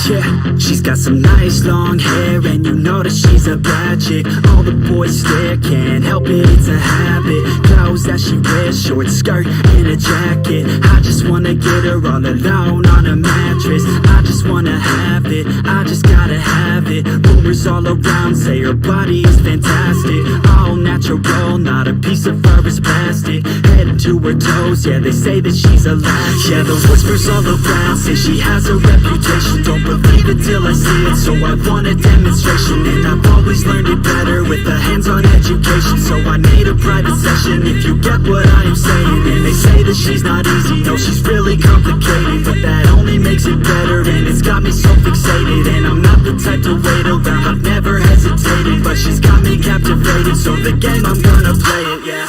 Yeah, she's got some nice long hair, and you know that she's a bad chick. All the boys stare, can't help it, it's a habit. Clothes that she wears, short skirt and a jacket. I just wanna get her all alone on a mattress. I just wanna have it, I just gotta have it. Rumors all around say her body is fantastic. All natural, not a piece of fur is plastic. Head to her toes, yeah, they say that she's a latch. Yeah, the whispers all around say she has a reputation. Don't believe it till I see it, so I want a demonstration. And I've always learned it better with a hands-on education. So I need a private session if you get what I am saying. And they say that she's not easy, no, she's really complicated. But that only makes it better, and it's got me so fixated. And I'm not the type to wait around, I've never hesitated. But she's got me captivated, so the game, I'm gonna play it, yeah.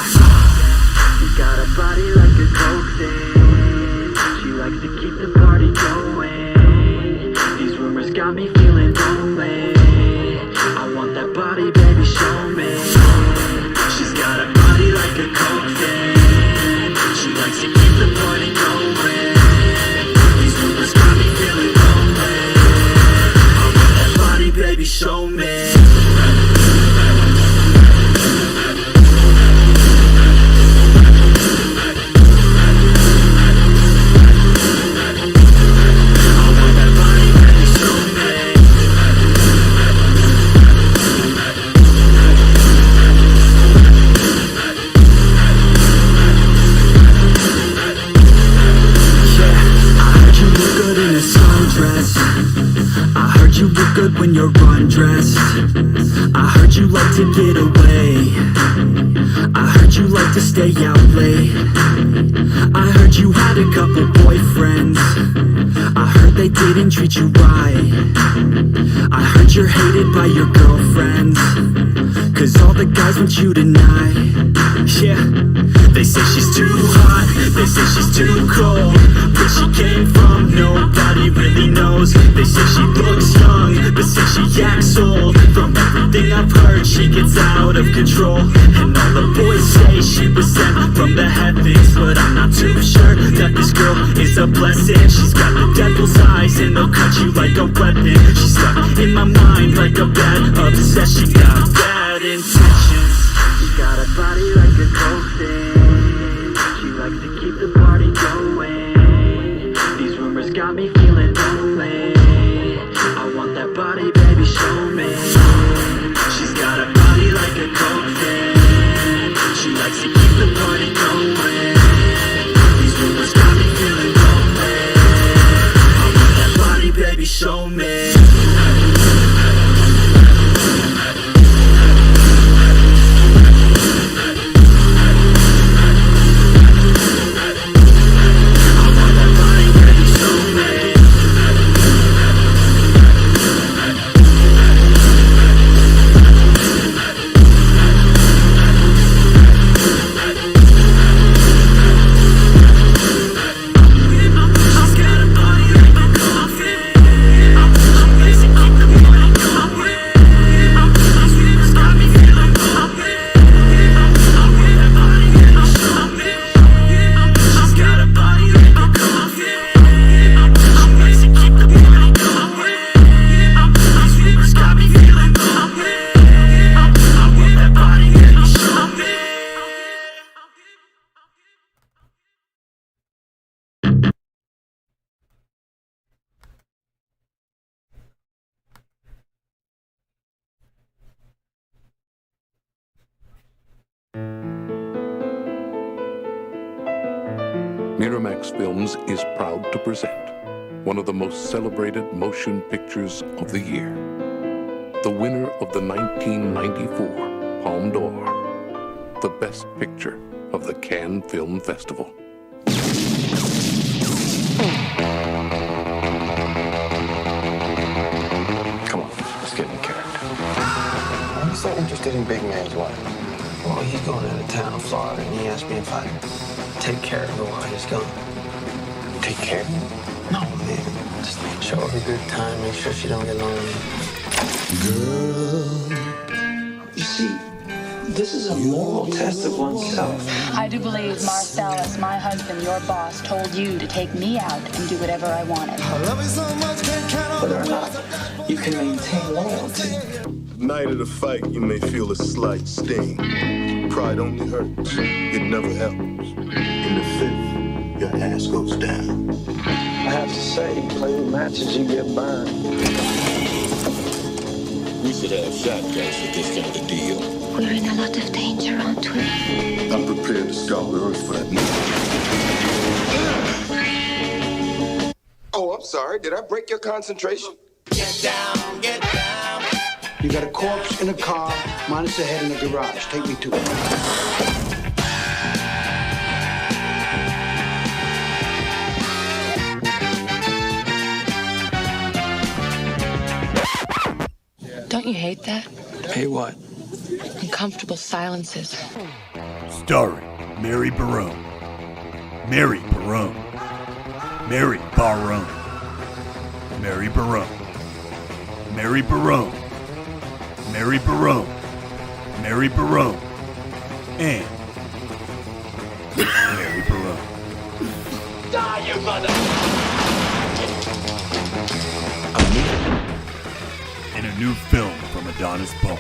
She got a body like a coke thing. She likes to keep the party going. These rumors got me feeling lonely. I want that body, baby, show me. She's got a body like a coke thing. She likes to keep the party going. These rumors got me feeling lonely. I want that body, baby, show me. When you're undressed, I heard you like to get away. I heard you like to stay out late. I heard you had a couple boyfriends. I heard they didn't treat you right. I heard you're hated by your girlfriends, cause all the guys want you tonight. Yeah, they say she's too hot, they say she's too cold. Where she came from, nobody really knows. They say she looks young, but say she acts old. From everything I've heard, she gets out of control. And all the boys say she was sent from the heavens, but I'm not too sure that this girl is a blessing. She's got the devil's eyes and they'll cut you like a weapon. She's stuck in my mind like a bad obsession. Got bad intentions. She got a body like a coke thing. She likes to keep the party going. These rumors got me feeling lonely. I want that body, baby, show me. She's got a body like a coke thing. She likes to keep the party going. These rumors got me feeling lonely. I want that body, baby, show me. Miramax Films is proud to present one of the most celebrated motion pictures of the year. The winner of the 1994 Palme d'Or, the best picture of the Cannes Film Festival. Come on, let's get in character. Why are you so interested in Big Man's wife? Well, he's going out of town in Florida, and he asked me if I'd take care of her while he's gone. Take care of him? No, man. Just show her a good time, make sure she don't get lonely. Girl, you see, This is a moral test of oneself. I do believe Marcellus, my husband, your boss, told you to take me out and do whatever I wanted. Whether or not you can maintain loyalty. Night of the fight, you may feel a slight sting. Pride only hurts, it never helps. In the fifth, your ass goes down. I have to say, you play with matches, you get burned. We should have shotguns for this kind of deal. We're in a lot of danger, aren't we? I'm prepared to scour the earth for that mission. Oh, I'm sorry. Did I break your concentration? Get down, get down. You got a corpse in a car, minus a head in the garage. Take me to it. Don't you hate that? Hey, what? Uncomfortable silences. Starring Mary Barone. Mary Barone. Mary Barone. Mary Barone. Mary Barone. Mary Barone. Mary Barone. And Mary Barone. Die, you mother! In a new film from Adonis Ball.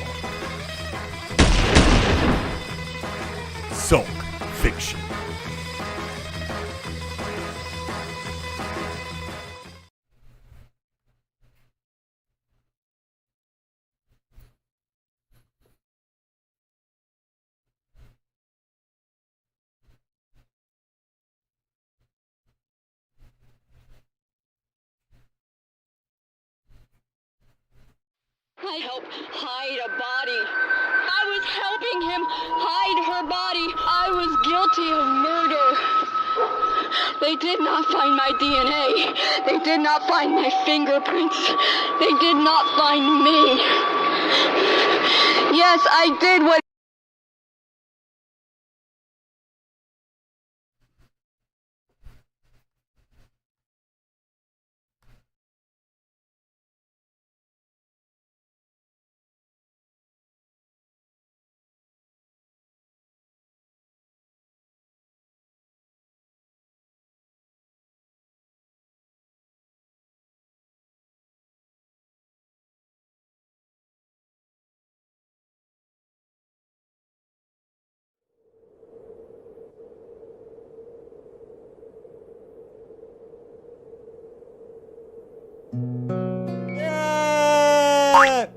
Sulk Fiction. I helped hide a body. I was helping him hide her body. I was guilty of murder. They did not find my DNA. They did not find my fingerprints. They did not find me. Yes, I did what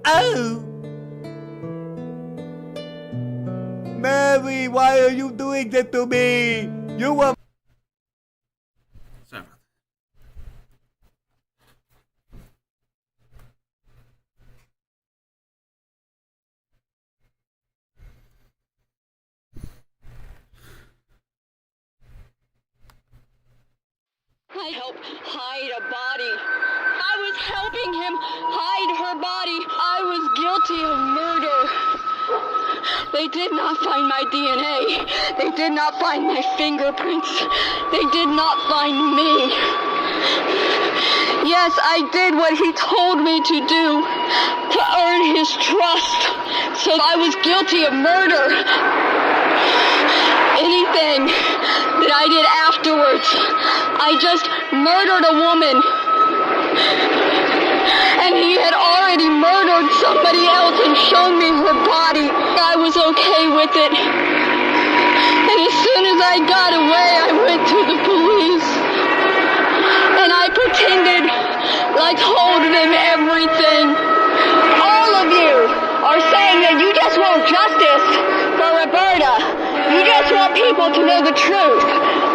Oh! Mary, why are you doing that to me? You were... Sorry. I helped hide a body. I was helping him hide her body. I was guilty of murder. They did not find my DNA. They did not find my fingerprints. They did not find me. Yes, I did what he told me to do to earn his trust. So I was guilty of murder. Anything that I did afterwards, I just murdered a woman. And he had already murdered somebody else and shown me her body. I was okay with it. And as soon as I got away, I went to the police. And I pretended like told them everything. All of you are saying that you just want justice for Roberta. You just want people to know the truth.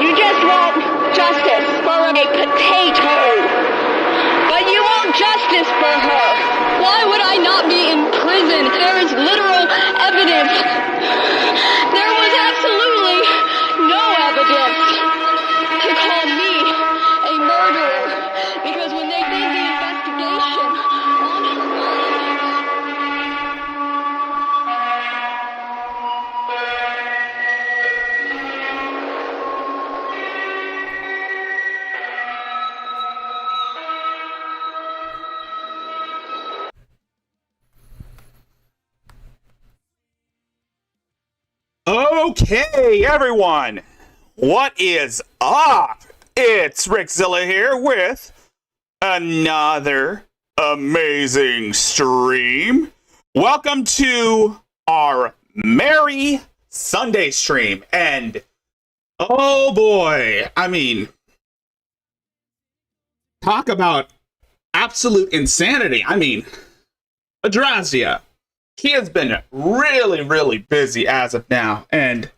You just want justice for a potato. But you want justice for her. Why would I not be in prison? There is literal evidence. There was absolutely no evidence to call me a murderer. Because when they did the investigation on her Okay, everyone, what is up? It's Rickzilla here with another amazing stream. Welcome to our Merry Sunday stream, and oh boy, I mean, talk about absolute insanity. I mean, Adrazia, he has been really busy as of now, and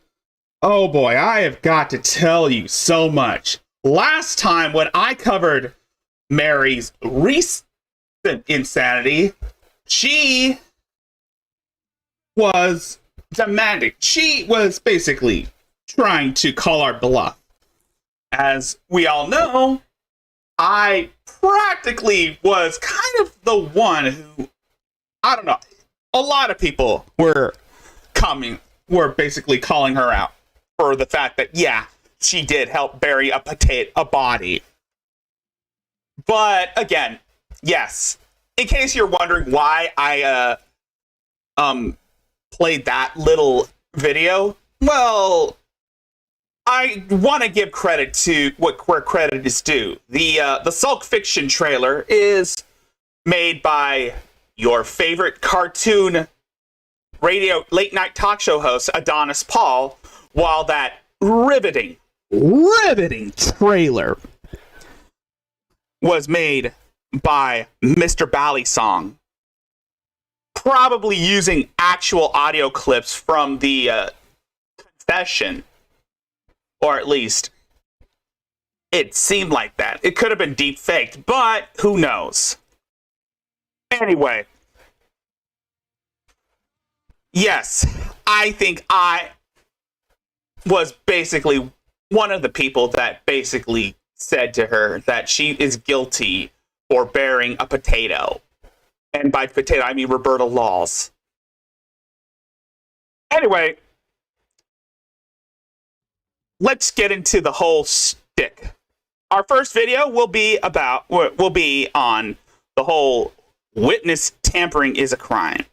oh boy, I have got to tell you so much. Last time when I covered Mary's recent insanity, she was demanding. She was basically trying to call our bluff. As we all know, I practically was kind of the one who, I don't know, a lot of people were basically calling her out for the fact that, yeah, she did help bury a body. But again, yes, in case you're wondering why I played that little video, well, I want to give credit to where credit is due. The Sulk Fiction trailer is made by your favorite cartoon radio late night talk show host Adonis Paul, while that riveting trailer was made by Mr. Ballysong, probably using actual audio clips from the confession, or at least it seemed like that. It could have been deep faked, but who knows? Anyway, yes, I think I was basically one of the people that basically said to her that she is guilty for burying a potato. And by potato, I mean Roberta Laws. Anyway, let's get into the whole stick. Our first video will be on the whole witness tampering is a crime.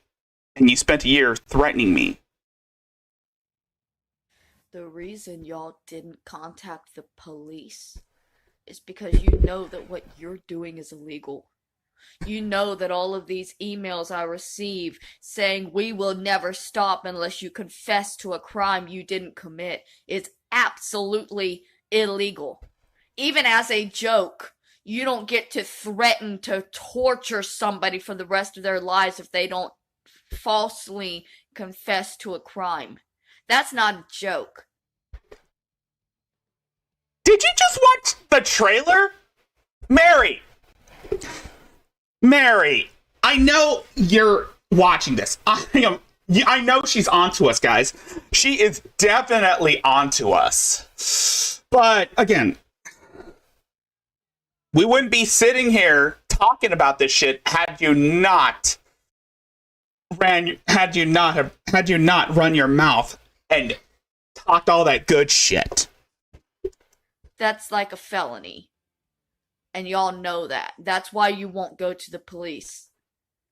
And you spent a year threatening me. The reason y'all didn't contact the police is because you know that what you're doing is illegal. You know that all of these emails I receive saying we will never stop unless you confess to a crime you didn't commit is absolutely illegal. Even as a joke, you don't get to threaten to torture somebody for the rest of their lives if they don't falsely confess to a crime. That's not a joke. Did you just watch the trailer? Mary, I know you're watching this. I know she's onto us, guys. She is definitely onto us. But again, we wouldn't be sitting here talking about this shit had you not run your mouth and talked all that good shit. That's like a felony. And y'all know that. That's why you won't go to the police.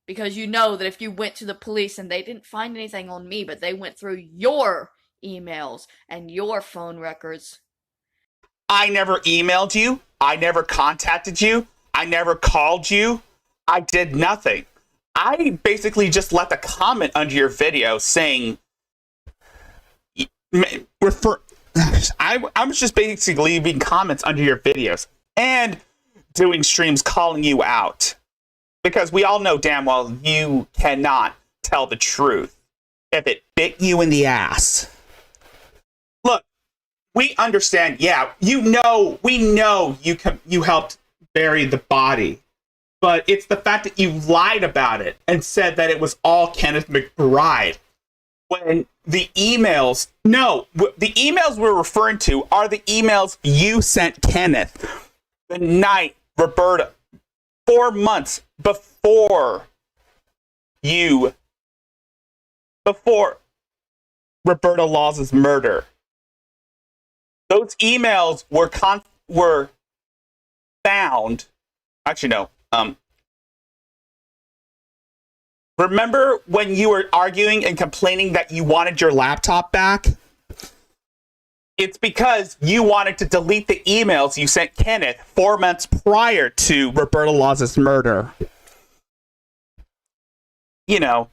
Because you know that if you went to the police and they didn't find anything on me, but they went through your emails and your phone records. I never emailed you. I never contacted you. I never called you. I did nothing. I basically just left a comment under your video saying, I was just basically leaving comments under your videos and doing streams calling you out. Because we all know damn well you cannot tell the truth if it bit you in the ass. Look, we understand, yeah, we know you helped bury the body. But it's the fact that you lied about it and said that it was all Kenneth McBride. When the emails we're referring to are the emails you sent Kenneth the night Roberta, 4 months before Roberta Laws' murder. Those emails were found. Actually, no. Remember when you were arguing and complaining that you wanted your laptop back? It's because you wanted to delete the emails you sent Kenneth 4 months prior to Roberta Law's murder. You know,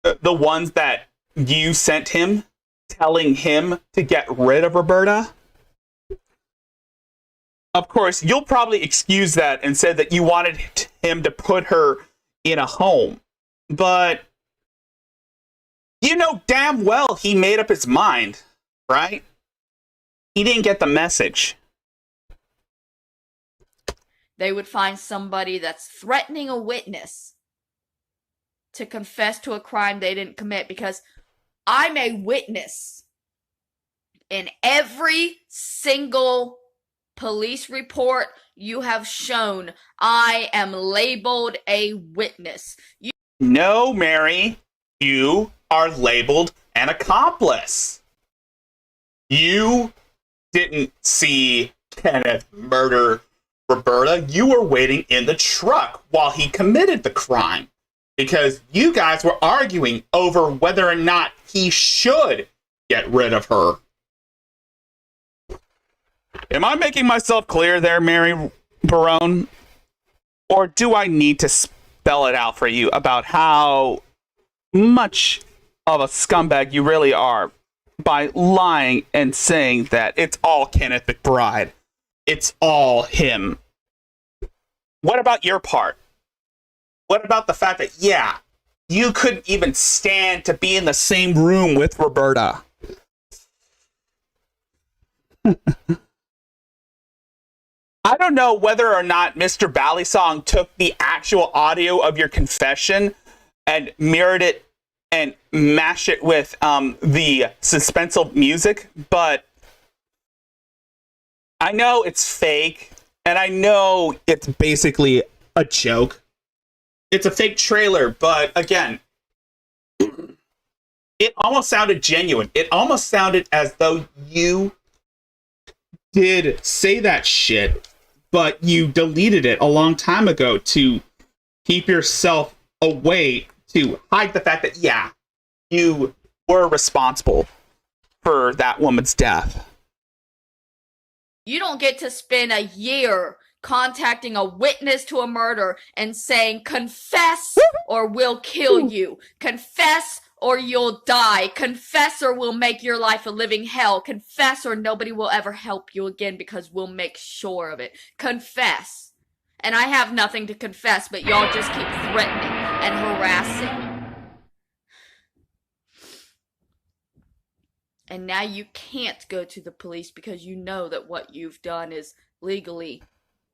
the ones that you sent him telling him to get rid of Roberta. Of course, you'll probably excuse that and say that you wanted him to put her in a home. But you know damn well he made up his mind. Right? He didn't get the message. They would find somebody that's threatening a witness to confess to a crime they didn't commit, because I'm a witness in every single police report you have shown. I am labeled a witness. No, Mary, you are labeled an accomplice. You didn't see Kenneth murder Roberta. You were waiting in the truck while he committed the crime because you guys were arguing over whether or not he should get rid of her. Am I making myself clear there, Mary Barone? Or do I need to spell it out for you about how much of a scumbag you really are by lying and saying that it's all Kenneth McBride? It's all him. What about your part? What about the fact that, yeah, you couldn't even stand to be in the same room with Roberta? I don't know whether or not Mr. Ballysong took the actual audio of your confession and mirrored it and mashed it with the suspenseful music, but I know it's fake, and I know it's basically a joke. It's a fake trailer, but again, it almost sounded genuine. It almost sounded as though you did say that shit, but you deleted it a long time ago to keep yourself away, to hide the fact that, yeah, you were responsible for that woman's death. You don't get to spend a year contacting a witness to a murder and saying, confess or we'll kill you. Confess or you'll die. Confess or we'll make your life a living hell. Confess or nobody will ever help you again because we'll make sure of it. Confess. And I have nothing to confess, but y'all just keep threatening and harassing. And now you can't go to the police because you know that what you've done is legally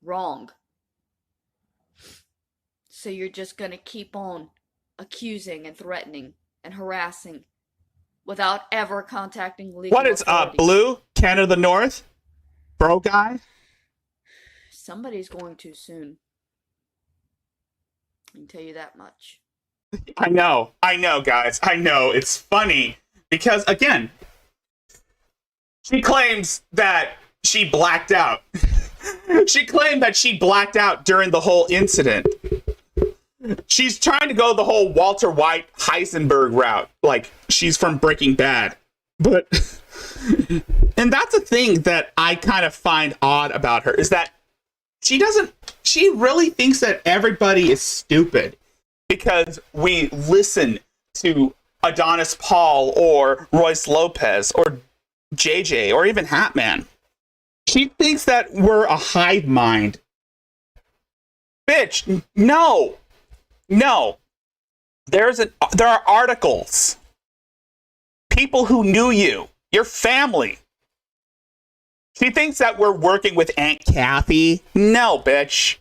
wrong. So you're just gonna keep on accusing and threatening and harassing without ever contacting legal What is authorities. Blue? Canada the North? Bro guy? Somebody's going too soon. I can tell you that much. I know, guys. I know. It's funny because, again, she claims that she blacked out. She claimed that she blacked out during the whole incident. She's trying to go the whole Walter White Heisenberg route, like she's from Breaking Bad. But, and that's a thing that I kind of find odd about her, is that she really thinks that everybody is stupid because we listen to Adonis Paul or Royce Lopez or JJ or even Hatman. She thinks that we're a hive mind. Bitch, no. There are articles. People who knew you, your family. She thinks that we're working with Aunt Kathy. No, bitch.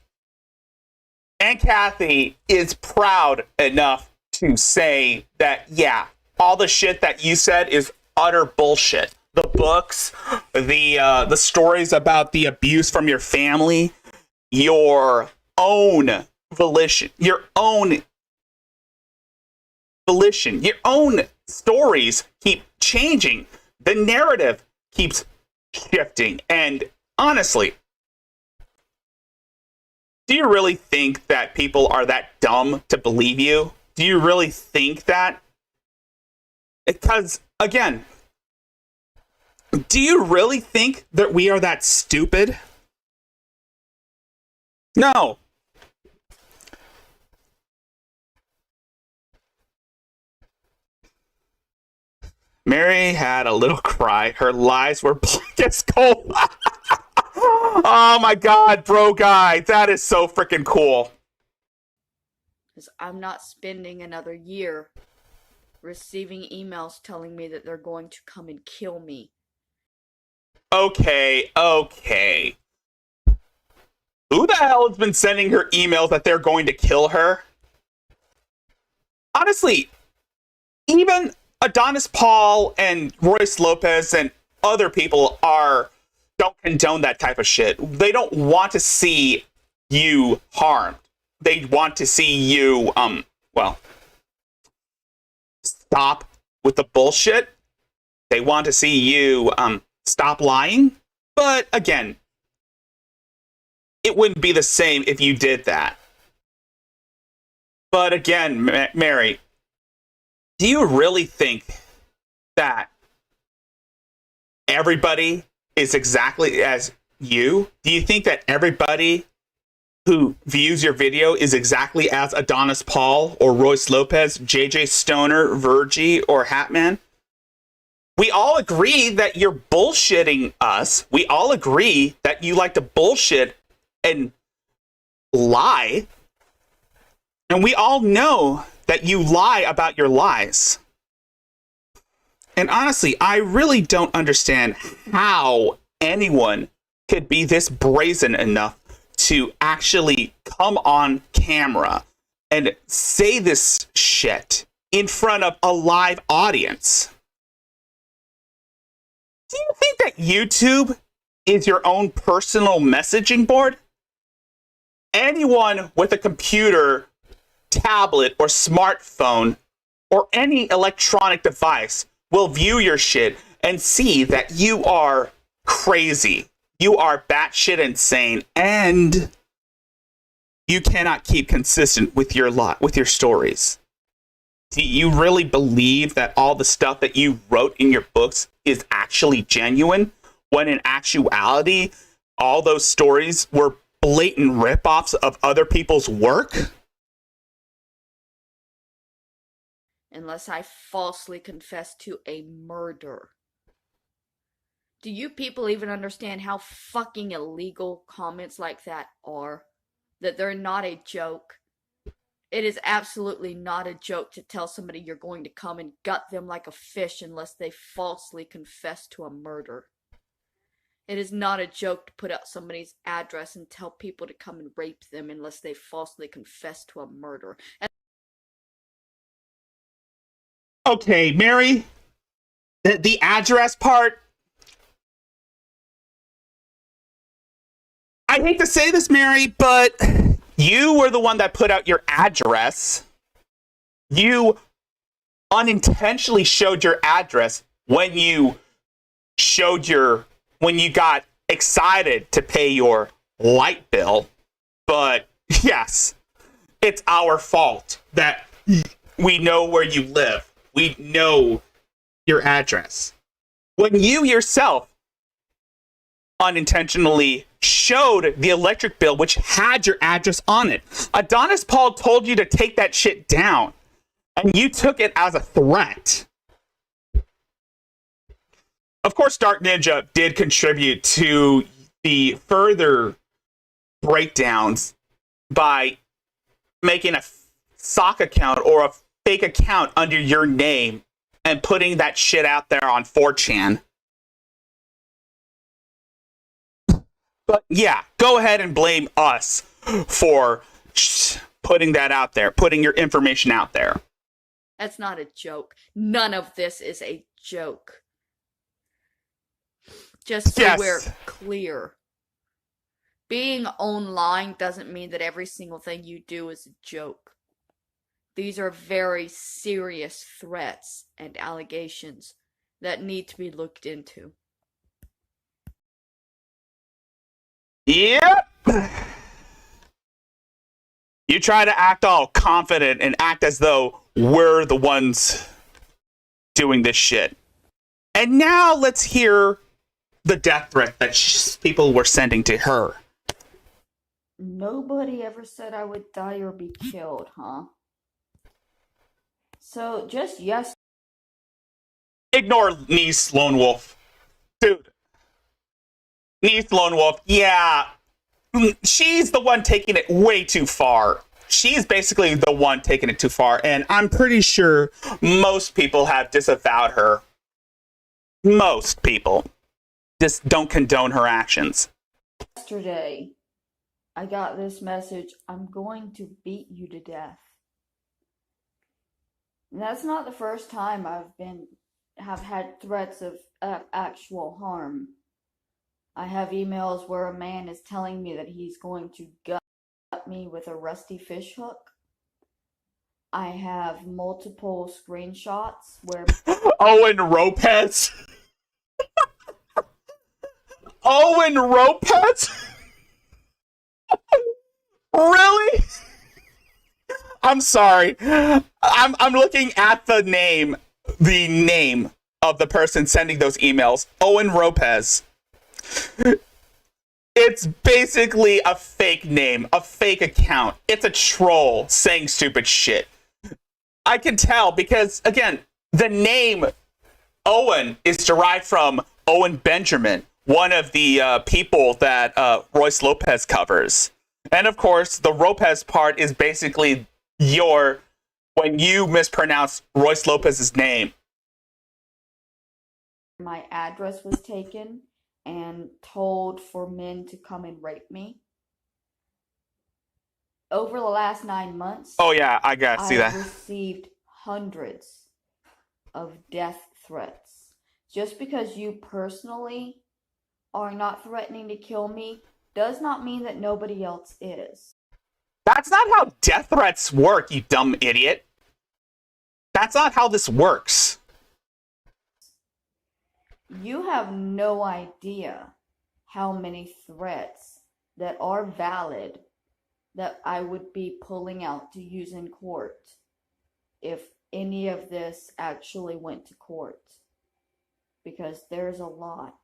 Aunt Kathy is proud enough to say that, yeah, all the shit that you said is utter bullshit. The books, the stories about the abuse from your family, your own volition, your own stories keep changing. The narrative keeps shifting. And honestly, do you really think that people are that dumb to believe you? Do you really think that? Because, again, Do you really think that we are that stupid? No. Mary had a little cry. Her lies were black as coal. Oh my god, bro guy. That is so freaking cool. Because I'm not spending another year receiving emails telling me that they're going to come and kill me. Okay. Who the hell has been sending her emails that they're going to kill her? Honestly, even Adonis Paul and Royce Lopez and other people don't condone that type of shit. They don't want to see you harmed. They want to see you, stop with the bullshit. They want to see you, stop lying. But again, it wouldn't be the same if you did that. But again, Mary, do you really think that everybody is exactly as you? Do you think that everybody who views your video is exactly as Adonis Paul or Royce Lopez, JJ Stoner, Virgie, or Hatman? We all agree that you're bullshitting us. We all agree that you like to bullshit and lie. And we all know that you lie about your lies. And honestly, I really don't understand how anyone could be this brazen enough to actually come on camera and say this shit in front of a live audience. Do you think that YouTube is your own personal messaging board? Anyone with a computer, tablet, or smartphone, or any electronic device will view your shit and see that you are crazy. You are batshit insane, and you cannot keep consistent with your stories. Do you really believe that all the stuff that you wrote in your books is actually genuine, when in actuality, all those stories were blatant ripoffs of other people's work? Unless I falsely confess to a murder. Do you people even understand how fucking illegal comments like that are? That they're not a joke? It is absolutely not a joke to tell somebody you're going to come and gut them like a fish unless they falsely confess to a murder. It is not a joke to put out somebody's address and tell people to come and rape them unless they falsely confess to a murder. Okay, Mary, the address part, I hate to say this, Mary, but you were the one that put out your address. You unintentionally showed your address when you got excited to pay your light bill. But yes, it's our fault that we know where you live. We know your address. When you yourself unintentionally showed the electric bill which had your address on it, Adonis Paul told you to take that shit down, and you took it as a threat. Of course, Dark Ninja did contribute to the further breakdowns by making a sock account or a fake account under your name and putting that shit out there on 4chan. But yeah, go ahead and blame us for putting that out there, putting your information out there. That's not a joke. None of this is a joke. Just so we're clear. Being online doesn't mean that every single thing you do is a joke. These are very serious threats and allegations that need to be looked into. Yep. You try to act all confident and act as though we're the ones doing this shit. And now let's hear the death threat that people were sending to her. Nobody ever said I would die or be killed, huh? So, just yes. Ignore niece Lone Wolf. Dude. Niece Lone Wolf, yeah. She's the one taking it way too far. She's basically the one taking it too far, and I'm pretty sure most people have disavowed her. Most people just don't condone her actions. Yesterday, I got this message, I'm going to beat you to death. And that's not the first time have had threats of actual harm. I have emails where a man is telling me that he's going to gut me with a rusty fish hook. I have multiple screenshots where Owen Lopez. Owen Lopez? Really? I'm sorry. I'm looking at the name of the person sending those emails. Owen Lopez. It's basically a fake name, a fake account. It's a troll saying stupid shit. I can tell because, again, the name Owen is derived from Owen Benjamin, one of the people that Royce Lopez covers. And, of course, the Lopez part is basically when you mispronounce Royce Lopez's name. My address was taken and told for men to come and rape me. Over the last 9 months, oh yeah, I got to see that. I've received hundreds of death threats. Just because you personally are not threatening to kill me does not mean that nobody else is. That's not how death threats work, you dumb idiot. That's not how this works. You have no idea how many threats that are valid that I would be pulling out to use in court if any of this actually went to court. Because there's a lot.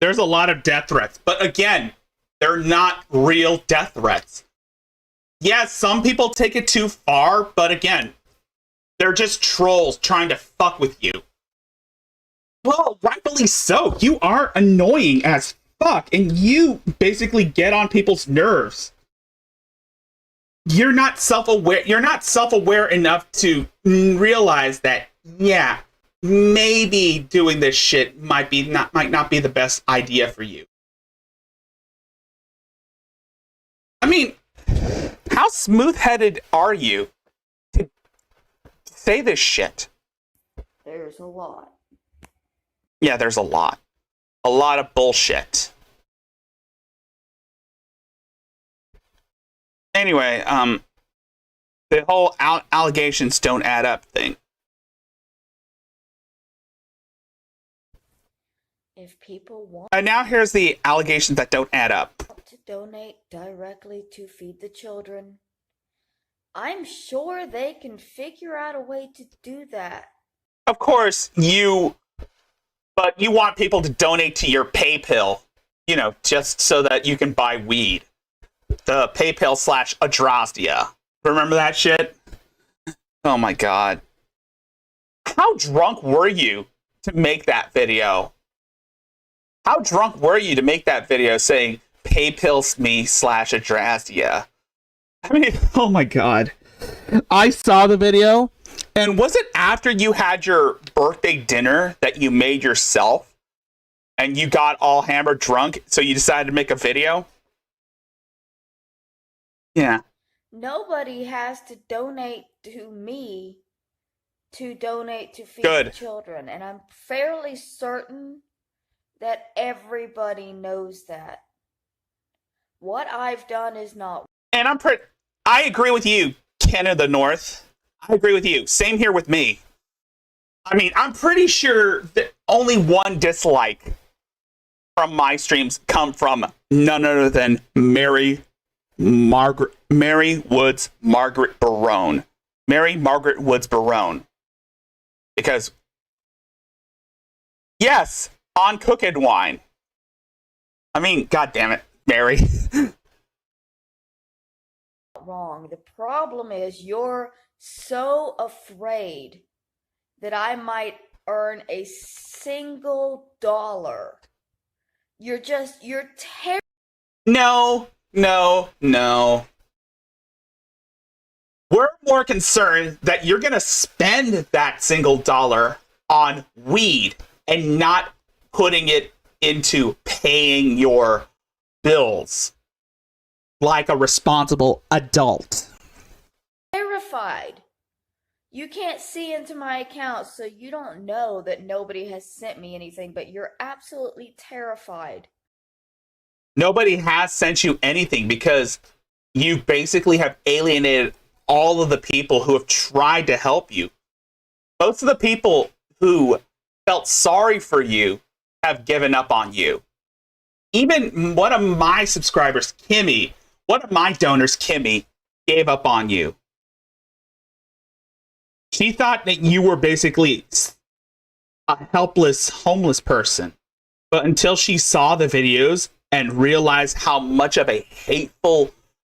There's a lot of death threats. But again, they're not real death threats. Yes, some people take it too far, but again, they're just trolls trying to fuck with you. Well, rightfully so. You are annoying as fuck, and you basically get on people's nerves. You're not self-aware. You're not self-aware enough to realize that, yeah, maybe doing this shit might not be the best idea for you. I mean, how smooth-headed are you to say this shit? There's a lot. Yeah, there's a lot. A lot of bullshit. Anyway, the whole allegations don't add up thing. If people want And now here's the allegations that don't add up. to donate directly to Feed the Children, I'm sure they can figure out a way to do that. Of course, but you want people to donate to your PayPal, just so that you can buy weed. The PayPal/Adrastia. Remember that shit? Oh my god. How drunk were you to make that video? How drunk were you to make that video saying PayPal me/Adrastia? I mean, oh my god. I saw the video. And was it after you had your birthday dinner that you made yourself and you got all hammered drunk, so you decided to make a video? Yeah. Nobody has to donate to me to donate to Feed Good. the Children. And I'm fairly certain that everybody knows that. What I've done is not. And I agree with you, Ken of the North. I agree with you. Same here with me. I mean, I'm pretty sure that only one dislike from my streams come from none other than Mary Woods Margaret Barone. Mary Margaret Woods Barone. Because Yes, on Cooking Wine. I mean, God damn it, Mary. Wrong. The problem is you're so afraid that I might earn a single dollar. You're terrible. No. We're more concerned that you're going to spend that single dollar on weed and not putting it into paying your bills like a responsible adult. Terrified. You can't see into my account, so you don't know that nobody has sent me anything, but you're absolutely terrified. Nobody has sent you anything because you basically have alienated all of the people who have tried to help you. Most of the people who felt sorry for you have given up on you. Even one of my subscribers, Kimmy, one of my donors, Kimmy, gave up on you. She thought that you were basically a helpless, homeless person. But until she saw the videos and realized how much of a hateful,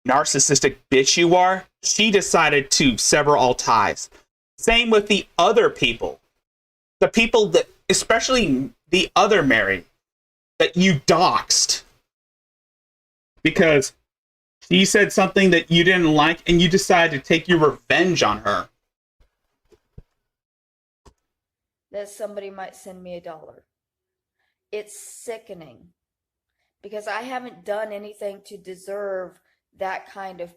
narcissistic bitch you are, she decided to sever all ties. Same with the other people. The people that, especially the other Mary, that you doxed. Because she said something that you didn't like and you decided to take your revenge on her. That somebody might send me $1. It's sickening. Because I haven't done anything to deserve that kind of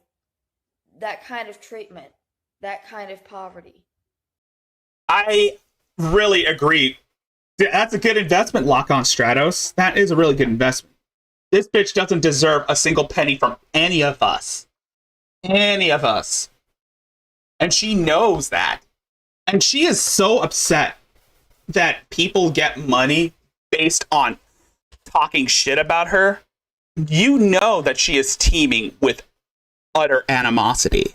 treatment, that kind of poverty. I really agree. That's a good investment, Lock On Stratos. That is a really good investment. This bitch doesn't deserve a single penny from any of us. Any of us. And she knows that. And she is so upset that people get money based on talking shit about her. You know that she is teeming with utter animosity.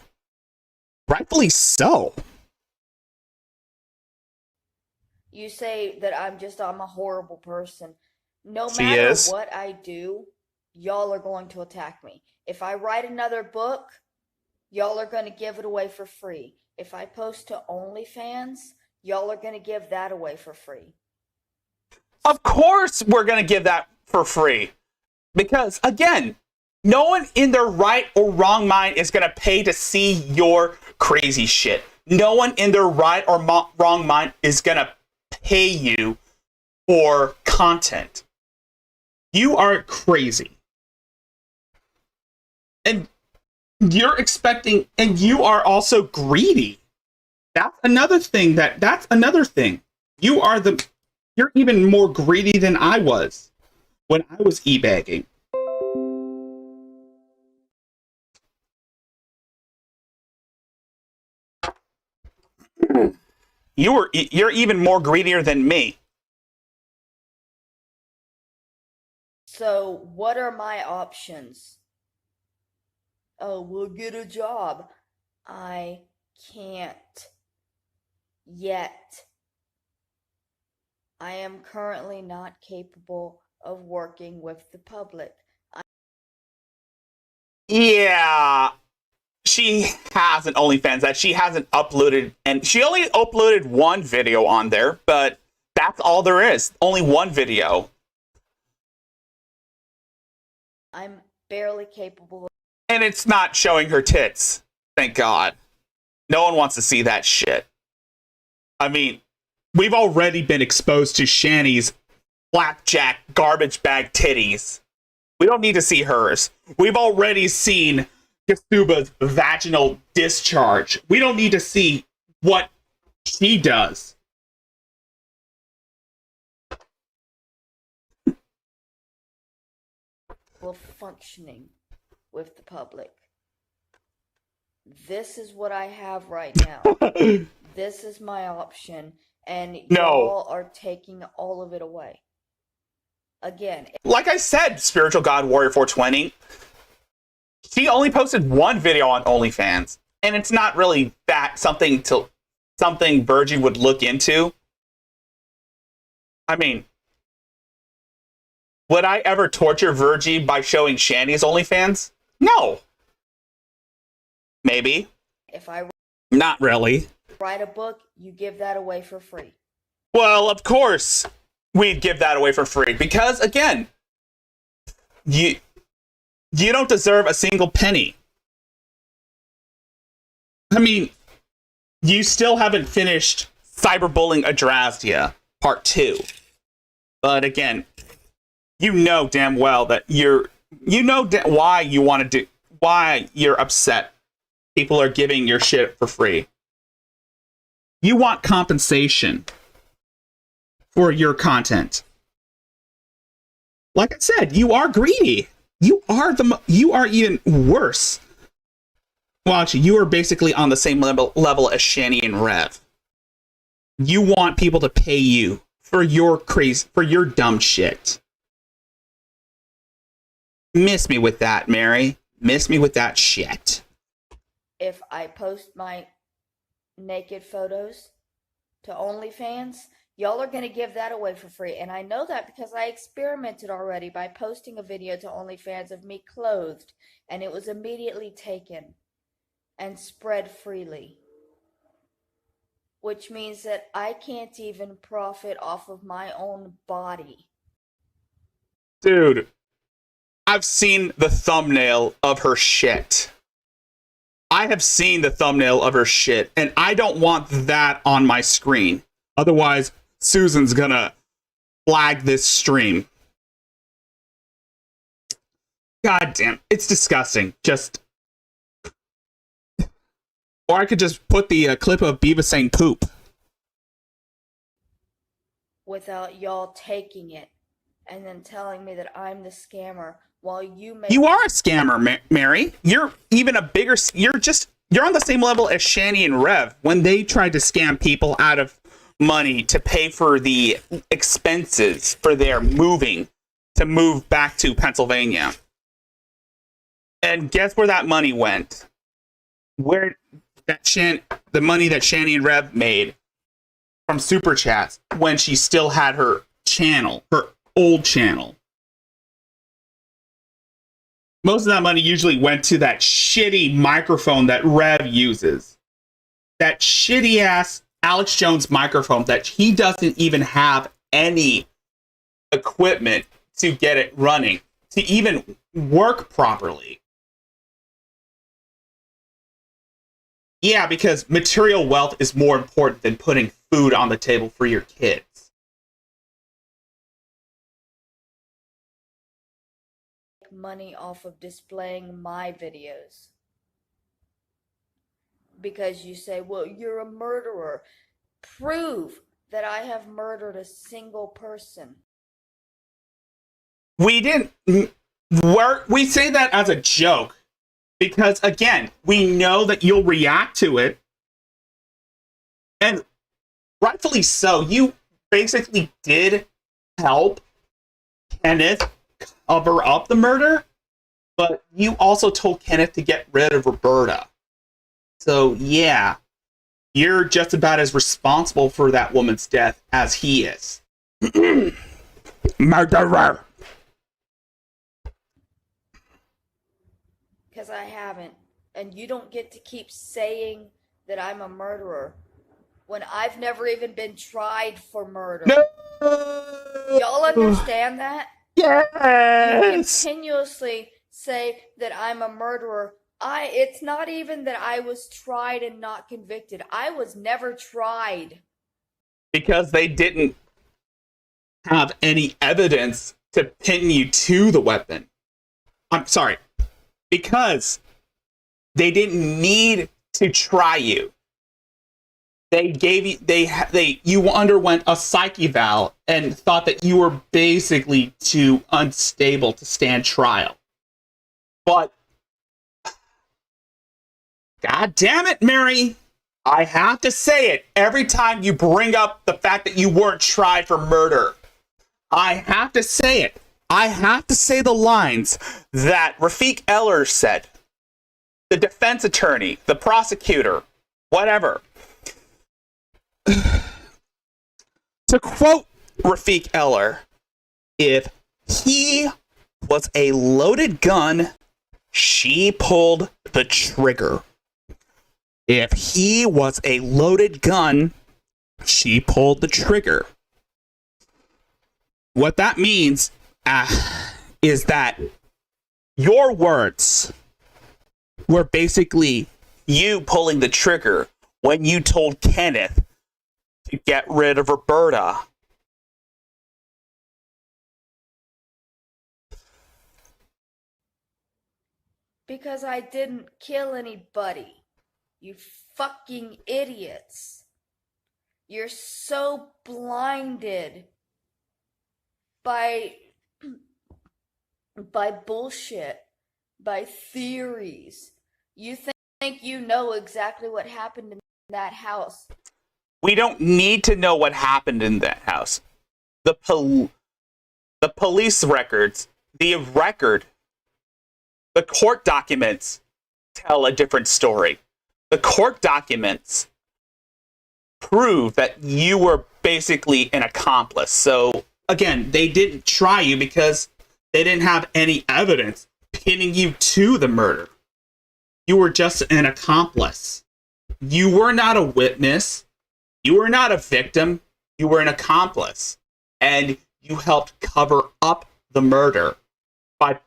Rightfully so. You say that I'm a horrible person. No matter what I do, y'all are going to attack me. If I write another book, y'all are going to give it away for free. If I post to OnlyFans, y'all are going to give that away for free. Of course we're going to give that for free. Because, again, no one in their right or wrong mind is going to pay to see your crazy shit. No one in their right or wrong mind is going to pay you for content. You are crazy. And you're expecting, and you are also greedy. That's another thing. You're even more greedy than I was when I was e-bagging. You're even more greedier than me. So, what are my options? Oh, we'll get a job. I can't yet. I am currently not capable of working with the public. Yeah. She has an OnlyFans that she hasn't uploaded, and she only uploaded one video on there, but that's all there is. Only one video. I'm barely capable of... And it's not showing her tits. Thank God. No one wants to see that shit. I mean, we've already been exposed to Shani's flapjack garbage bag titties. We don't need to see hers. We've already seen Kasuba's vaginal discharge. We don't need to see what she does. Functioning with the public. This is what I have right now. This is my option, and y'all are taking all of it away. Again, like I said, Spiritual God Warrior 420, she only posted one video on OnlyFans, and it's not really that something Virgie would look into. I mean, would I ever torture Virgie by showing Shanny's OnlyFans? No. Maybe. If I Not really. write a book, you give that away for free. Well, of course we'd give that away for free because, again, you don't deserve a single penny. I mean, you still haven't finished Cyberbullying Adrastia Part 2. But again, you know damn well that why you want to do, why you're upset. People are giving your shit for free. You want compensation for your content. Like I said, you are greedy. You are even worse. Well, actually, you are basically on the same level as Shanny and Rev. You want people to pay you for your dumb shit. Miss me with that, Mary. Miss me with that shit. If I post my naked photos to OnlyFans, y'all are going to give that away for free. And I know that because I experimented already by posting a video to OnlyFans of me clothed, and it was immediately taken and spread freely. Which means that I can't even profit off of my own body. Dude, I've seen the thumbnail of her shit. I have seen the thumbnail of her shit, and I don't want that on my screen. Otherwise, Susan's gonna flag this stream. God damn, it's disgusting. Or I could just put the clip of Beavis saying poop. Without y'all taking it and then telling me that I'm the scammer while you make... You are a scammer, Mary. You're even a bigger... You're on the same level as Shanny and Rev when they tried to scam people out of money to pay for the expenses for their moving to move back to Pennsylvania. And guess where that money went? Where the money that Shanny and Rev made from Super Chats when she still had her channel, her old channel. Most of that money usually went to that shitty microphone that Rev uses. That shitty ass Alex Jones microphone that he doesn't even have any equipment to get it running, to even work properly. Yeah, because material wealth is more important than putting food on the table for your kids. Money off of displaying my videos. Because you say, well, you're a murderer. Prove that I have murdered a single person. We didn't. We say that as a joke. Because, again, we know that you'll react to it. And rightfully so. You basically did help Kenneth cover up the murder. But you also told Kenneth to get rid of Roberta. So, yeah. You're just about as responsible for that woman's death as he is. Murderer! Because I haven't. And you don't get to keep saying that I'm a murderer when I've never even been tried for murder. No! Y'all understand that? Yes! You continuously say that I'm a murderer. It's not even that I was tried and not convicted. I was never tried. Because they didn't have any evidence to pin you to the weapon. I'm sorry. Because they didn't need to try you. They gave you, you underwent a psych eval and thought that you were basically too unstable to stand trial. But God damn it, Mary. I have to say it every time you bring up the fact that you weren't tried for murder. I have to say it. I have to say the lines that Rafiq Eller said. The defense attorney, the prosecutor, whatever. To quote Rafik Eller, if he was a loaded gun, she pulled the trigger. If he was a loaded gun, she pulled the trigger. What that means is that your words were basically you pulling the trigger when you told Kenneth to get rid of Roberta. Because I didn't kill anybody. You fucking idiots. You're so blinded by bullshit, by theories. You think you know exactly what happened in that house. We don't need to know what happened in that house. The police records, the court documents tell a different story. The court documents prove that you were basically an accomplice. So, again, they didn't try you because they didn't have any evidence pinning you to the murder. You were just an accomplice. You were not a witness. You were not a victim. You were an accomplice. And you helped cover up the murder by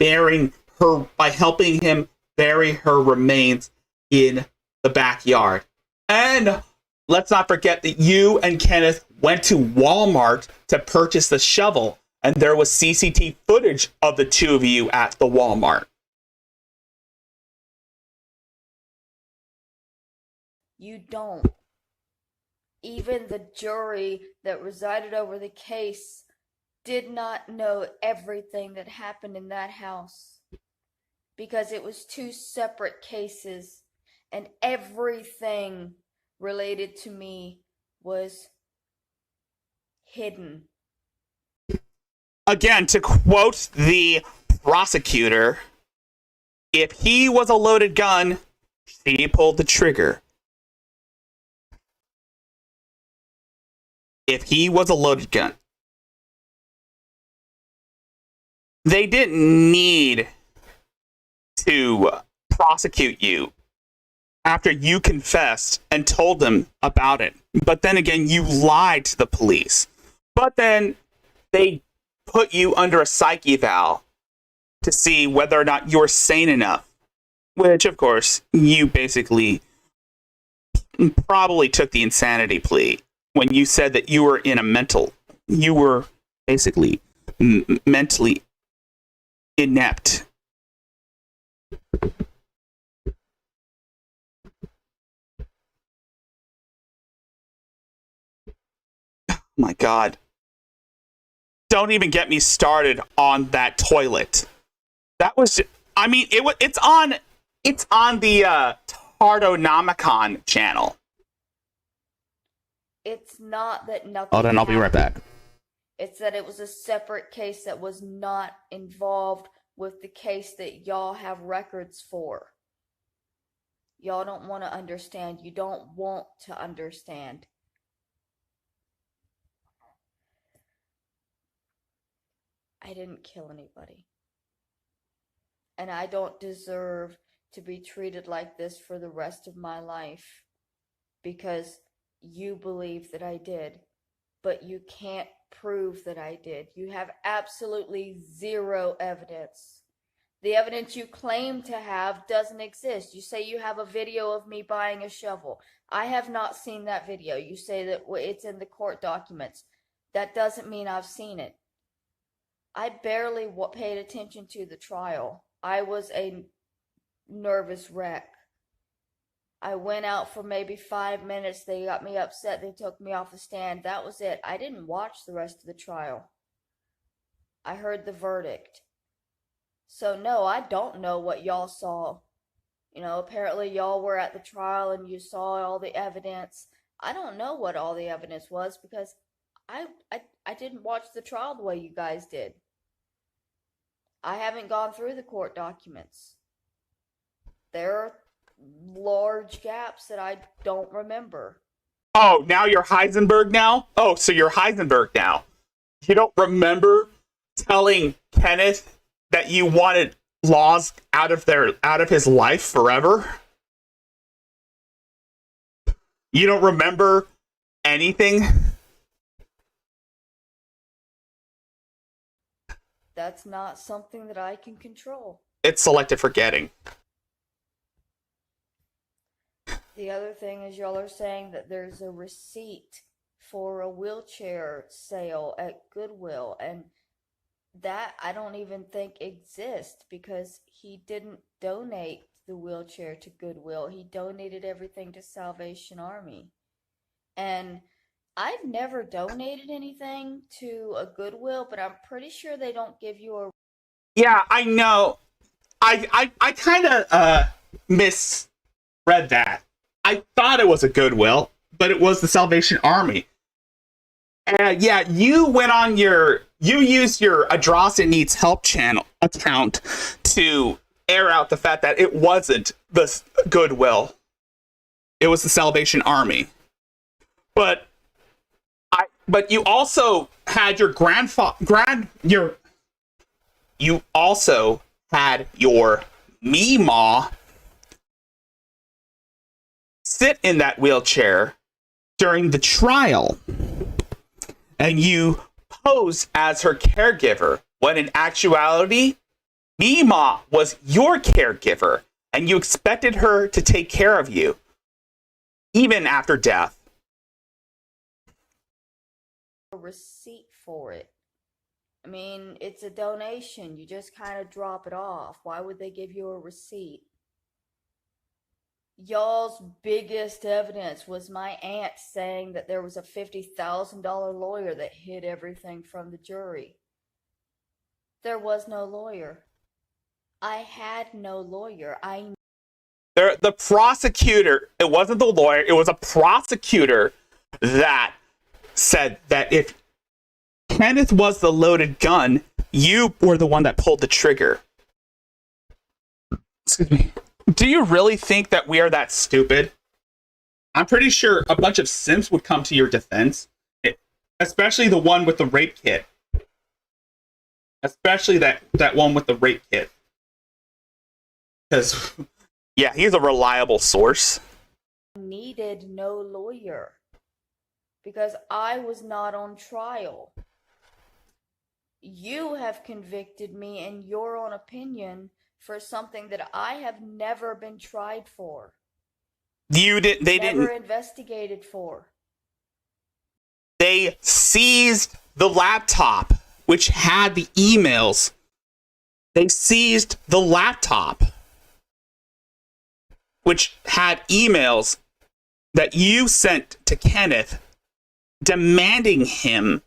helping him bury her remains in the backyard. And let's not forget that you and Kenneth went to Walmart to purchase the shovel, and there was CCTV footage of the two of you at the Walmart. You don't. Even the jury that resided over the case did not know everything that happened in that house because it was two separate cases and everything related to me was hidden. Again, to quote the prosecutor, if he was a loaded gun, she pulled the trigger. If he was a loaded gun. They didn't need to prosecute you after you confessed and told them about it. But then again, you lied to the police. But then they put you under a psych eval to see whether or not you're sane enough. Which, of course, you basically probably took the insanity plea when you said that you were you were basically mentally inept. Oh my God. Don't even get me started on that toilet. That was, I mean, it's on the Tardonomicon channel. It's not that nothing Hold on, I'll be right happened. back. It's that it was a separate case that was not involved with the case that y'all have records for. Y'all don't want to understand. You don't want to understand. I didn't kill anybody. And I don't deserve to be treated like this for the rest of my life. Because you believe that I did. But you can't prove that I did. You have absolutely zero evidence. The evidence you claim to have doesn't exist. You say you have a video of me buying a shovel. I have not seen that video. You say that it's in the court documents. That doesn't mean I've seen it. I barely paid attention to the trial. I was a nervous wreck. I went out for maybe 5 minutes. They got me upset. They took me off the stand. That was it. I didn't watch the rest of the trial. I heard the verdict. So no, I don't know what y'all saw. You know, apparently y'all were at the trial and you saw all the evidence. I don't know what all the evidence was because I didn't watch the trial the way you guys did. I haven't gone through the court documents. There are large gaps that I don't remember. Oh, now you're Heisenberg now? Oh, so you're Heisenberg now. You don't remember telling Kenneth that you wanted Laws out of his life forever? You don't remember anything? That's not something that I can control. It's selective forgetting. The other thing is y'all are saying that there's a receipt for a wheelchair sale at Goodwill, and that I don't even think exists because he didn't donate the wheelchair to Goodwill. He donated everything to Salvation Army. And I've never donated anything to a Goodwill, but I'm pretty sure they don't give you a... Yeah, I know. I kind of misread that. I thought it was a Goodwill, but it was the Salvation Army. And yeah, you used your Adrossa Needs Help channel account to air out the fact that it wasn't the Goodwill. It was the Salvation Army. But you also had your you also had your Meemaw sit in that wheelchair during the trial. And you posed as her caregiver, when in actuality, Meemaw was your caregiver, and you expected her to take care of you, even after death. A receipt for it. I mean, it's a donation. You just kind of drop it off. Why would they give you a receipt? Y'all's biggest evidence was my aunt saying that there was a $50,000 lawyer that hid everything from the jury. There was no lawyer. I had no lawyer. The prosecutor, it wasn't the lawyer, it was a prosecutor that said that if Kenneth was the loaded gun, you were the one that pulled the trigger. Excuse me. Do you really think that we are that stupid? I'm pretty sure a bunch of simps would come to your defense. Especially the one with the rape kit. Especially that one with the rape kit. Because, yeah, he's a reliable source. Needed no lawyer. Because I was not on trial. You have convicted me in your own opinion for something that I have never been tried for. They never investigated for. They seized the laptop, which had the emails. They seized the laptop, which had emails that you sent to Kenneth, demanding him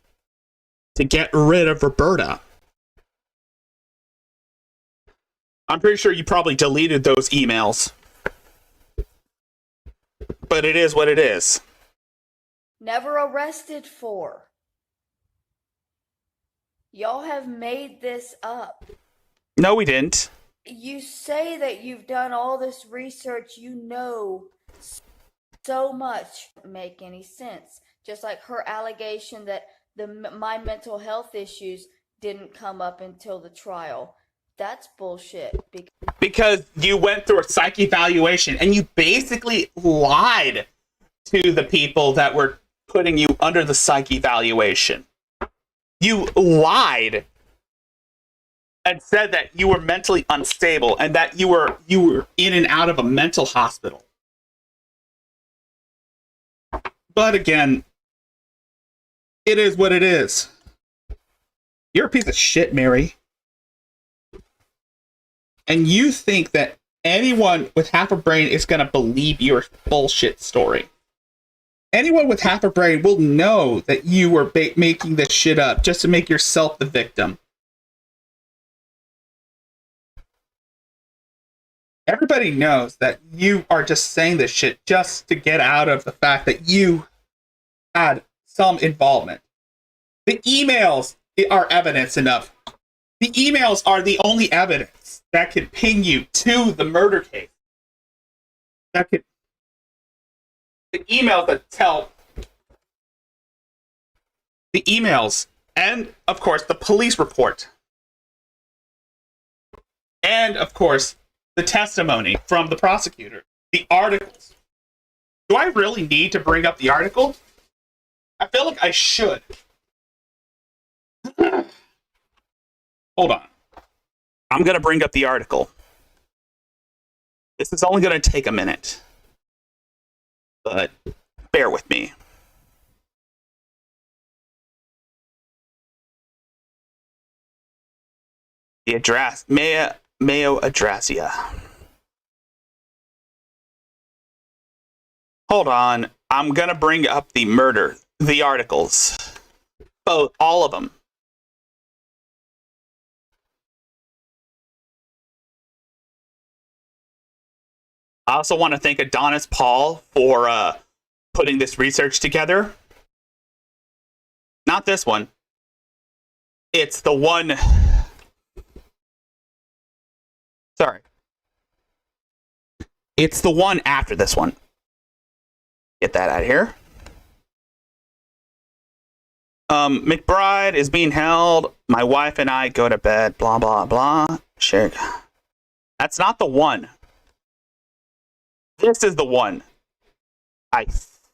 to get rid of Roberta. I'm pretty sure you probably deleted those emails. But it is what it is. Never arrested for. Y'all have made this up. No, we didn't. You say that you've done all this research, you know so much. Doesn't make any sense. Just like her allegation that my mental health issues didn't come up until the trial. That's bullshit. Because you went through a psych evaluation and you basically lied to the people that were putting you under the psych evaluation. You lied and said that you were mentally unstable and that you were in and out of a mental hospital. But again, it is what it is. You're a piece of shit, Mary. And you think that anyone with half a brain is going to believe your bullshit story. Anyone with half a brain will know that you were making this shit up just to make yourself the victim. Everybody knows that you are just saying this shit just to get out of the fact that you had some involvement. The emails are evidence enough. The emails are the only evidence that could pin you to the murder case. The emails that tell... The emails And, of course, the police report. And, of course, the testimony from the prosecutor. The articles. Do I really need to bring up the article? I feel like I should. Hold on. I'm going to bring up the article. This is only going to take a minute. But bear with me. The address, Mayo Adrasia. Hold on. I'm going to bring up the articles. Both, all of them. I also want to thank Adonis Paul for putting this research together. Not this one. It's the one... Sorry. It's the one after this one. Get that out of here. McBride is being held. My wife and I go to bed. Blah, blah, blah. Sure. That's not the one. This is the one. I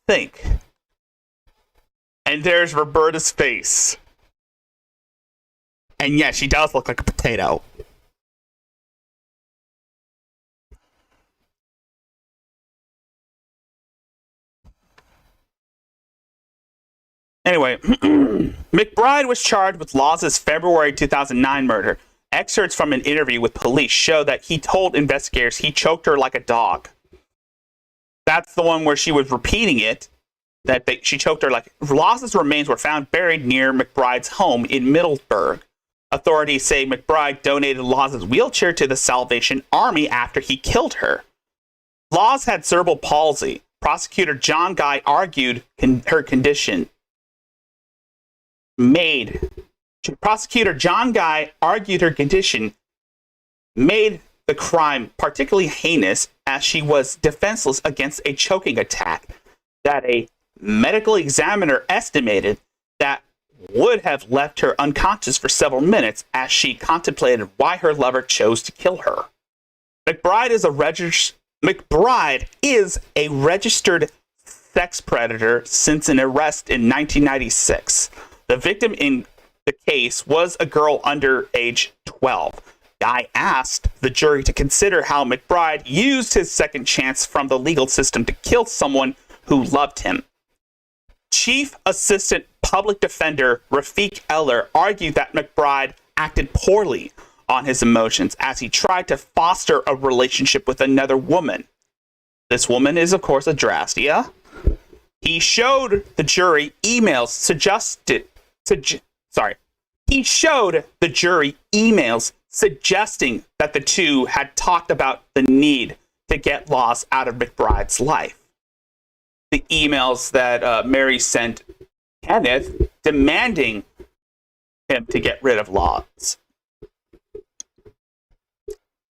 think. And there's Roberta's face. And yeah, she does look like a potato. Anyway, McBride was charged with Laws's February 2009 murder. Excerpts from an interview with police show that he told investigators he choked her like a dog. That's the one where she was repeating it, she choked her like... Laws's remains were found buried near McBride's home in Middleburg. Authorities say McBride donated Laws's wheelchair to the Salvation Army after he killed her. Laws had cerebral palsy. Prosecutor John Guy argued her condition made the crime particularly heinous, as she was defenseless against a choking attack that a medical examiner estimated that would have left her unconscious for several minutes as she contemplated why her lover chose to kill her. McBride is a registered sex predator since an arrest in 1996. The victim in the case was a girl under age 12. Guy asked the jury to consider how McBride used his second chance from the legal system to kill someone who loved him. Chief Assistant Public Defender Rafik Eller argued that McBride acted poorly on his emotions as he tried to foster a relationship with another woman. This woman is, of course, Adrastia. He showed the jury emails suggesting that the two had talked about the need to get Laws out of McBride's life. The emails that Mary sent Kenneth demanding him to get rid of Laws.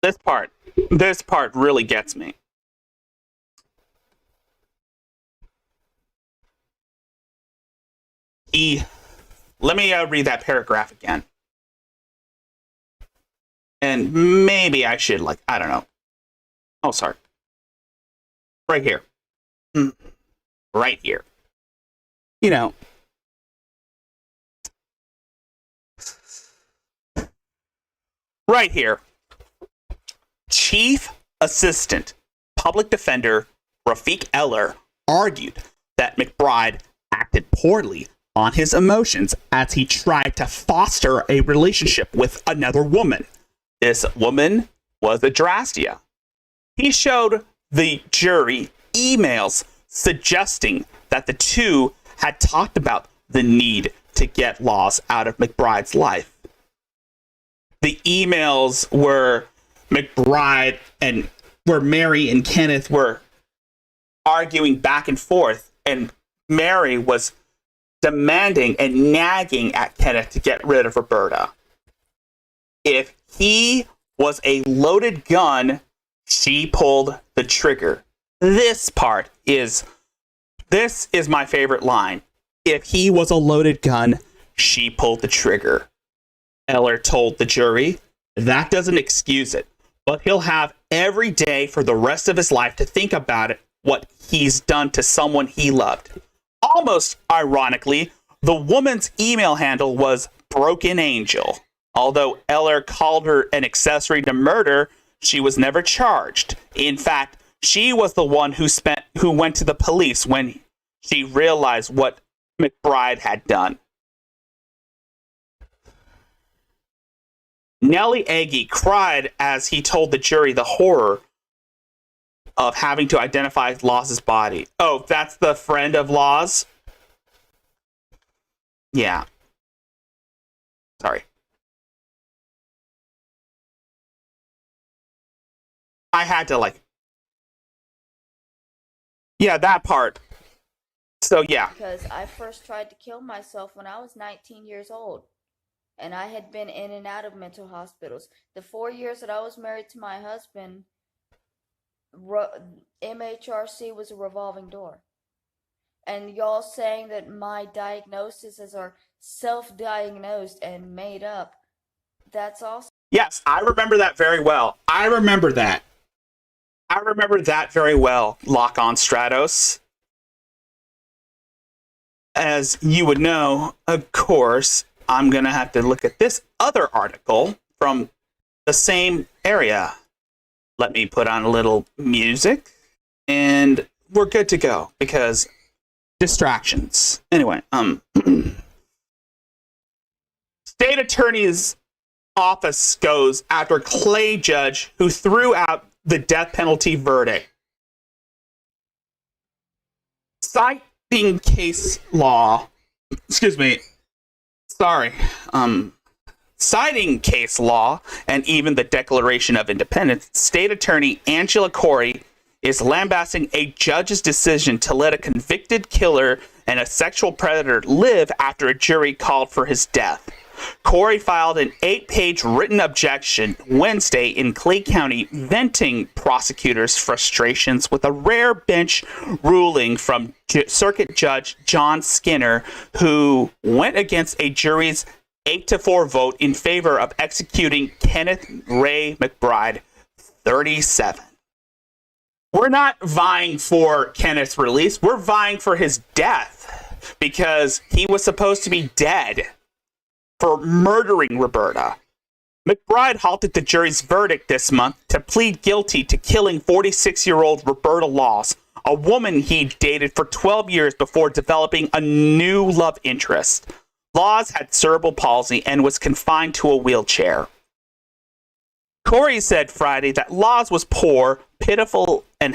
This part really gets me. Let me read that paragraph again. And maybe I should, I don't know. Oh, sorry. Right here. Right here. You know. Right here. Chief Assistant Public Defender Rafik Eller argued that McBride acted poorly on his emotions as he tried to foster a relationship with another woman. This woman was Adrastia. He showed the jury emails suggesting that the two had talked about the need to get Laws out of McBride's life. The emails were McBride and where Mary and Kenneth were arguing back and forth, and Mary was demanding and nagging at Kenneth to get rid of Roberta. If he was a loaded gun, she pulled the trigger. This is my favorite line. If he was a loaded gun, she pulled the trigger. Eller told the jury, that doesn't excuse it, but he'll have every day for the rest of his life to think about it, what he's done to someone he loved. Almost ironically, the woman's email handle was Broken Angel. Although Eller called her an accessory to murder, she was never charged. In fact, she was the one who went to the police when she realized what McBride had done. Nellie Agee cried as he told the jury the horror of having to identify Law's body. Oh, that's the friend of Law's? Yeah. Sorry. I had to yeah, that part. So yeah. Because I first tried to kill myself when I was 19 years old. And I had been in and out of mental hospitals. The 4 years that I was married to my husband, MHRC was a revolving door. And y'all saying that my diagnoses are self-diagnosed and made up, that's awesome. Yes, I remember that very well. I remember that very well, Lock On Stratos. As you would know, of course, I'm going to have to look at this other article from the same area. Let me put on a little music, and we're good to go, because distractions. Anyway, State Attorney's Office goes after Clay judge who threw out the death penalty verdict. Citing case law, citing case law and even the Declaration of Independence, State Attorney Angela Corey is lambasting a judge's decision to let a convicted killer and a sexual predator live after a jury called for his death. Corey filed an 8-page written objection Wednesday in Clay County, venting prosecutors' frustrations with a rare bench ruling from Circuit Judge John Skinner, who went against a jury's 8-4 vote in favor of executing Kenneth Ray McBride, 37. We're not vying for Kenneth's release. We're vying for his death, because he was supposed to be dead for murdering Roberta. McBride halted the jury's verdict this month to plead guilty to killing 46-year-old Roberta Laws, a woman he dated for 12 years before developing a new love interest. Laws had cerebral palsy and was confined to a wheelchair. Corey said Friday that Laws was a poor, pitiful, and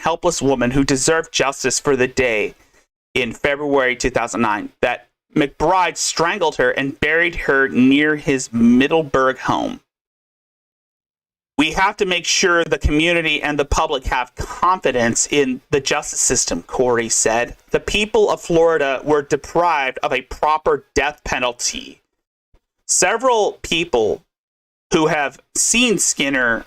helpless woman who deserved justice for the day in February 2009 that McBride strangled her and buried her near his Middleburg home. We have to make sure the community and the public have confidence in the justice system, Corey said. The people of Florida were deprived of a proper death penalty. Several people who have seen Skinner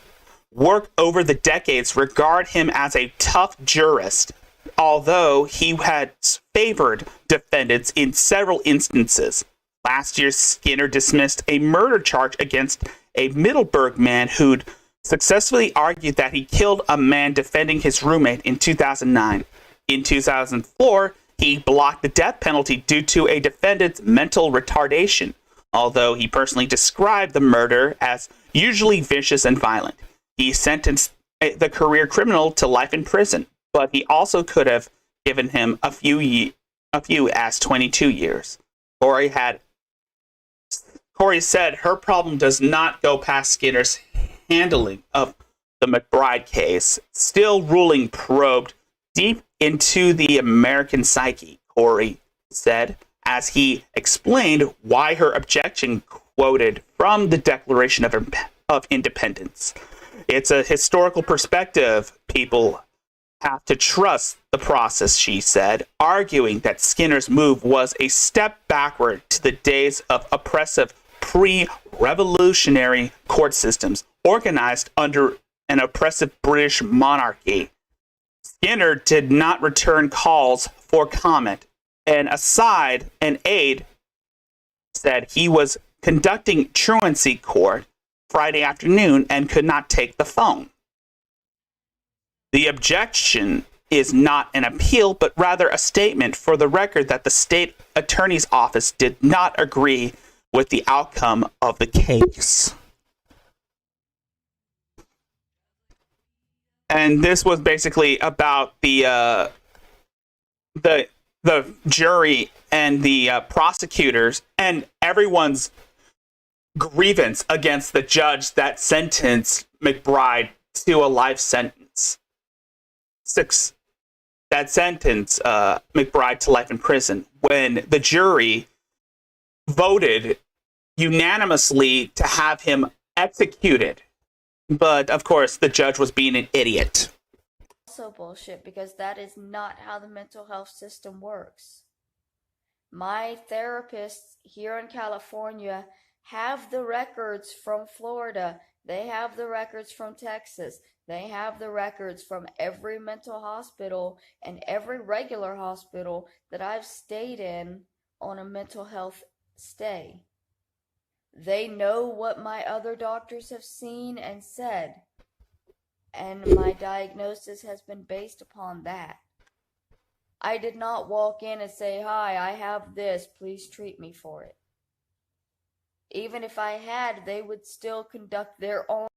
work over the decades regard him as a tough jurist, although he had favored defendants in several instances. Last year, Skinner dismissed a murder charge against a Middleburg man who'd successfully argued that he killed a man defending his roommate in 2009. In 2004, he blocked the death penalty due to a defendant's mental retardation, although he personally described the murder as usually vicious and violent. He sentenced the career criminal to life in prison, but he also could have given him a few as 22 years. Corey said her problem does not go past Skinner's handling of the McBride case, still ruling probed deep into the American psyche, Corey said, as he explained why her objection quoted from the Declaration of Independence. It's a historical perspective. People have to trust the process, she said, arguing that Skinner's move was a step backward to the days of oppressive pre-revolutionary court systems organized under an oppressive British monarchy. Skinner did not return calls for comment, an aide said he was conducting truancy court Friday afternoon and could not take the phone. The objection is not an appeal, but rather a statement for the record that the state attorney's office did not agree with the outcome of the case. And this was basically about the jury and the prosecutors and everyone's grievance against the judge that sentenced McBride to a life sentence. That sentenced McBride to life in prison when the jury voted unanimously to have him executed. But, of course, the judge was being an idiot. Also bullshit, because that is not how the mental health system works. My therapists here in California have the records from Florida. They have the records from Texas. They have the records from every mental hospital and every regular hospital that I've stayed in on a mental health stay. They know what my other doctors have seen and said, and my diagnosis has been based upon that. I did not walk in and say, "Hi, I have this, please treat me for it." Even if I had, they would still conduct their own.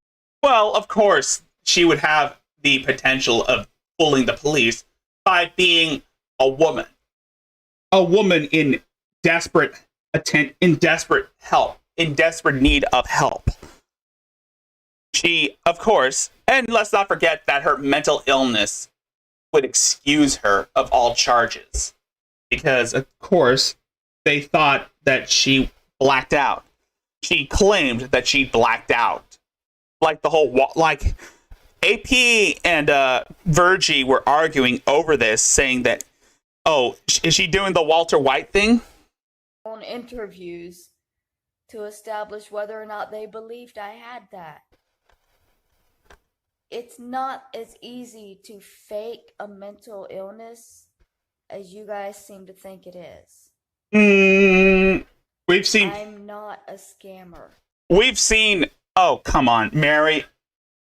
Well, of course, she would have the potential of fooling the police by being a woman. A woman in desperate need of help. She, of course, and let's not forget that her mental illness would excuse her of all charges. Because, of course, they thought that she blacked out. She claimed that she blacked out. Like the whole, like AP and Virgie were arguing over this, saying that, oh, is she doing the Walter White thing? On interviews to establish whether or not they believed I had that. It's not as easy to fake a mental illness as you guys seem to think it is. We've seen... I'm not a scammer. We've seen... Oh, come on, Mary.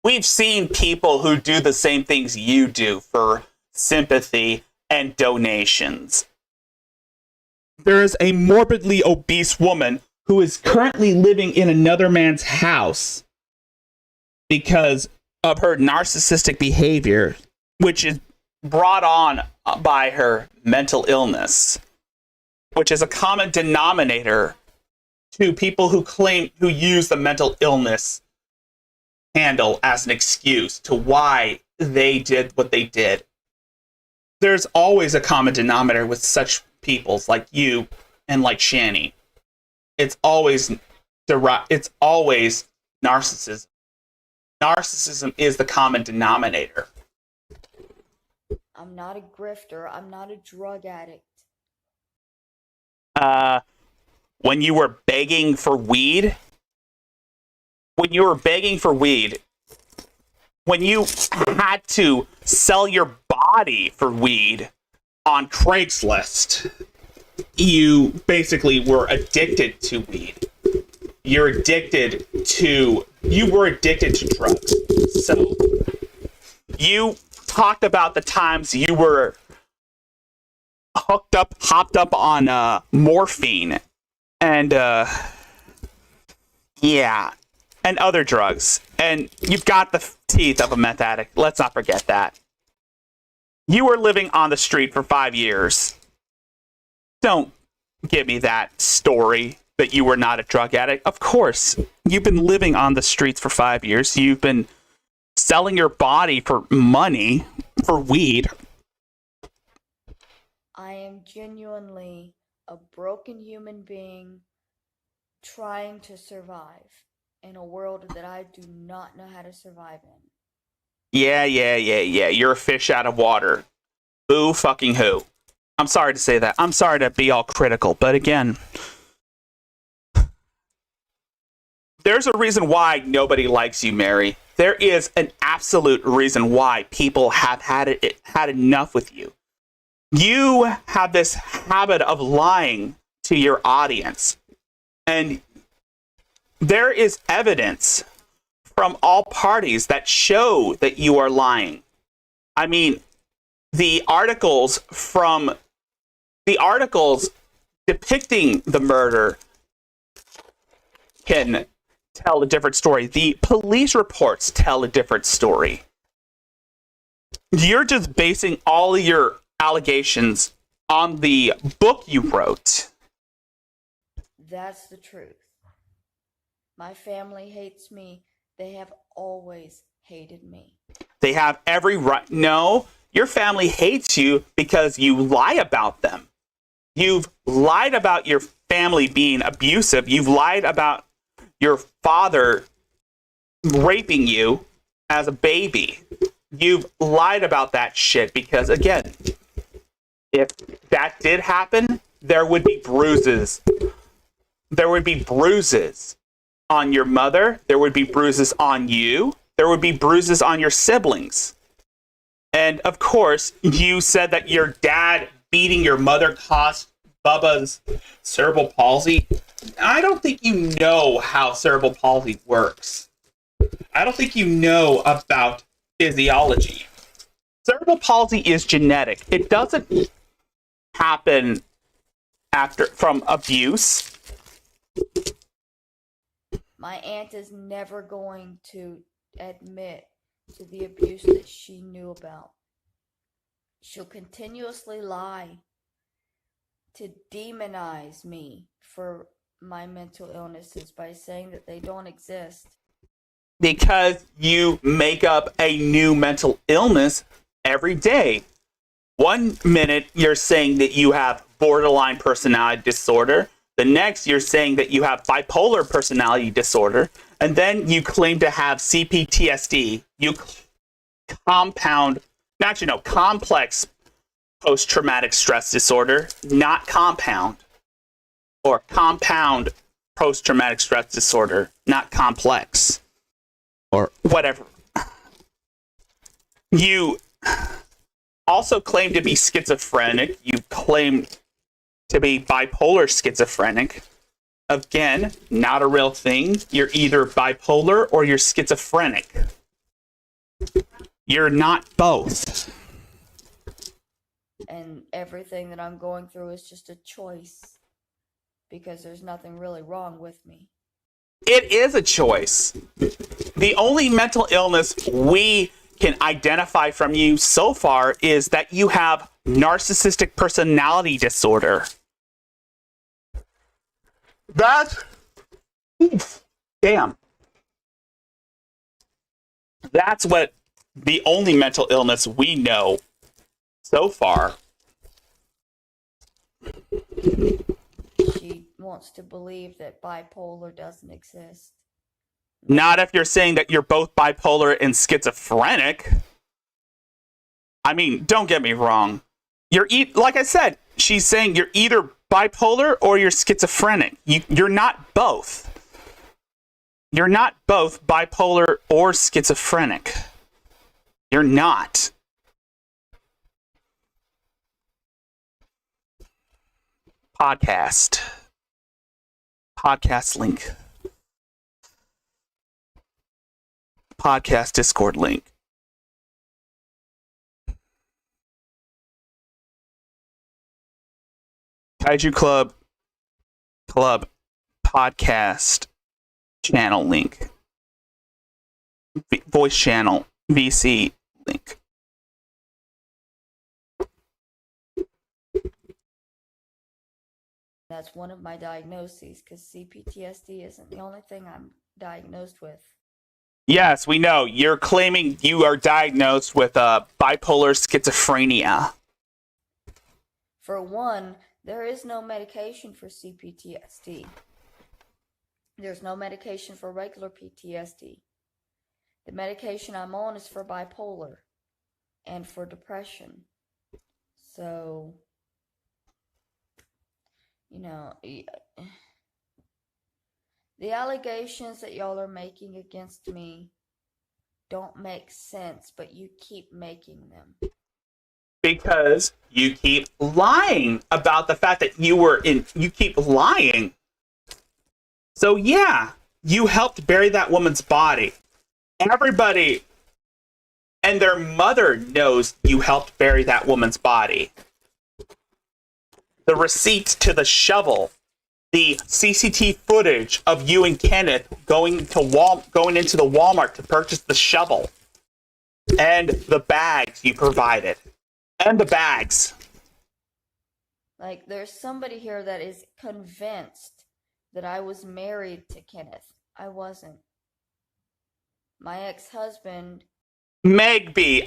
We've seen people who do the same things you do for sympathy and donations. There is a morbidly obese woman who is currently living in another man's house because of her narcissistic behavior, which is brought on by her mental illness, which is a common denominator to people who use the mental illness handle as an excuse to why they did what they did. There's always a common denominator with such people like you and like Shani. It's always narcissism. Narcissism is the common denominator. I'm not a grifter. I'm not a drug addict. When you were begging for weed, when you had to sell your body for weed on Craigslist, you basically were addicted to weed. You were addicted to drugs. So you talked about the times you were hopped up on morphine and and other drugs. And you've got the teeth of a meth addict. Let's not forget that. You were living on the street for 5 years. Don't give me that story that you were not a drug addict. Of course, you've been living on the streets for 5 years. You've been selling your body for money, for weed. I am genuinely a broken human being trying to survive in a world that I do not know how to survive in. Yeah. You're a fish out of water. Boo fucking who. I'm sorry to say that. I'm sorry to be all critical, but again, there's a reason why nobody likes you, Mary. There is an absolute reason why people have had enough with you. You have this habit of lying to your audience. And there is evidence from all parties that show that you are lying. I mean, the articles depicting the murder can tell a different story. The police reports tell a different story. You're just basing all of your allegations on the book you wrote. That's the truth. My family hates me. They have always hated me. They have every right. No, your family hates you because you lie about them. You've lied about your family being abusive. You've lied about your father raping you as a baby. You've lied about that shit because, again, if that did happen, there would be bruises. There would be bruises on your mother. There would be bruises on you. There would be bruises on your siblings. And, of course, you said that your dad beating your mother caused Bubba's cerebral palsy. I don't think you know how cerebral palsy works. I don't think you know about physiology. Cerebral palsy is genetic. It doesn't happen from abuse. My aunt is never going to admit to the abuse that she knew about. She'll continuously lie to demonize me for my mental illnesses by saying that they don't exist. Because you make up a new mental illness every day. One minute you're saying that you have borderline personality disorder. The next you're saying that you have bipolar personality disorder. And then you claim to have CPTSD. You complex post-traumatic stress disorder, not compound. Or compound post-traumatic stress disorder, not complex. Or whatever. You also claim to be schizophrenic. You claim to be bipolar schizophrenic. Again, not a real thing. You're either bipolar or you're schizophrenic. You're not both. And everything that I'm going through is just a choice. Because there's nothing really wrong with me. It is a choice. The only mental illness we can identify from you so far is that you have narcissistic personality disorder. Damn. That's what the only mental illness we know so far. She wants to believe that bipolar doesn't exist. Not if you're saying that you're both bipolar and schizophrenic. I mean, don't get me wrong. Like I said, she's saying you're either bipolar or you're schizophrenic. You're not both. You're not both bipolar or schizophrenic. You're not. Podcast link. Podcast Discord link. Kaiju Club podcast channel link. Voice channel VC link. That's one of my diagnoses, because CPTSD isn't the only thing I'm diagnosed with. Yes, we know. You're claiming you are diagnosed with bipolar schizophrenia. For one, there is no medication for CPTSD. There's no medication for regular PTSD. The medication I'm on is for bipolar and for depression. So, the allegations that y'all are making against me don't make sense, but you keep making them. Because you keep lying about the fact that you keep lying. So yeah, you helped bury that woman's body. Everybody and their mother knows you helped bury that woman's body. The receipts to the shovel, the CCTV footage of you and Kenneth going into the Walmart to purchase the shovel, and the bags you provided, and the bags. Like, there's somebody here that is convinced that I was married to Kenneth. I wasn't. My ex-husband... Megby,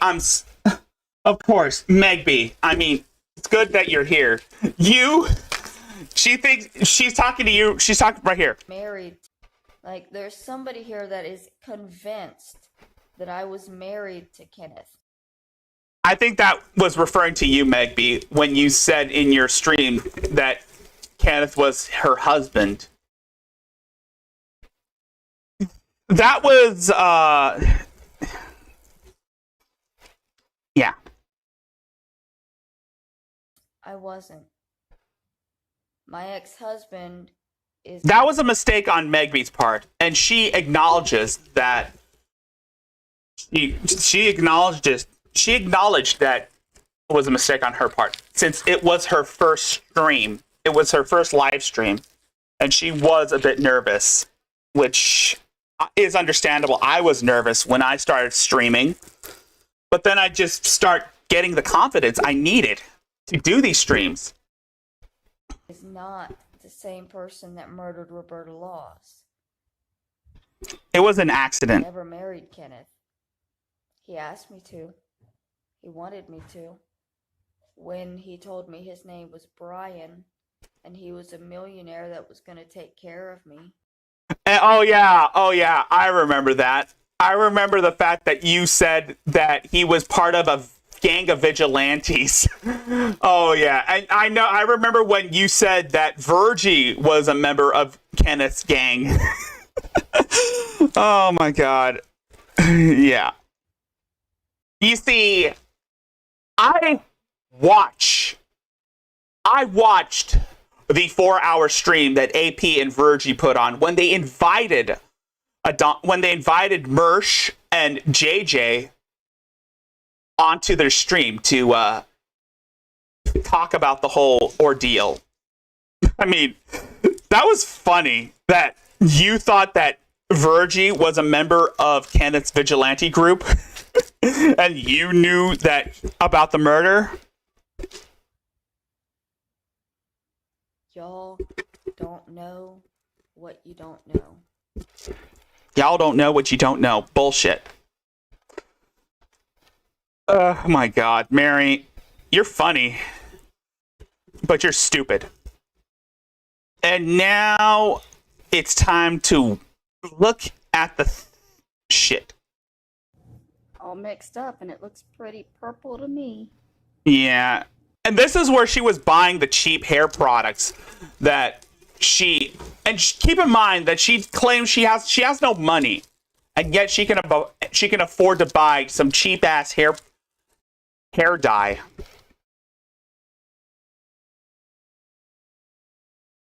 of course, Megby. I mean, it's good that you're here. She thinks she's talking to you. She's talking right here. Married. Like, there's somebody here that is convinced that I was married to Kenneth. I think that was referring to you, Megby, when you said in your stream that Kenneth was her husband. That was, yeah. I wasn't. My ex-husband is... That was a mistake on Megby's part, and she acknowledges that. She acknowledged that it was a mistake on her part, since it was her first stream. It was her first live stream, and she was a bit nervous, which is understandable. I was nervous when I started streaming, but then I just start getting the confidence I needed to do these streams. Is not the same person that murdered Roberta Laws. It was an accident. I never married Kenneth. He asked me to. He wanted me to. When he told me his name was Brian, and he was a millionaire that was going to take care of me. Oh yeah, I remember that. I remember the fact that you said that he was part of a gang of vigilantes. Oh yeah, and I remember when you said that Virgie was a member of Kenneth's gang. Oh my god. Yeah. You see, I watched the 4-hour stream that AP and Virgie put on when they invited Mersh and JJ onto their stream to talk about the whole ordeal. I mean, that was funny that you thought that Virgie was a member of Kenneth's vigilante group and you knew that about the murder. Y'all don't know what you don't know. Y'all don't know what you don't know. Bullshit. Oh my god, Mary, you're funny, but you're stupid. And now it's time to look at the shit. All mixed up, and it looks pretty purple to me. Yeah. And this is where she was buying the cheap hair products that keep in mind that she claims she has no money, and yet she can afford to buy some cheap ass hair dye.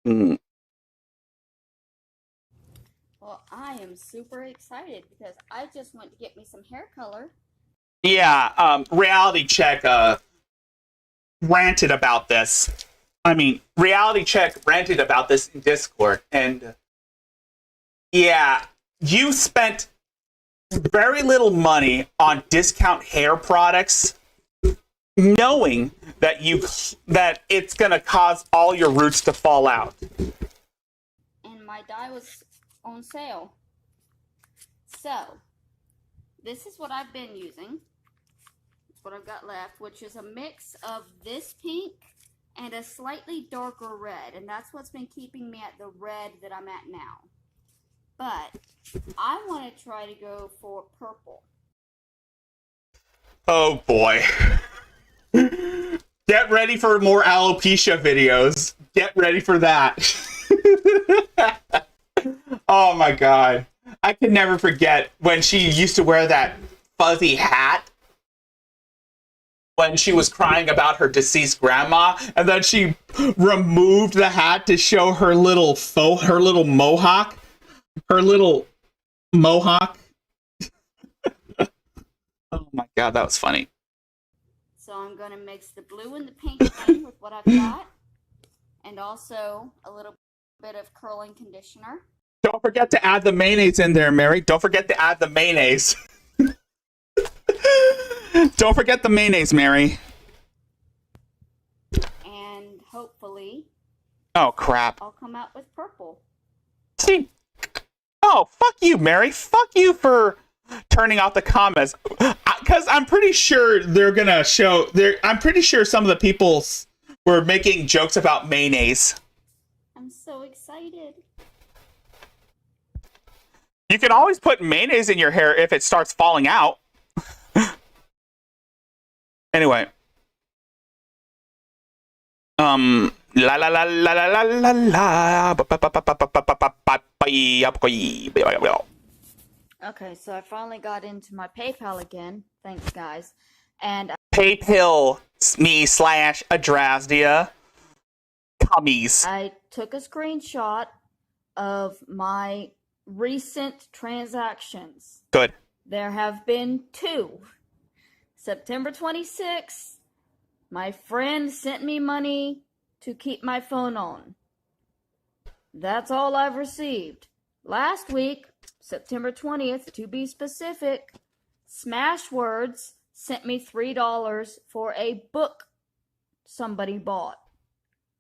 Mm. Well, I am super excited because I just went to get me some hair color. Yeah, Reality Check ranted about this. I mean, Reality Check ranted about this in Discord, and yeah, you spent very little money on discount hair products, knowing that it's gonna cause all your roots to fall out. And my dye was on sale. So, this is what I've been using. What I've got left, which is a mix of this pink and a slightly darker red, and that's what's been keeping me at the red that I'm at now. But I want to try to go for purple. Oh boy. Get ready for more alopecia videos. Get ready for that. Oh my god. I can never forget when she used to wear that fuzzy hat. when she was crying about her deceased grandma, and then she removed the hat to show her little mohawk. Her little mohawk. Oh my god, that was funny. So I'm going to mix the blue and the pink in with what I've got. And also a little bit of curling conditioner. Don't forget to add the mayonnaise in there, Mary. Don't forget to add the mayonnaise. Don't forget the mayonnaise, Mary. And hopefully... Oh, crap. I'll come out with purple. See? Oh, fuck you, Mary. Fuck you for turning off the comments. Because I'm pretty sure they're going to show... I'm pretty sure some of the people were making jokes about mayonnaise. I'm so excited. You can always put mayonnaise in your hair if it starts falling out. Anyway. La la la la la la la la. Okay, so I finally got into my PayPal again. Thanks, guys. And PayPal me / Adrasdia. Cummies. I took a screenshot of my recent transactions. Good. There have been 2. September 26th, my friend sent me money to keep my phone on. That's all I've received. Last week, September 20th, to be specific, Smashwords sent me $3 for a book somebody bought.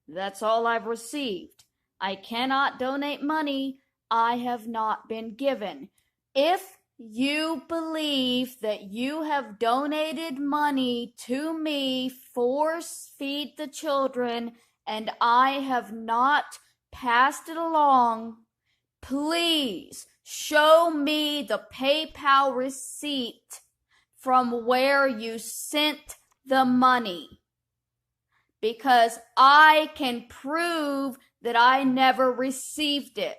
That's all I've received. I cannot donate money I have not been given. If you believe that you have donated money to me for Feed the Children and I have not passed it along, please show me the PayPal receipt from where you sent the money, because I can prove that I never received it.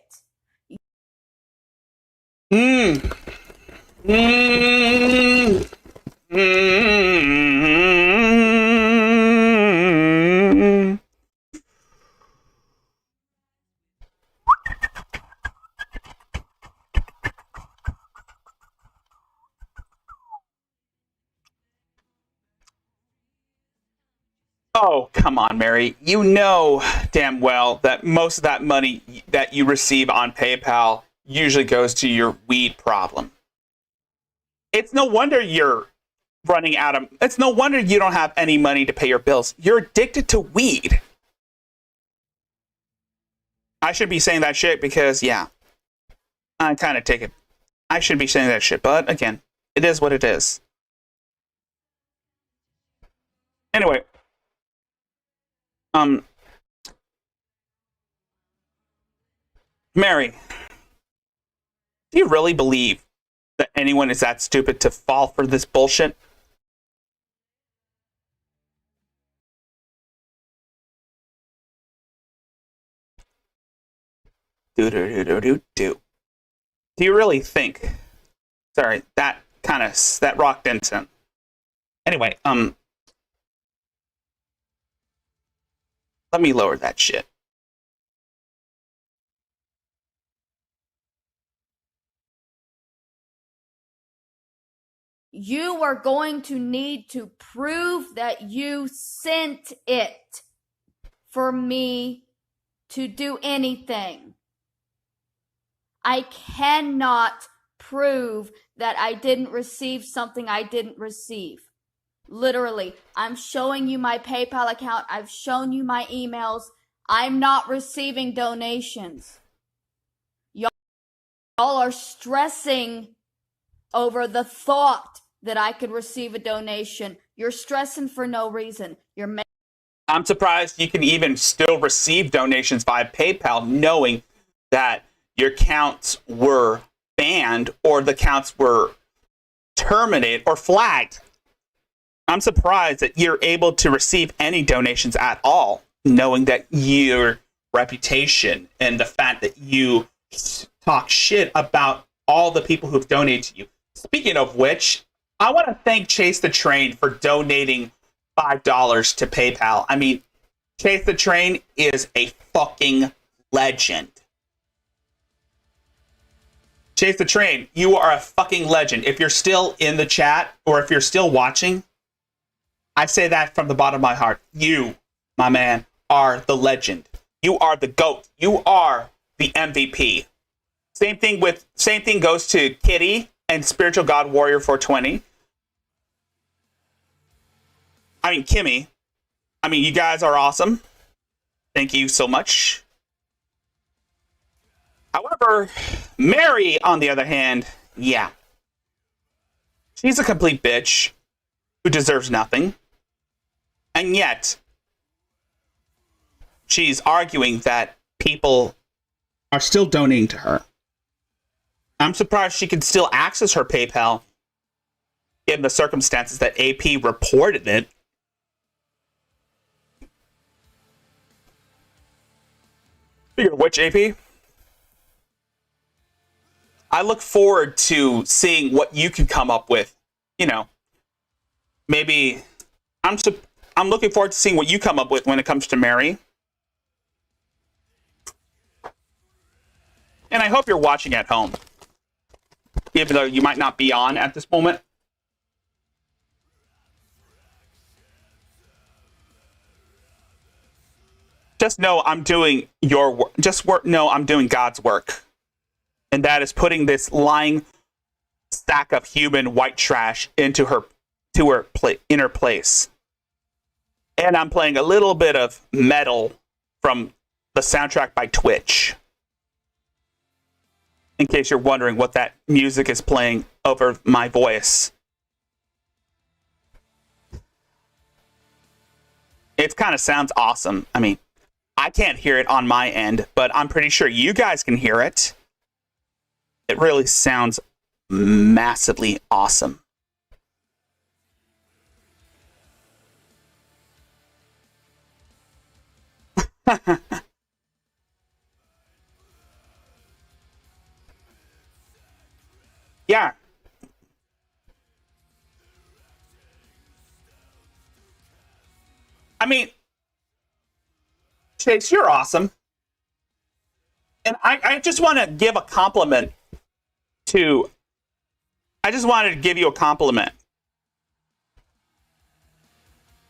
Oh, come on, Mary. You know damn well that most of that money that you receive on PayPal usually goes to your weed problem. It's no wonder you're running out of... It's no wonder you don't have any money to pay your bills. You're addicted to weed. I should be saying that shit because, yeah, I kind of take it. I should be saying that shit, but again, it is what it is. Anyway. Mary, do you really believe that anyone is that stupid to fall for this bullshit? Do you really think? Sorry, that rocked into. Anyway, let me lower that shit. You are going to need to prove that you sent it for me to do anything. I cannot prove that I didn't receive something I didn't receive. Literally, I'm showing you my PayPal account. I've shown you my emails. I'm not receiving donations. Y'all are stressing over the thought that I could receive a donation. You're stressing for no reason. I'm surprised you can even still receive donations via PayPal knowing that your accounts were banned or the accounts were terminated or flagged. I'm surprised that you're able to receive any donations at all, knowing that your reputation and the fact that you talk shit about all the people who've donated to you. Speaking of which, I want to thank Chase the Train for donating $5 to PayPal. I mean, Chase the Train is a fucking legend. Chase the Train, you are a fucking legend. If you're still in the chat or if you're still watching, I say that from the bottom of my heart. You, my man, are the legend. You are the GOAT. You are the MVP. Same thing goes to Kitty and Spiritual God Warrior 420. I mean, Kimmy. I mean, you guys are awesome. Thank you so much. However, Mary, on the other hand, yeah. She's a complete bitch who deserves nothing. And yet, she's arguing that people are still donating to her. I'm surprised she can still access her PayPal in the circumstances that AP reported it. Speaking of which, AP, I look forward to seeing what you can come up with. You know, maybe I'm looking forward to seeing what you come up with when it comes to Mary. And I hope you're watching at home, even though you might not be on at this moment. Just know I'm doing your work. Know I'm doing God's work. And that is putting this lying stack of human white trash into her inner place. And I'm playing a little bit of metal from the soundtrack by Twitch. In case you're wondering what that music is playing over my voice. It kind of sounds awesome. I mean, I can't hear it on my end, but I'm pretty sure you guys can hear it. It really sounds massively awesome. Yeah. I mean, Chase, you're awesome. And I just want to give a compliment to... I just wanted to give you a compliment.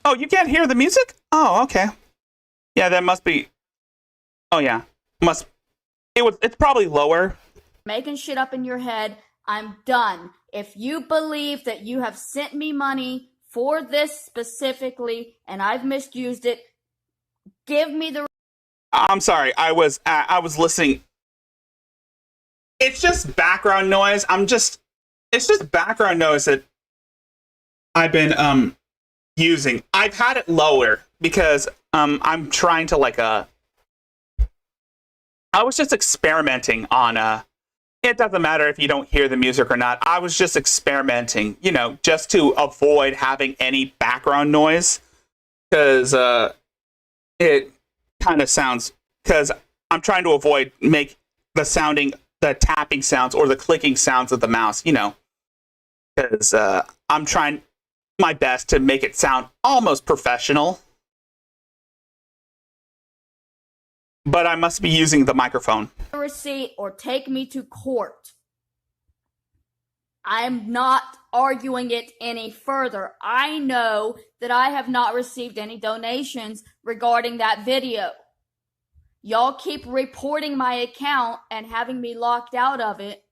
Oh, you can't hear the music? Oh, okay. Yeah, that must be... Oh, yeah. It's probably lower. Making shit up in your head. I'm done. If you believe that you have sent me money for this specifically and I've misused it, give me the... I'm sorry. I was listening. It's just background noise. It's just background noise that I've been using. I've had it lower because I'm trying to I was just experimenting on it doesn't matter if you don't hear the music or not. I was just experimenting, just to avoid having any background noise because it kind of sounds, because I'm trying to avoid make the tapping sounds or the clicking sounds of the mouse, because I'm trying my best to make it sound almost professional. But I must be using the microphone. Receipt or take me to court. I'm not arguing it any further. I know that I have not received any donations regarding that video. Y'all keep reporting my account and having me locked out of it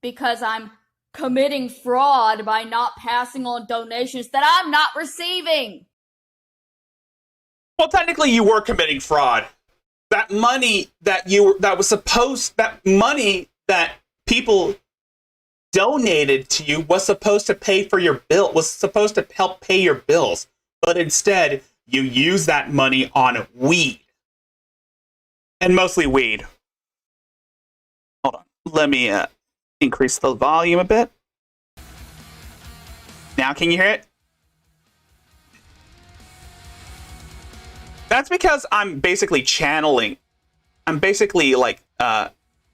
because I'm committing fraud by not passing on donations that I'm not receiving. Well, technically you were committing fraud. That money that money that people donated to you was supposed to pay for your bill, was supposed to help pay your bills. But instead, you use that money on weed. And mostly weed. Hold on. Let me increase the volume a bit. Now can you hear it? That's because I'm basically channeling. I'm basically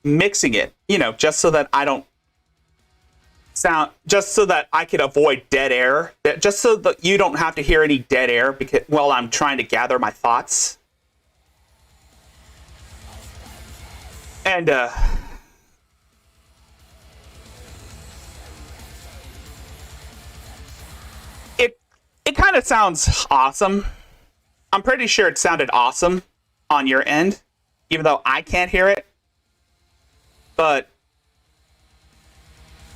mixing it, just so that I don't sound, just so that I could avoid dead air, just so that you don't have to hear any dead air because while I'm trying to gather my thoughts. And it kind of sounds awesome. I'm pretty sure it sounded awesome on your end, even though I can't hear it. But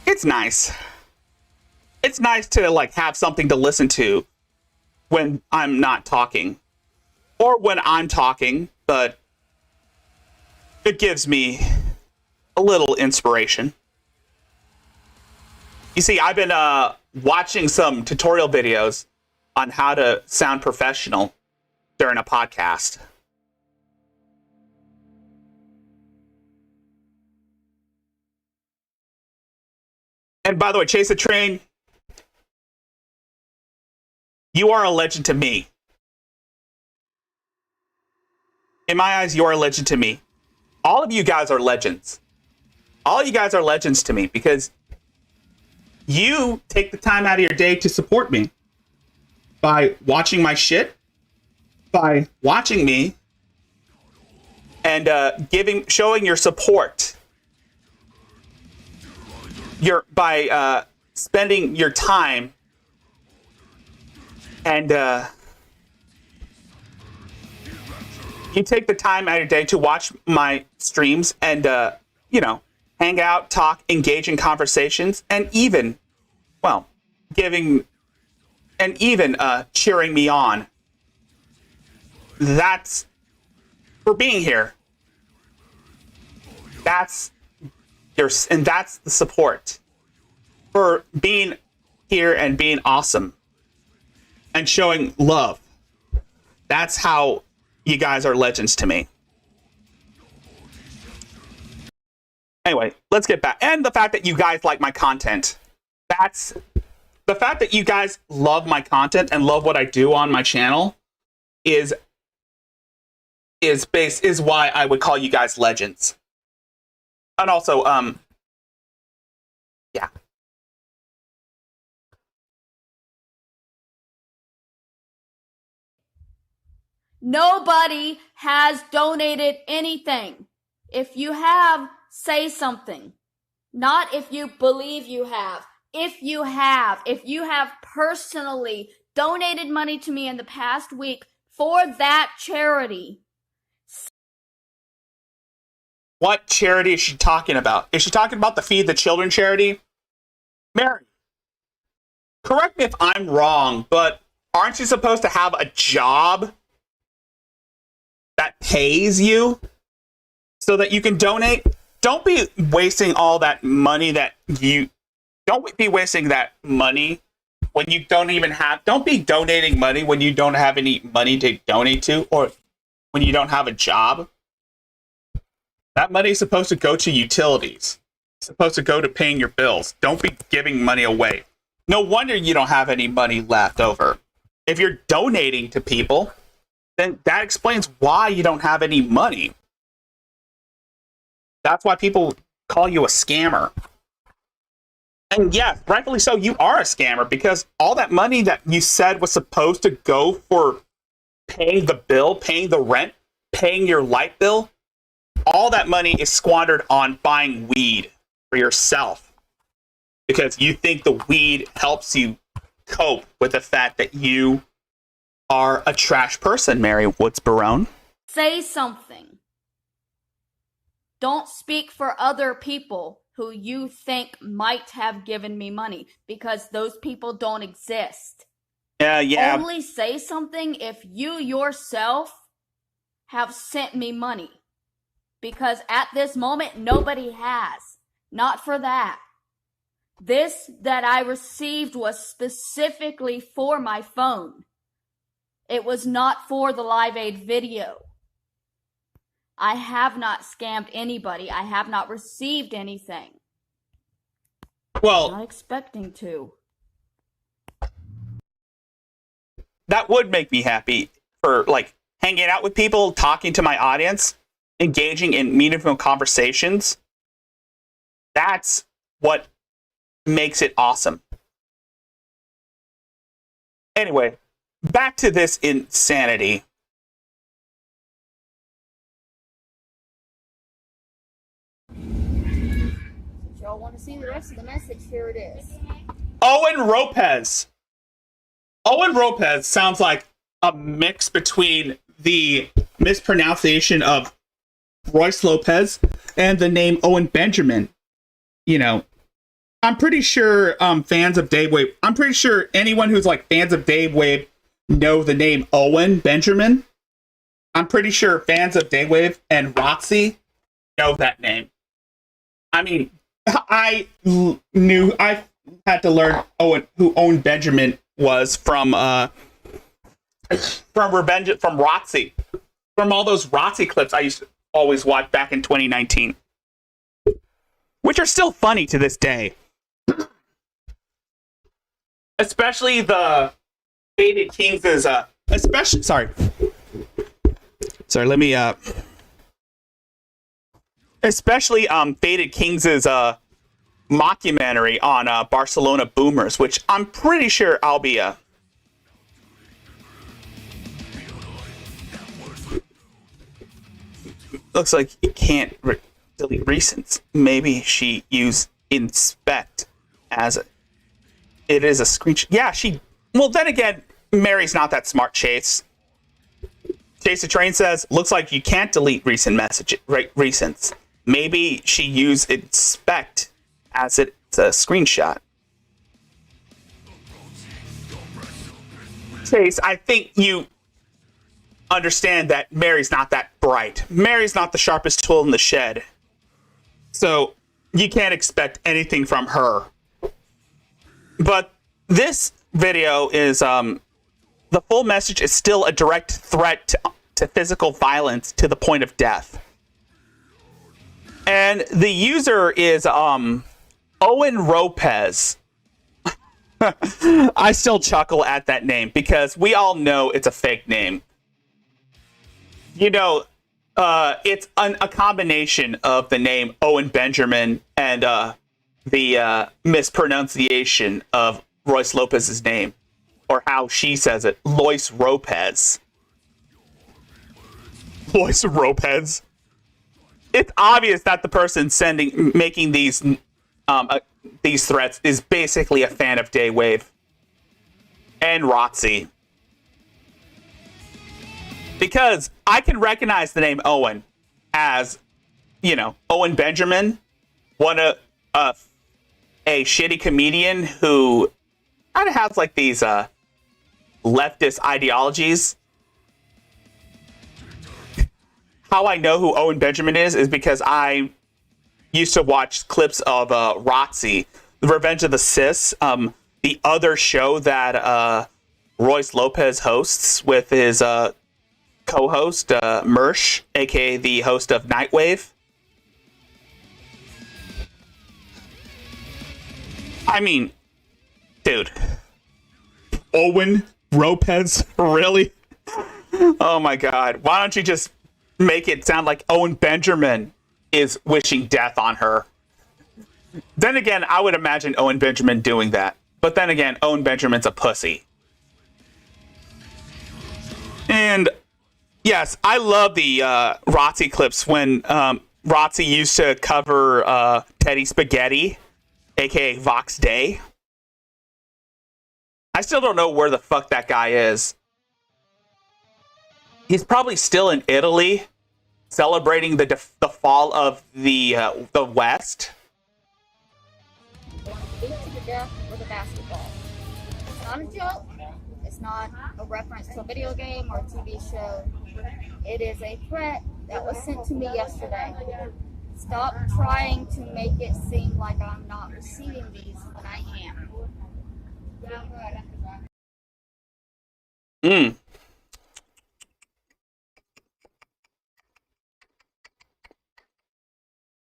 it's nice. It's nice to like have something to listen to when I'm not talking or when I'm talking, but it gives me a little inspiration. You see, I've been watching some tutorial videos on how to sound professional during a podcast. And by the way, Chase the Train, you are a legend to me. In my eyes, you are a legend to me. All of you guys are legends. All you guys are legends to me because you take the time out of your day to support me by watching my shit, by watching me, and showing your support. By spending your time and you take the time out of your day to watch my streams and hang out, talk, engage in conversations, and even cheering me on. That's for being here. That's the support for being here and being awesome and showing love. That's how you guys are legends to me. Anyway, let's get back. And the fact that you guys like my content. That's the fact that you guys love my content and love what I do on my channel is why I would call you guys legends. And also, yeah. Nobody has donated anything. If you have, say something. Not if you believe you have. If you have personally donated money to me in the past week for that charity. What charity is she talking about? Is she talking about the Feed the Children charity? Mary, correct me if I'm wrong, but aren't you supposed to have a job that pays you so that you can donate? Don't be wasting all that money don't be wasting that money when you don't be donating money when you don't have any money to donate to or when you don't have a job. That money is supposed to go to utilities. It's supposed to go to paying your bills. Don't be giving money away. No wonder you don't have any money left over. If you're donating to people, then that explains why you don't have any money. That's why people call you a scammer. And yes, rightfully so, you are a scammer because all that money that you said was supposed to go for paying the bill, paying the rent, paying your light bill, all that money is squandered on buying weed for yourself because you think the weed helps you cope with the fact that you are a trash person, Mary Woods Barone. Say something. Don't speak for other people who you think might have given me money because those people don't exist. Yeah. Only say something if you yourself have sent me money. Because at this moment, nobody has. Not for that. This that I received was specifically for my phone. It was not for the Live Aid video. I have not scammed anybody. I have not received anything. Well, not expecting to. That would make me happy for hanging out with people, talking to my audience, engaging in meaningful conversations. That's what makes it awesome. Anyway, back to this insanity. If y'all want to see the rest of the message, here it is. Owen Lopez. Owen Lopez sounds like a mix between the mispronunciation of Royce Lopez and the name Owen Benjamin. You know, I'm pretty sure fans of Dave Wave, I'm pretty sure anyone who's like fans of Dave Wave know the name Owen Benjamin. I'm pretty sure fans of Dave Wave and Roxy know that name. I mean, I had to learn who Owen Benjamin was from Roxy. From all those Roxy clips I used to always watch back in 2019. Which are still funny to this day. Especially the Faded Kings especially Faded Kings' mockumentary on Barcelona Boomers, which I'm pretty sure I'll be looks like you can't delete recents. Maybe she used inspect as it is a screenshot. Yeah, well, then again, Mary's not that smart, Chase. Chase the Train says, looks like you can't delete recent messages, recents. Maybe she used inspect as it's a screenshot. Chase, I think you understand that Mary's not that bright. Mary's not the sharpest tool in the shed. So you can't expect anything from her. But this video is, the full message is still a direct threat to physical violence to the point of death. And the user is Owen Lopez. I still chuckle at that name because we all know it's a fake name. You know, it's a combination of the name Owen Benjamin and the mispronunciation of Royce Lopez's name, or how she says it, Lois Lopez. Lois Lopez. It's obvious that the person making these threats is basically a fan of Daywave and Roxy. Because I can recognize the name Owen as, you know, Owen Benjamin, a shitty comedian who kind of has like these leftist ideologies. How I know who Owen Benjamin is because I used to watch clips of Roxy, The Revenge of the Sis, the other show that Royce Lopez hosts with his co-host, Mersh, aka the host of Nightwave. I mean, dude. Owen Lopez? Really? Oh my god. Why don't you just make it sound like Owen Benjamin is wishing death on her? Then again, I would imagine Owen Benjamin doing that. But then again, Owen Benjamin's a pussy. And yes, I love the Roxy clips when Roxy used to cover Teddy Spaghetti, aka Vox Day. I still don't know where the fuck that guy is. He's probably still in Italy, celebrating the fall of the West. Beat to the death with a basketball. It's not a joke. It's not a reference to a video game or a TV show. It is a threat that was sent to me yesterday. Stop trying to make it seem like I'm not receiving these when I am.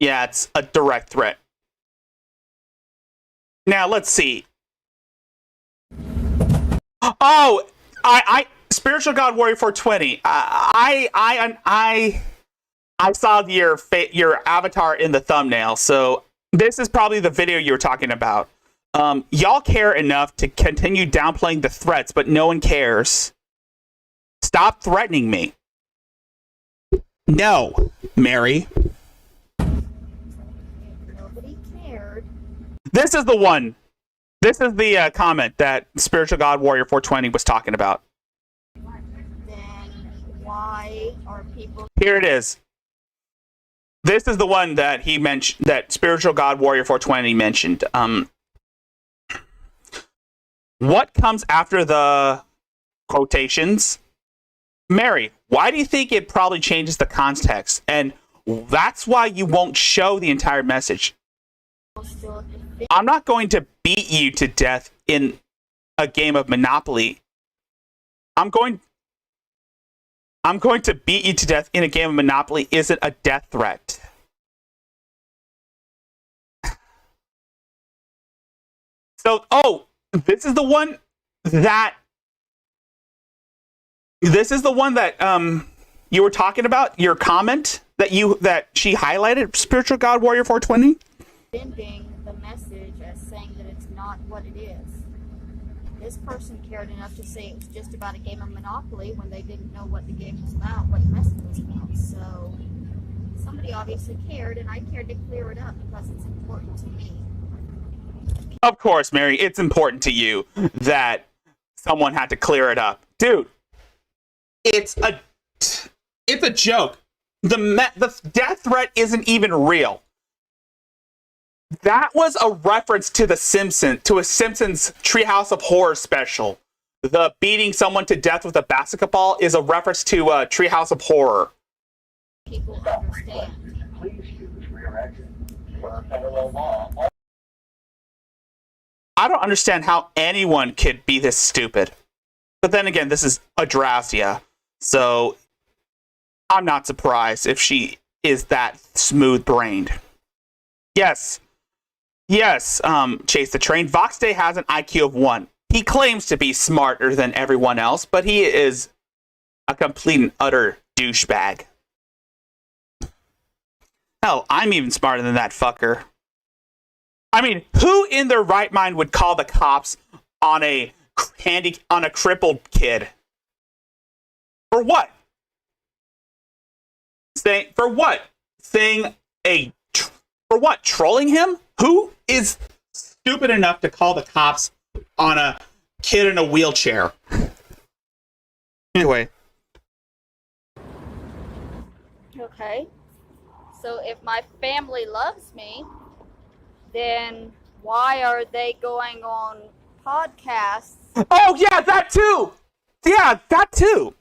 Yeah, it's a direct threat. Now, let's see. Oh, I Spiritual God Warrior 420. I saw your avatar in the thumbnail, so this is probably the video you were talking about. Y'all care enough to continue downplaying the threats, but no one cares. Stop threatening me. No, Mary. Nobody cared. This is the one. This is the comment that Spiritual God Warrior 420 was talking about. Then why are people... Here it is. This is the one that he mentioned, that Spiritual God Warrior 420 mentioned. What comes after the quotations? Mary, why do you think it probably changes the context? And that's why you won't show the entire message. I'm not going to beat you to death in a game of Monopoly. I'm going to beat you to death in a game of Monopoly isn't a death threat. So, this is the one that you were talking about, your comment that she highlighted, Spiritual God Warrior 420? Bending the message as saying that it's not what it is. This person cared enough to say it was just about a game of Monopoly when they didn't know what the game was about, what the message was about. So somebody obviously cared, and I cared to clear it up because it's important to me. Of course, Mary, it's important to you that someone had to clear it up. Dude, it's a joke. The death threat isn't even real. That was a reference to a Simpsons Treehouse of Horror special. The beating someone to death with a basketball is a reference to Treehouse of Horror. People understand. I don't understand how anyone could be this stupid. But then again, this is Adrastia, so I'm not surprised if she is that smooth-brained. Yes, Chase the Train. Vox Day has an IQ of 1. He claims to be smarter than everyone else, but he is a complete and utter douchebag. Hell, I'm even smarter than that fucker. I mean, who in their right mind would call the cops on a crippled kid? For what? For what? Trolling him? Who is stupid enough to call the cops on a kid in a wheelchair? Anyway. Okay. So if my family loves me, then why are they going on podcasts? Oh, yeah, that too! Yeah, that too!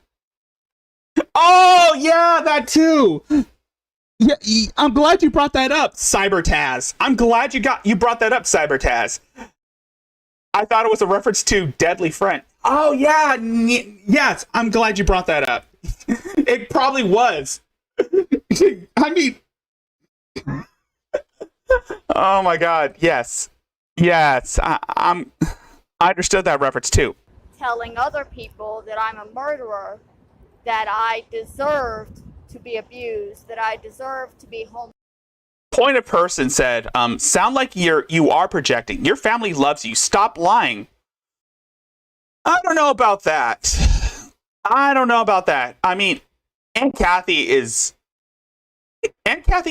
Oh, yeah, that too! Yeah, I'm glad you brought that up, Cybertaz. I'm glad you brought that up, Cybertaz. I thought it was a reference to Deadly Friend. Oh, yeah, yes, I'm glad you brought that up. It probably was. I mean... Oh my god, yes. Yes, I understood that reference too. Telling other people that I'm a murderer, that I deserved to be abused, that I deserve to be homeless. Point of Person said, sound like you are projecting. Your family loves you. Stop lying. I don't know about that. I mean, Aunt Kathy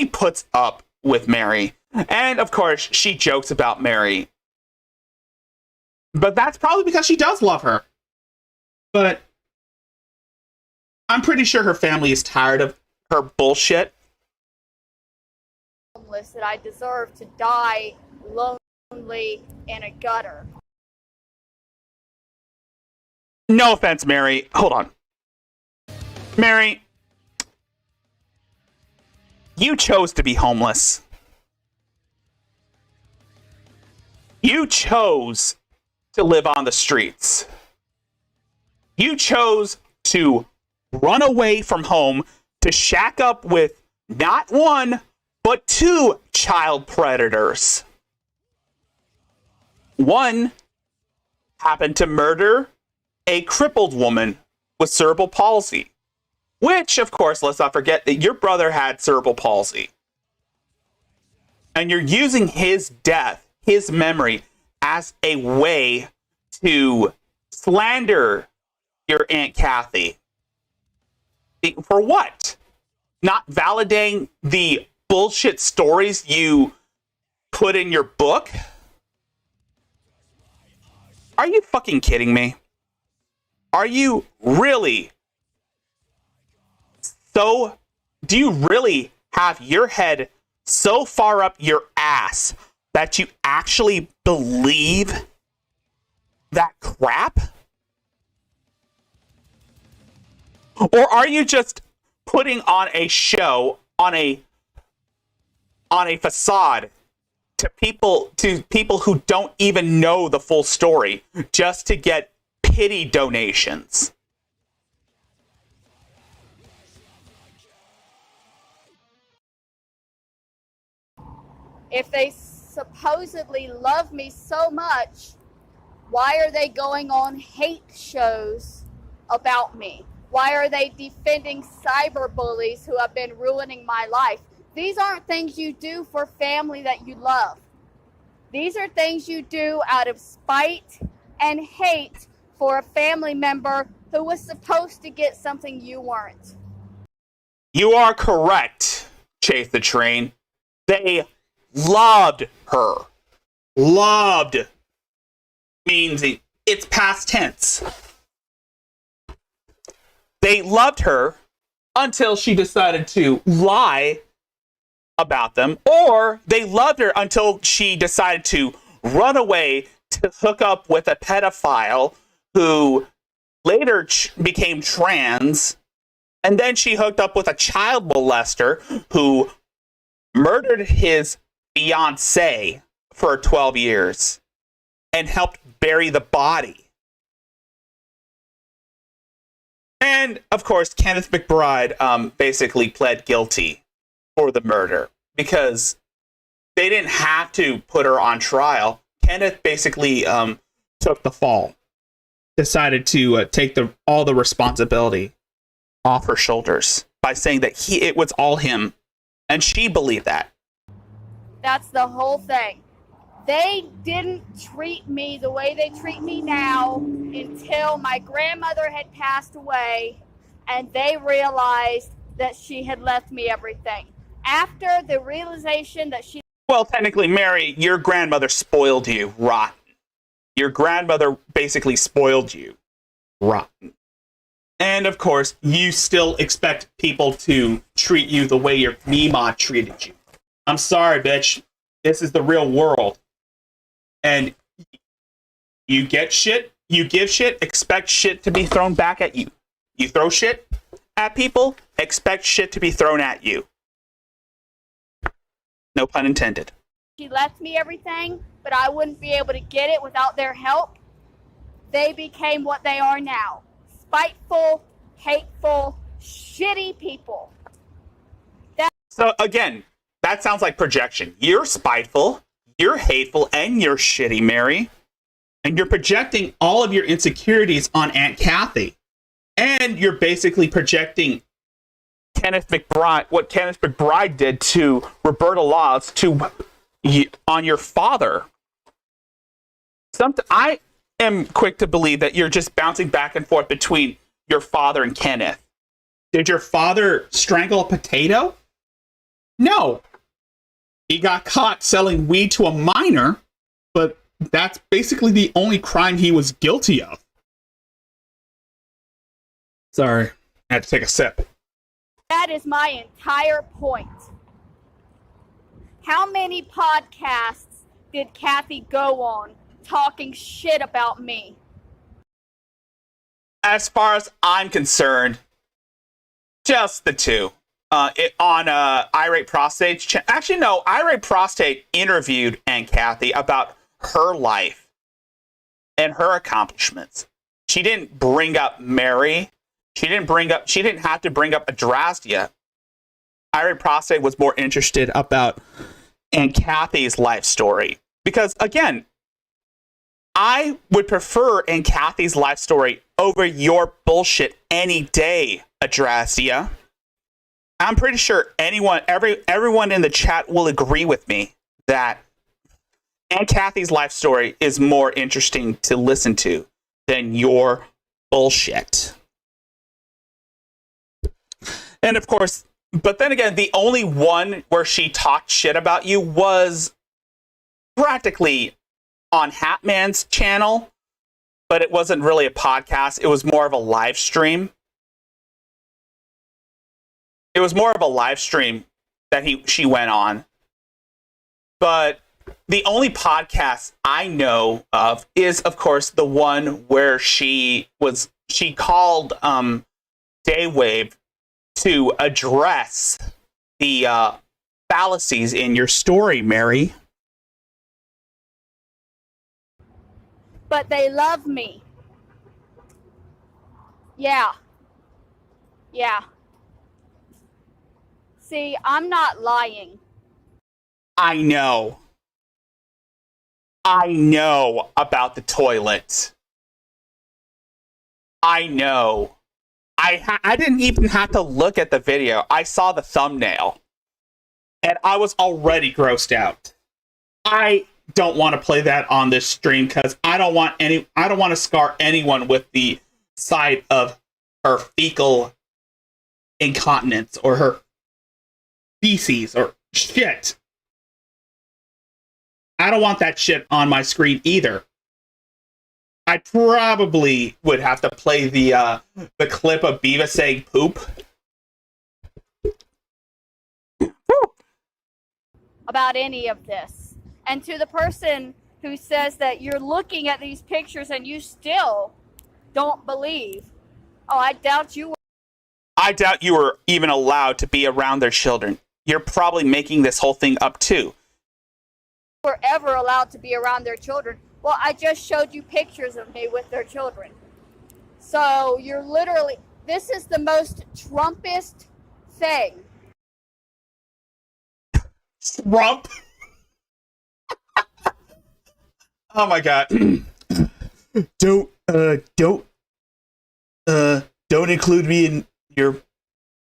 puts up with Mary. And, of course, she jokes about Mary. But that's probably because she does love her. But I'm pretty sure her family is tired of her bullshit. Homeless, that I deserve to die lonely in a gutter. No offense, Mary. Hold on. Mary, you chose to be homeless. You chose to live on the streets. You chose to run away from home to shack up with not one, but 2 child predators. One happened to murder a crippled woman with cerebral palsy. Which, of course, let's not forget that your brother had cerebral palsy. And you're using his death, his memory, as a way to slander your Aunt Kathy. For what? Not validating the bullshit stories you put in your book? Are you fucking kidding me? Are you really so... Do you really have your head so far up your ass that you actually believe that crap? Or are you just putting on a show, on a facade to people who don't even know the full story just to get pity donations? If they supposedly love me so much, why are they going on hate shows about me? Why are they defending cyber bullies who have been ruining my life? These aren't things you do for family that you love. These are things you do out of spite and hate for a family member who was supposed to get something you weren't. You are correct, Chase the Train. They loved her. Loved means it's past tense. They loved her until she decided to lie about them, or they loved her until she decided to run away to hook up with a pedophile who later became trans, and then she hooked up with a child molester who murdered his fiancée for 12 years and helped bury the body. And, of course, Kenneth McBride basically pled guilty for the murder because they didn't have to put her on trial. Kenneth basically took the fall, decided to take all the responsibility off her shoulders by saying that it was all him, and she believed that. That's the whole thing. They didn't treat me the way they treat me now until my grandmother had passed away and they realized that she had left me everything. After the realization that she... Well, technically, Mary, your grandmother spoiled you rotten. Your grandmother basically spoiled you rotten. And, of course, you still expect people to treat you the way your Meemaw treated you. I'm sorry, bitch. This is the real world. And you get shit, you give shit, expect shit to be thrown back at you. You throw shit at people, expect shit to be thrown at you. No pun intended. She left me everything, but I wouldn't be able to get it without their help. They became what they are now. Spiteful, hateful, shitty people. So again, that sounds like projection. You're spiteful, you're hateful, and you're shitty, Mary. And you're projecting all of your insecurities on Aunt Kathy. And you're basically projecting what Kenneth McBride did to Roberta Laws on your father. I am quick to believe that you're just bouncing back and forth between your father and Kenneth. Did your father strangle a potato? No. He got caught selling weed to a minor, but that's basically the only crime he was guilty of. Sorry, I had to take a sip. That is my entire point. How many podcasts did Kathy go on talking shit about me? As far as I'm concerned, just the two. On Irate Prostate. Actually, no, Irate Prostate interviewed Aunt Kathy about her life and her accomplishments. She didn't bring up Mary. She didn't have to bring up Adrastia. Irate Prostate was more interested about Aunt Kathy's life story. Because, again, I would prefer Aunt Kathy's life story over your bullshit any day, Adrastia. I'm pretty sure everyone in the chat will agree with me that Aunt Kathy's life story is more interesting to listen to than your bullshit. And of course, but then again, the only one where she talked shit about you was practically on Hatman's channel, but it wasn't really a podcast. It was more of a live stream. It was more of a live stream that she went on. But the only podcast I know of is, of course, the one where she called Daywave to address the fallacies in your story, Mary. But they love me. Yeah. Yeah. See, I'm not lying. I know. I know about the toilet. I know. I didn't even have to look at the video. I saw the thumbnail. And I was already grossed out. I don't want to play that on this stream because I don't want to scar anyone with the sight of her fecal incontinence or her feces or shit. I don't want that shit on my screen either. I probably would have to play the clip of Beavis saying poop. About any of this. And to the person who says that you're looking at these pictures and you still don't believe, oh, I doubt you were even allowed to be around their children. You're probably making this whole thing up too. were ever allowed to be around their children. Well, I just showed you pictures of me with their children. So you're literally, this is the most Trumpist thing. Trump? Oh my God. Don't include me in your,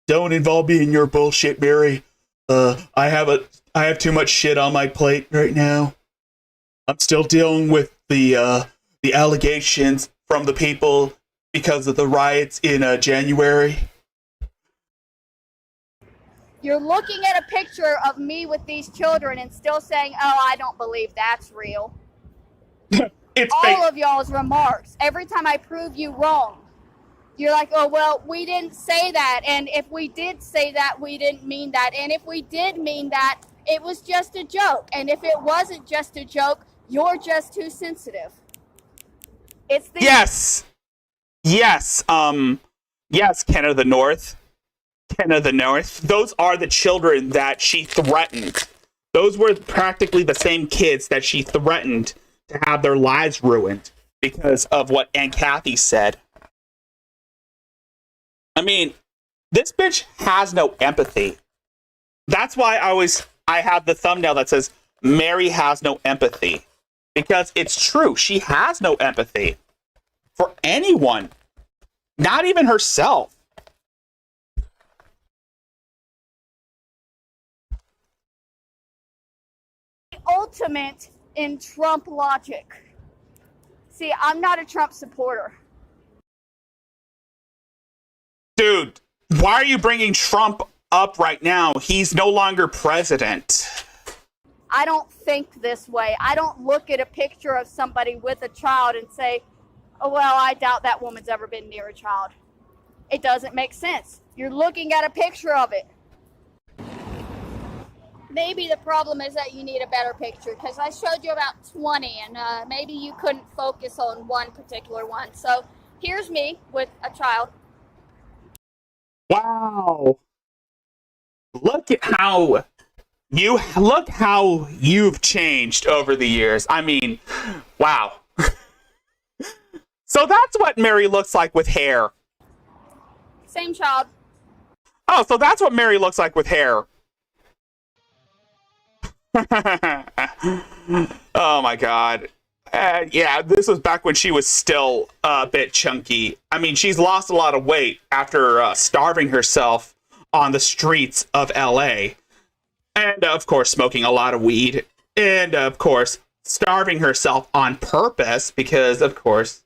don't involve me in your bullshit, Mary. I have too much shit on my plate right now. I'm still dealing with the allegations from the people because of the riots in January. You're looking at a picture of me with these children and still saying, oh, I don't believe that's real. It's all fake. Of y'all's remarks, every time I prove you wrong, you're like, oh, well, we didn't say that. And if we did say that, we didn't mean that. And if we did mean that, it was just a joke. And if it wasn't just a joke, you're just too sensitive. It's the Yes, Ken of the North. Ken of the North. Those are the children that she threatened. Those were practically the same kids that she threatened to have their lives ruined because of what Aunt Kathy said. I mean, this bitch has no empathy. That's why I have the thumbnail that says, Mary has no empathy. Because it's true. She has no empathy for anyone. Not even herself. ultimate in Trump logic. See, I'm not a Trump supporter. Dude, why are you bringing Trump up right now? He's no longer president. I don't think this way. I don't look at a picture of somebody with a child and say, oh, well, I doubt that woman's ever been near a child. It doesn't make sense. You're looking at a picture of it. Maybe the problem is that you need a better picture, because I showed you about 20, and maybe you couldn't focus on one particular one. So here's me with a child. Wow. Look how you've changed over the years. I mean, wow. So that's what Mary looks like with hair. Same child. Oh, so that's what Mary looks like with hair. Oh my God. Yeah, this was back when she was still a bit chunky. I mean, she's lost a lot of weight after starving herself on the streets of LA. And, of course, smoking a lot of weed. And, of course, starving herself on purpose because, of course,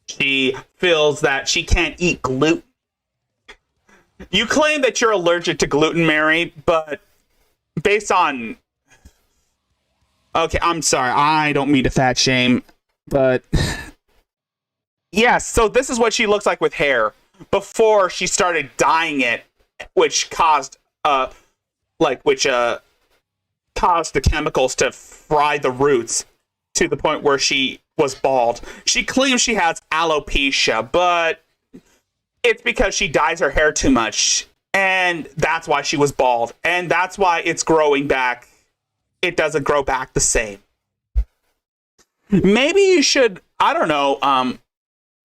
she feels that she can't eat gluten. You claim that you're allergic to gluten, Mary, but based on... Okay, I'm sorry. I don't mean to fat shame, but... Yes, so this is what she looks like with hair before she started dyeing it, which caused caused the chemicals to fry the roots to the point where she was bald. She claims she has alopecia, but it's because she dyes her hair too much, and that's why she was bald, and that's why it's growing back. It doesn't grow back the same. Maybe you should, I don't know,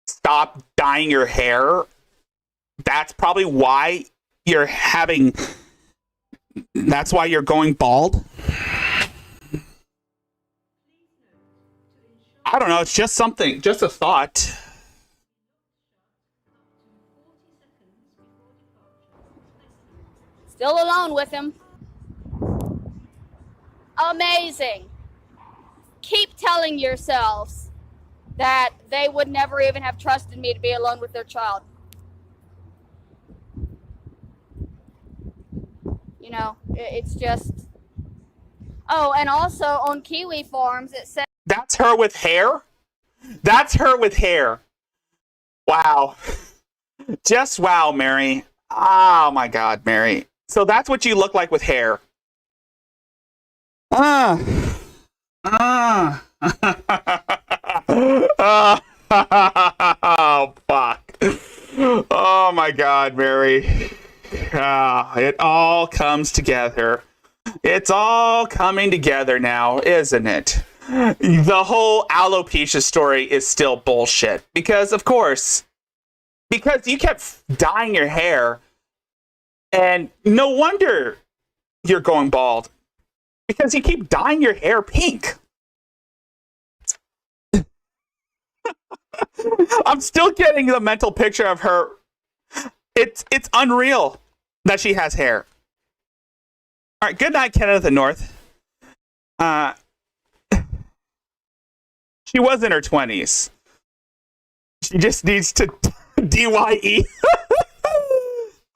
stop dyeing your hair. That's probably why you're having... That's why you're going bald? I don't know, it's just something, just a thought. Still alone with him. Amazing. Keep telling yourselves that they would never even have trusted me to be alone with their child. You know, it's just... Oh, and also on Kiwi Farms, it says... That's her with hair? That's her with hair. Wow. Just wow, Mary. Oh my God, Mary. So that's what you look like with hair. Oh, fuck. Oh my God, Mary. It all comes together. It's all coming together now, isn't it? The whole alopecia story is still bullshit. Because, of course, because you kept dyeing your hair, and no wonder you're going bald. Because you keep dyeing your hair pink. I'm still getting the mental picture of her. It's unreal that she has hair. All right, good night, Canada the North. She was in her 20s. She just needs to DYE.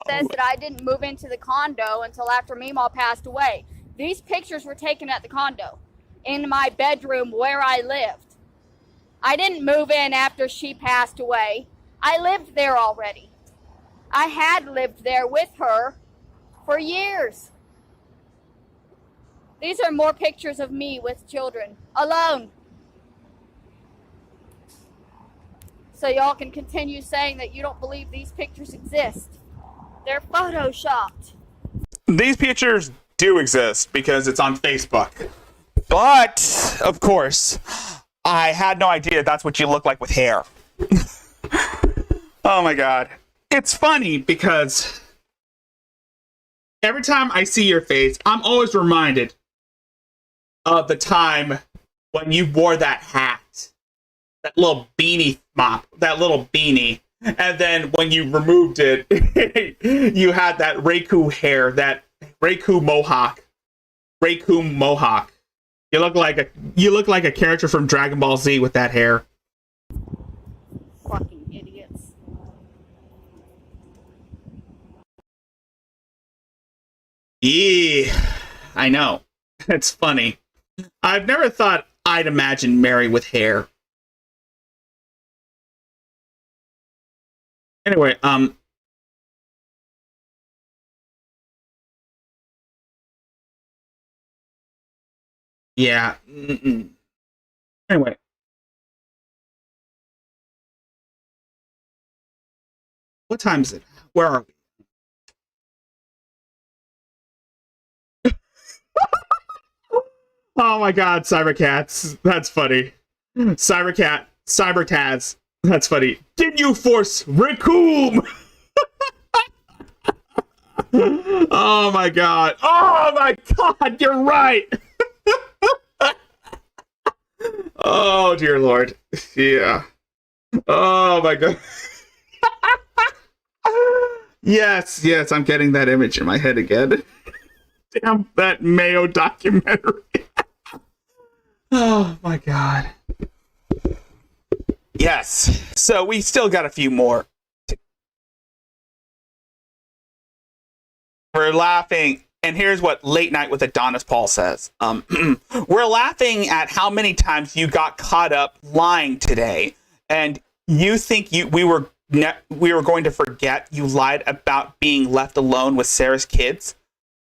Says that I didn't move into the condo until after Meemaw passed away. These pictures were taken at the condo, in my bedroom where I lived. I didn't move in after she passed away. I lived there already. I had lived there with her for years. These are more pictures of me with children, alone. So y'all can continue saying that you don't believe these pictures exist. They're photoshopped. These pictures do exist because it's on Facebook. But, of course, I had no idea that's what you look like with hair. Oh my God. It's funny because every time I see your face, I'm always reminded of the time when you wore that hat. That little beanie mop. That little beanie. And then when you removed it, you had that Reiku hair, that Reiku mohawk. Reiku mohawk. You look like a character from Dragon Ball Z with that hair. Fucking idiots. Yeah, I know. It's funny. I've never thought I'd imagine Mary with hair. Anyway, yeah. Anyway. What time is it? Where are we? Oh my God, Cybercats. That's funny. Cybercat, Cybertaz. That's funny. Did you force Raccoon? Oh my God. Oh my God, you're right. Oh dear Lord. Yeah. Oh my God. Yes, I'm getting that image in my head again. Damn that Mayo documentary. Oh my god. Yes. So we still got a few more. We're laughing, and here's what Late Night with Adonis Paul says. We're laughing at how many times you got caught up lying today, and you think we were going to forget you lied about being left alone with Sarah's kids?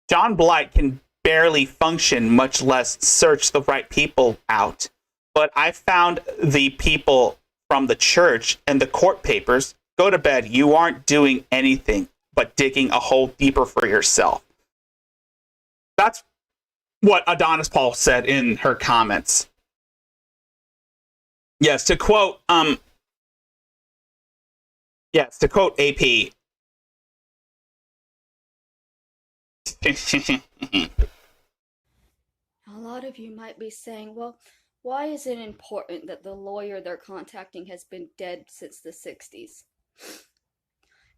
John Blight can barely function, much less search the right people out. But I found the people from the church and the court papers. Go to bed. You aren't doing anything but digging a hole deeper for yourself. That's what Adonis Paul said in her comments. Yes, to quote AP. A lot of you might be saying, well, why is it important that the lawyer they're contacting has been dead since the 60s?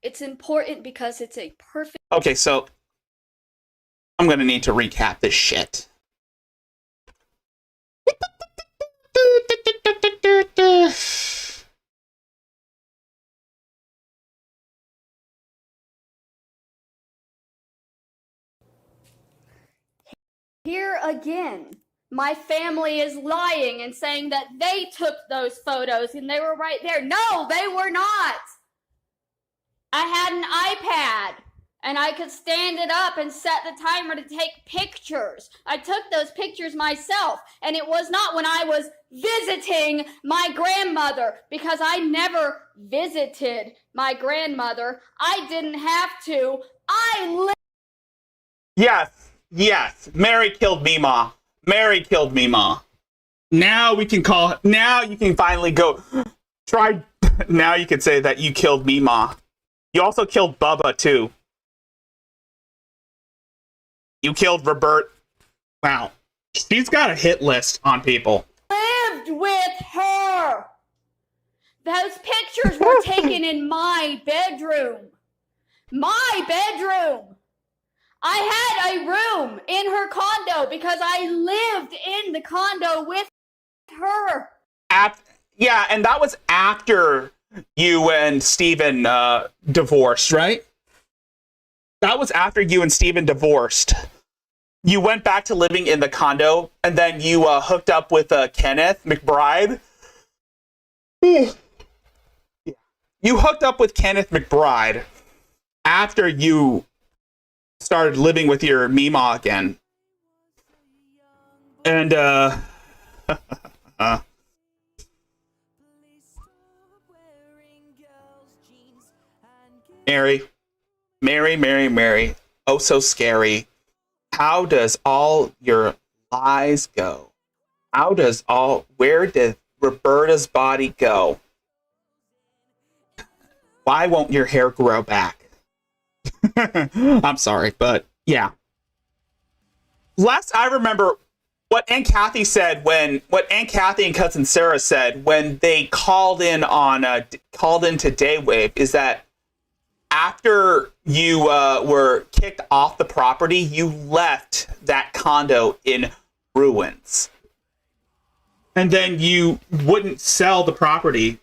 It's important because it's a perfect... Okay, so I'm going to need to recap this shit. Here again, my family is lying and saying that they took those photos and they were right there. No, they were not. I had an iPad and I could stand it up and set the timer to take pictures. I took those pictures myself, and it was not when I was visiting my grandmother, because I never visited my grandmother. I didn't have to. Yes. Mary killed Meemaw. Mary killed Meemaw. Now you can finally go try. Now you can say that you killed Meemaw. You also killed Bubba, too. You killed Robert. Wow. She's got a hit list on people. Lived with her. Those pictures were taken in my bedroom. My bedroom. I had a room in her condo because I lived in the condo with her. Yeah, and that was after you and Steven divorced, right? That was after you and Steven divorced. You went back to living in the condo, and then you hooked up with Kenneth McBride. You hooked up with Kenneth McBride after you started living with your Meemaw again. And, Mary. Oh, so scary. How does all your lies go? Where did Roberta's body go? Why won't your hair grow back? I'm sorry, but yeah. Last I remember, what Aunt Kathy and Cousin Sarah said when they called into Daywave is that after you were kicked off the property, you left that condo in ruins. And then you wouldn't sell the property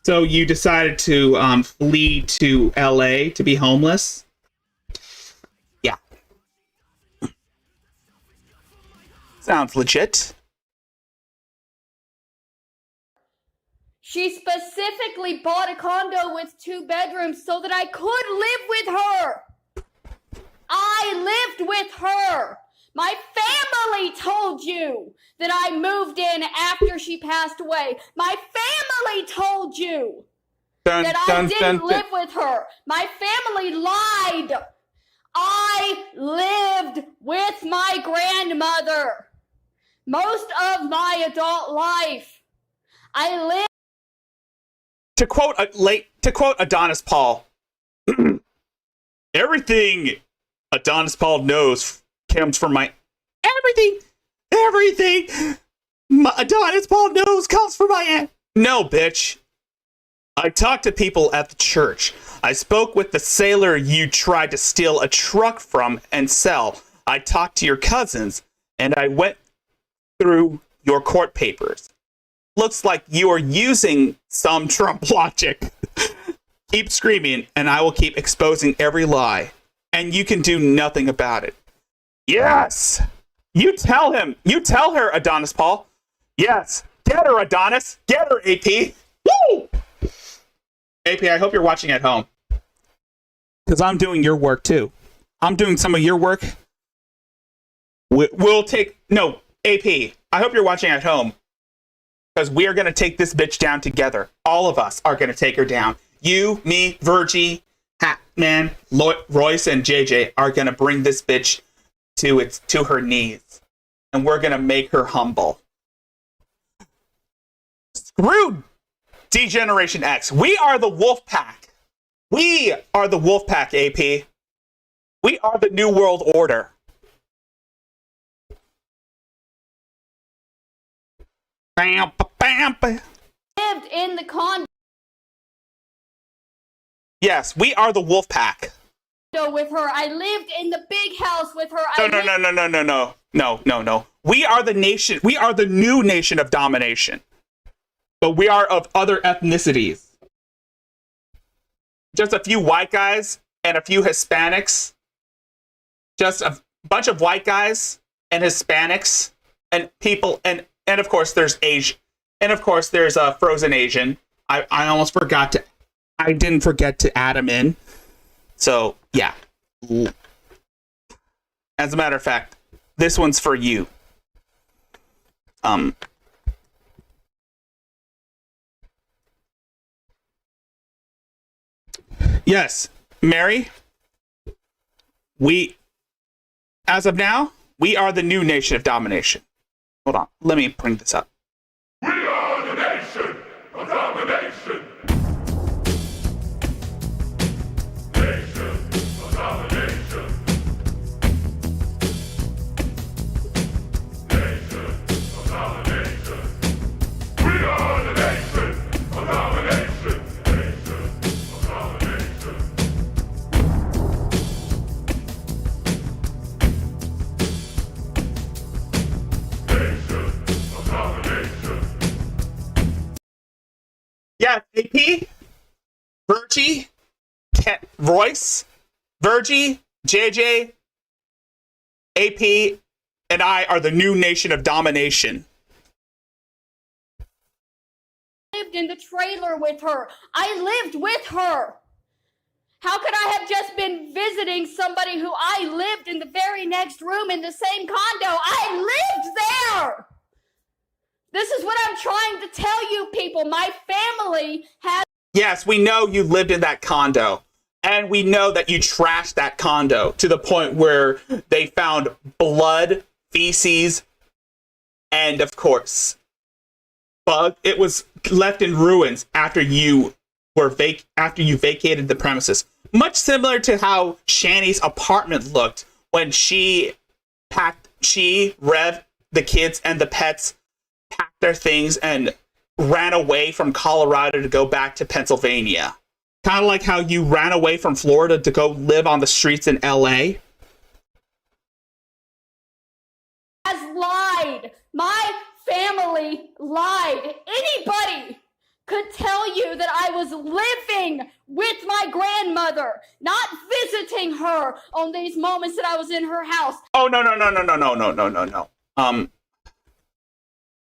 so you decided to flee to LA to be homeless? Yeah. Sounds legit. She specifically bought a condo with 2 bedrooms so that I could live with her. I lived with her. My family told you that I moved in after she passed away. My family told you that I didn't live with her. My family lied. I lived with my grandmother most of my adult life. I lived. To quote Adonis Paul, everything Adonis Paul knows comes from my everything Adonis Paul knows comes from my aunt. No, bitch. I talked to people at the church. I spoke with the sailor you tried to steal a truck from and sell. I talked to your cousins, and I went through your court papers. Looks like you are using some Trump logic. Keep screaming, and I will keep exposing every lie, and you can do nothing about it. Yes! You tell him. You tell her, Adonis Paul. Yes. Get her, Adonis. Get her, AP. Woo! AP, I hope you're watching at home. Because I'm doing your work, too. I'm doing some of your work. We'll take... No, AP, I hope you're watching at home. Because we are going to take this bitch down together. All of us are going to take her down. You, me, Virgie, Hatman, Royce, and JJ are going to bring this bitch to her knees. And we're going to make her humble. Screw D-Generation X. We are the wolf pack. We are the wolf pack, AP. We are the New World Order. Bam, bam, bam. Lived in the condo Yes, we are the wolf pack. with her. I lived in the big house with her. No. We are the nation. We are the new nation of domination. But we are of other ethnicities. Just a few white guys and a few Hispanics. Just a bunch of white guys and Hispanics and people, and of course there's Asian, and of course there's a frozen Asian. I almost forgot to. I didn't forget to add him in. So yeah. As a matter of fact, this one's for you. Yes, Mary. As of now, we are the new nation of domination. Hold on, let me bring this up. We are the nation of domination. Nation of domination. Nation of domination. We are the nation of domination. Nation of domination. Yeah, AP, Virgie, Royce, Virgie, JJ, AP, and I are the new nation of domination. Lived in the trailer with her. I lived with her. How could I have just been visiting somebody who I lived in the very next room in the same condo? I lived there. This is what I'm trying to tell you people. My family has... Yes, we know you lived in that condo. And we know that you trashed that condo to the point where they found blood, feces, and of course, bug. It was left in ruins after you vacated the premises. Much similar to how Shani's apartment looked when Rev, the kids, and the pets packed their things and ran away from Colorado to go back to Pennsylvania. Kind of like how you ran away from Florida to go live on the streets in LA. Has lied. My family lied. Anybody could tell you that I was living with my grandmother, not visiting her on these moments that I was in her house. Oh, no.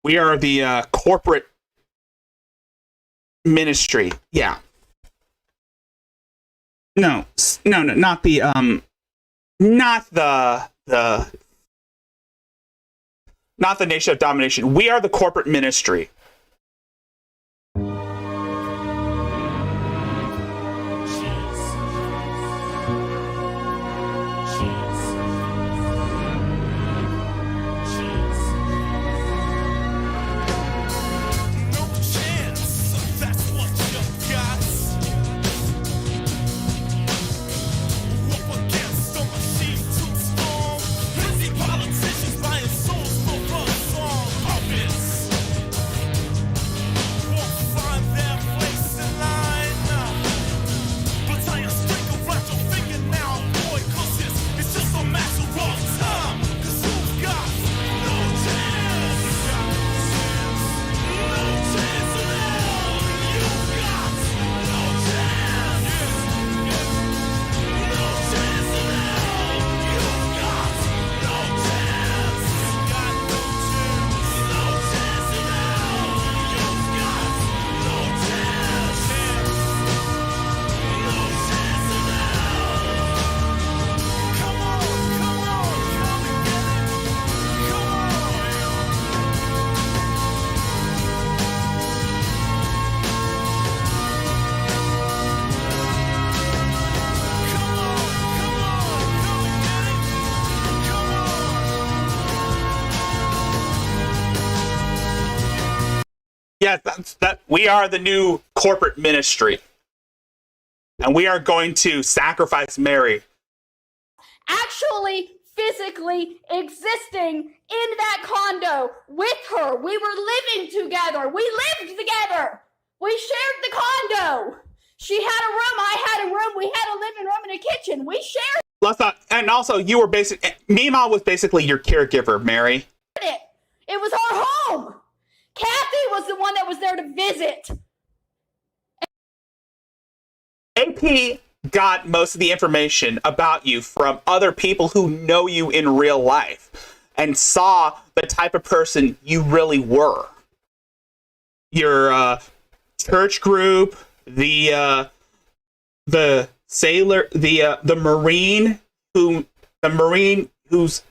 We are the corporate ministry. Yeah. No, not the nation of domination. We are the corporate ministry. Yes, we are the new corporate ministry. And we are going to sacrifice Mary. Actually, physically existing in that condo with her. We were living together. We lived together. We shared the condo. She had a room. I had a room. We had a living room and a kitchen. We shared Let's not, and also you were Mima was basically your caregiver, Mary. it. It was our home. Kathy was the one that was there to visit. AP got most of the information about you from other people who know you in real life and saw the type of person you really were. Your church group, the sailor, the marine whose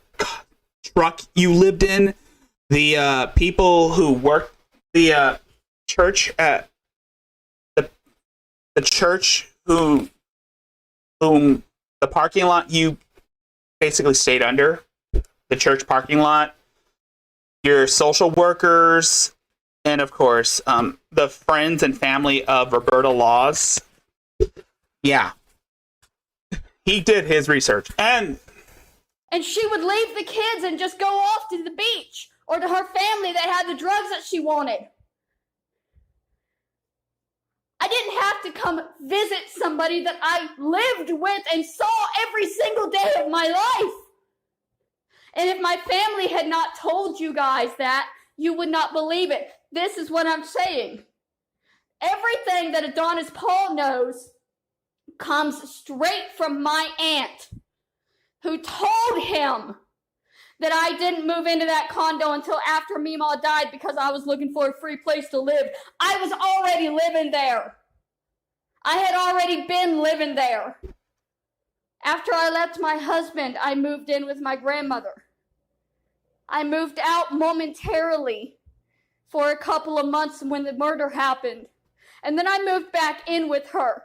truck you lived in, the people who worked the church at the church whom the parking lot you basically stayed under, the church parking lot, your social workers, and of course the friends and family of Roberta Laws. Yeah, he did his research, and she would leave the kids and just go off to the beach or to her family that had the drugs that she wanted. I didn't have to come visit somebody that I lived with and saw every single day of my life. And if my family had not told you guys that, you would not believe it. This is what I'm saying. Everything that Adonis Paul knows comes straight from my aunt, who told him that I didn't move into that condo until after Meemaw died because I was looking for a free place to live. I was already living there. I had already been living there. After I left my husband, I moved in with my grandmother. I moved out momentarily for a couple of months when the murder happened. And then I moved back in with her.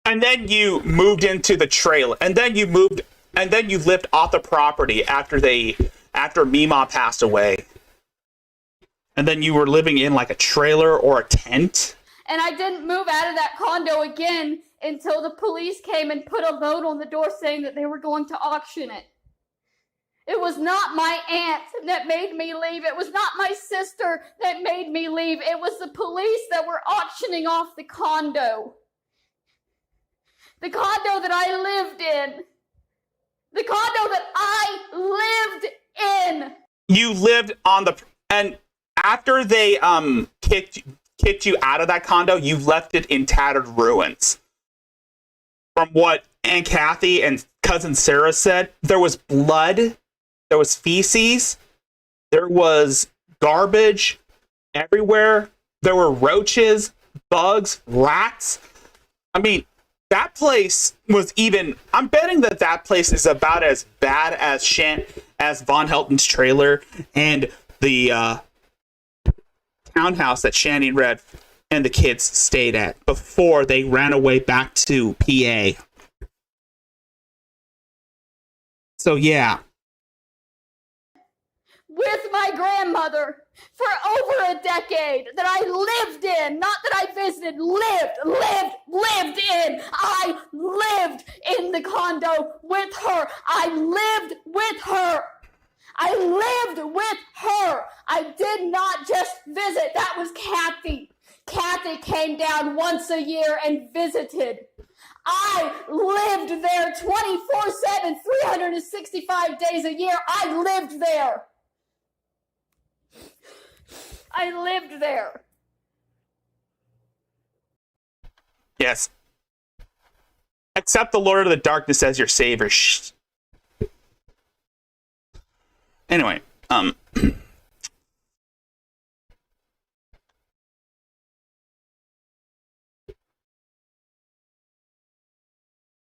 And then you moved into the trailer. And then you lived off the property after Meemaw passed away. And then you were living in like a trailer or a tent. And I didn't move out of that condo again until the police came and put a note on the door saying that they were going to auction it. It was not my aunt that made me leave. It was not my sister that made me leave. It was the police that were auctioning off the condo. The condo that I lived in. The condo that I lived in. You lived on the... And after they kicked you out of that condo, you left it in tattered ruins. From what Aunt Kathy and Cousin Sarah said, there was blood, there was feces, there was garbage everywhere, there were roaches, bugs, rats. I mean, that place was even... I'm betting that place is about as bad as Von Helton's trailer and the townhouse that Shanny Red and the kids stayed at before they ran away back to PA. So yeah. With my grandmother for over a decade that I lived in, not that I visited, lived in. I lived in the condo with her. I lived with her. I lived with her. I did not just visit. That was Kathy. Kathy came down once a year and visited. I lived there 24/7, 365 days a year. I lived there. I lived there. Yes. Accept the Lord of the Darkness as your savior. Anyway,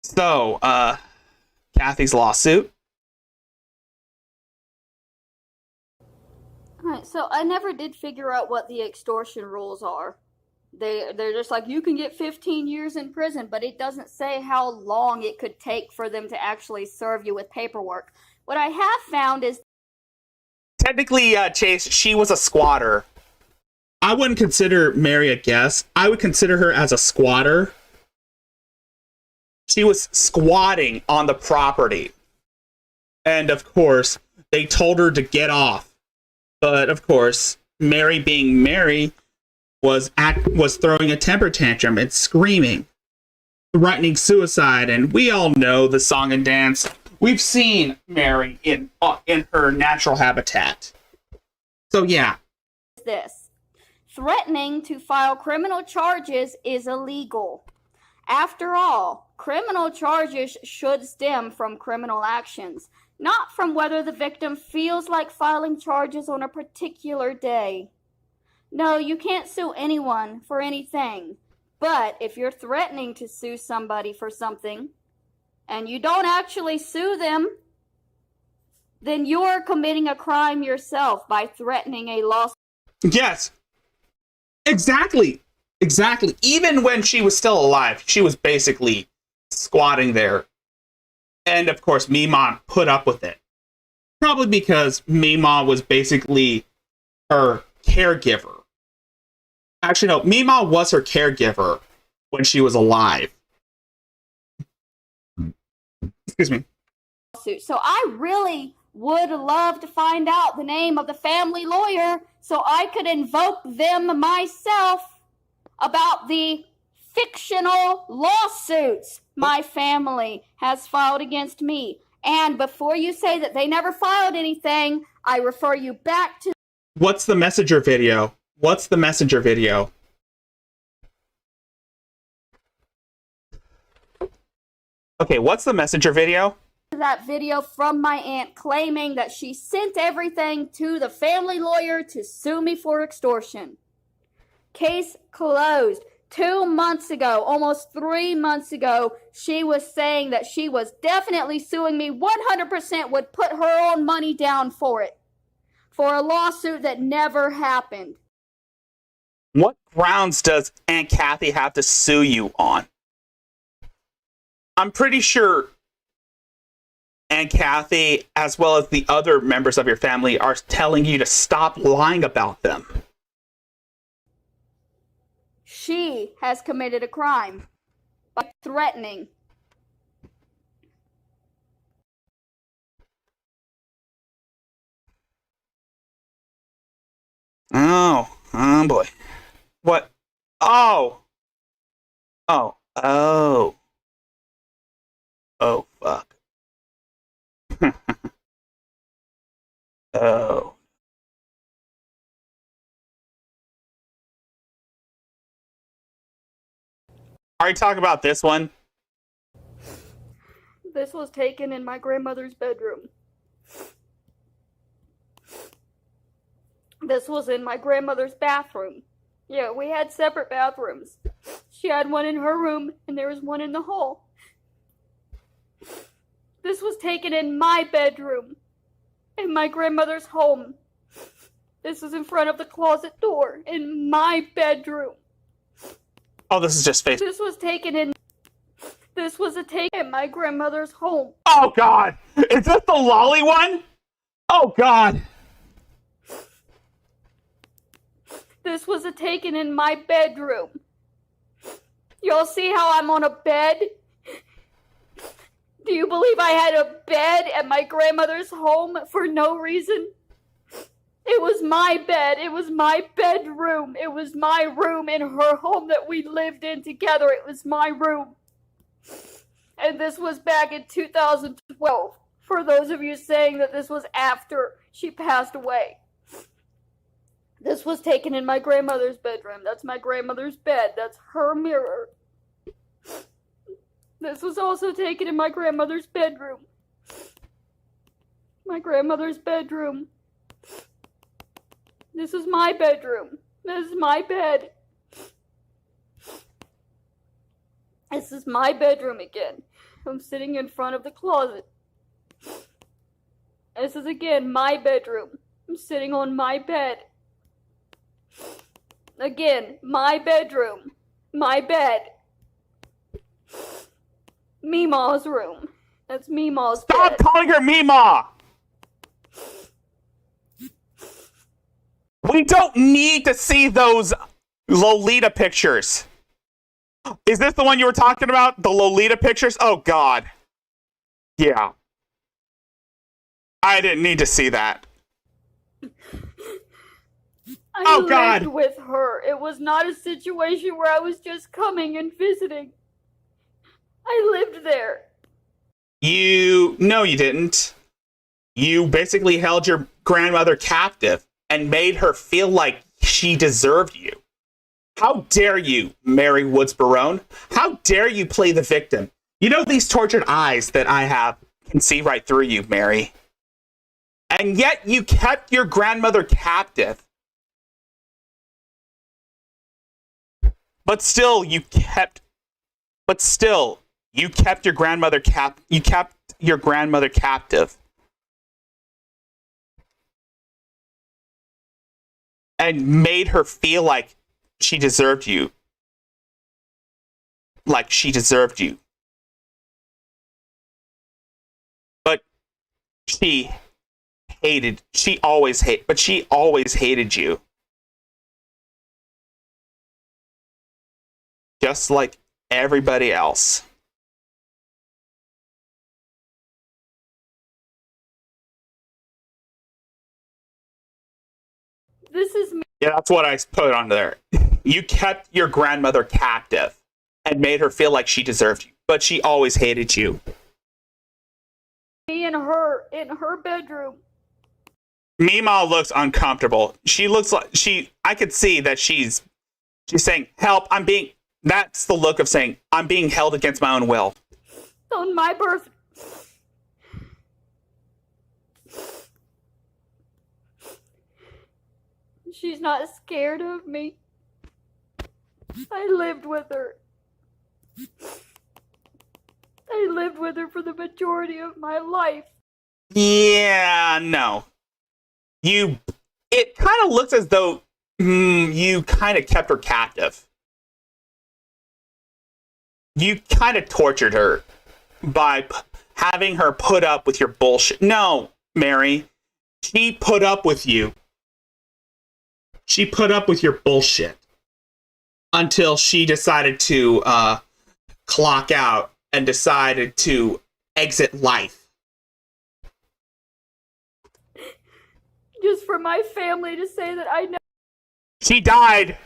so, Kathy's lawsuit. Alright, so I never did figure out what the extortion rules are. They're just like, you can get 15 years in prison, but it doesn't say how long it could take for them to actually serve you with paperwork. What I have found is... Technically, Chase, she was a squatter. I wouldn't consider Mary a guest. I would consider her as a squatter. She was squatting on the property. And of course, they told her to get off. But of course, Mary being Mary was throwing a temper tantrum and screaming, threatening suicide. And we all know the song and dance. We've seen Mary in her natural habitat. So yeah. This. Threatening to file criminal charges is illegal. After all, criminal charges should stem from criminal actions, not from whether the victim feels like filing charges on a particular day. No, you can't sue anyone for anything, but if you're threatening to sue somebody for something, and you don't actually sue them, then you're committing a crime yourself by threatening a lawsuit. Yes. Exactly. Even when she was still alive, she was basically squatting there. And of course, Mima put up with it. Probably because Mima was basically her caregiver. Actually, no, Mima was her caregiver when she was alive. Excuse me. So I really would love to find out the name of the family lawyer so I could invoke them myself about the fictional lawsuits my family has filed against me. And before you say that they never filed anything, I refer you back to... What's the messenger video? What's the messenger video? Okay, what's the messenger video? That video from my aunt claiming that she sent everything to the family lawyer to sue me for extortion. Case closed. 2 months ago, almost 3 months ago, she was saying that she was definitely suing me, 100% would put her own money down for it, for a lawsuit that never happened. What grounds does Aunt Kathy have to sue you on? I'm pretty sure Aunt Kathy, as well as the other members of your family, are telling you to stop lying about them. She has committed a crime by threatening. Oh boy. What? Oh, fuck. Oh. Already talk about this one. This was taken in my grandmother's bedroom. This was in my grandmother's bathroom. Yeah, we had separate bathrooms. She had one in her room, and there was one in the hall. This was taken in my bedroom, in my grandmother's home. This is in front of the closet door, in my bedroom. Oh, this is just Facebook. This was taken in my grandmother's home. Oh, God. Is this the lolly one? Oh, God. This was taken in my bedroom. Y'all see how I'm on a bed? Do you believe I had a bed at my grandmother's home for no reason? It was my bed. It was my bedroom. It was my room in her home that we lived in together. It was my room. And this was back in 2012. For those of you saying that this was after she passed away. This was taken in my grandmother's bedroom. That's my grandmother's bed. That's her mirror. This was also taken in my grandmother's bedroom. My grandmother's bedroom. This is my bedroom. This is my bed. This is my bedroom again. I'm sitting in front of the closet. This is again my bedroom. I'm sitting on my bed. Again, my bedroom. My bed. Meemaw's room. That's Meemaw's bed. Stop calling her Meemaw! We don't need to see those Lolita pictures. Is this the one you were talking about? The Lolita pictures? Oh, God. Yeah. I didn't need to see that. I lived with her. It was not a situation where I was just coming and visiting. I lived there. No, you didn't. You basically held your grandmother captive and made her feel like she deserved you. How dare you, Mary Woods Barone? How dare you play the victim? You know these tortured eyes that I have can see right through you, Mary. And yet you kept your grandmother captive. But still, you kept your grandmother captive. And made her feel like she deserved you. Like she deserved you. But she always hated you. Just like everybody else. This is me. Yeah, that's what I put on there. You kept your grandmother captive and made her feel like she deserved you, but she always hated you. Me and her in her bedroom. Mima looks uncomfortable. She looks like I could see that she's saying, "Help, that's the look of saying, I'm being held against my own will." On my birth. She's not scared of me. I lived with her. I lived with her for the majority of my life. Yeah, no. It kind of looks as though you kind of kept her captive. You kind of tortured her by having her put up with your bullshit. No, Mary. She put up with you. She put up with your bullshit until she decided to clock out and decided to exit life. Just for my family to say that I know. She died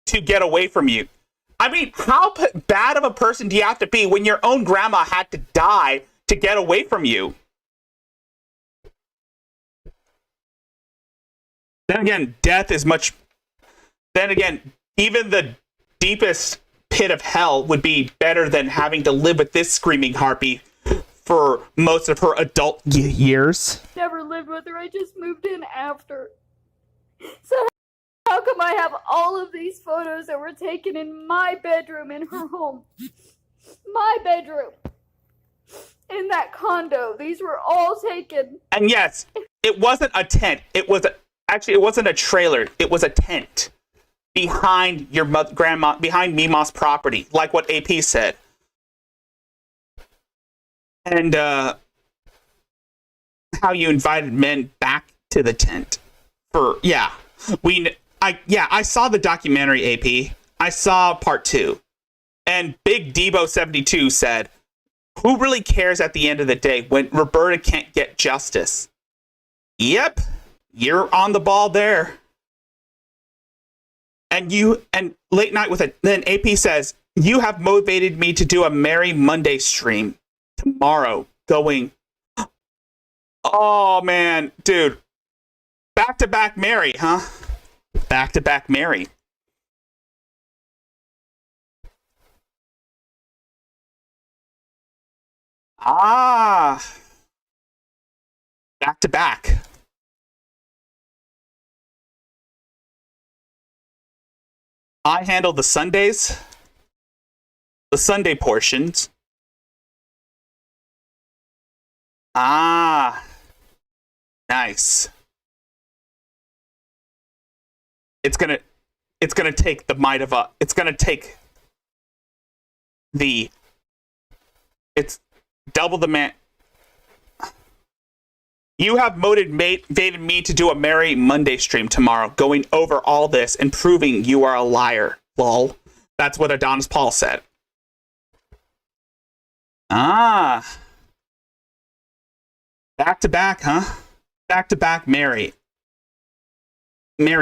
to get away from you. I mean, how bad of a person do you have to be when your own grandma had to die to get away from you? Then again, death is much... Then again, even the deepest pit of hell would be better than having to live with this screaming harpy for most of her adult years. Never lived with her. I just moved in after. So how come I have all of these photos that were taken in my bedroom in her home? My bedroom. In that condo. These were all taken. And yes, it wasn't a tent. It wasn't a trailer. It was a tent behind your grandma, behind Mima's property, like what AP said. And how you invited men back to the tent I saw the documentary, AP. I saw part 2. And Big Debo 72 said, "Who really cares at the end of the day when Roberta can't get justice?" Yep, you're on the ball there. And late night then AP says, "You have motivated me to do a Merry Monday stream tomorrow going." Oh man, dude. Back to back Mary, huh? Back to back Mary. Ah. Back to back. I handle the Sundays, the Sunday portions. Ah, nice. It's gonna take the might of a. It's gonna take it's double the man. You have motivated me to do a Merry Monday stream tomorrow, going over all this and proving you are a liar. Lol. That's what Adonis Paul said. Ah. Back to back, huh? Back to back Merry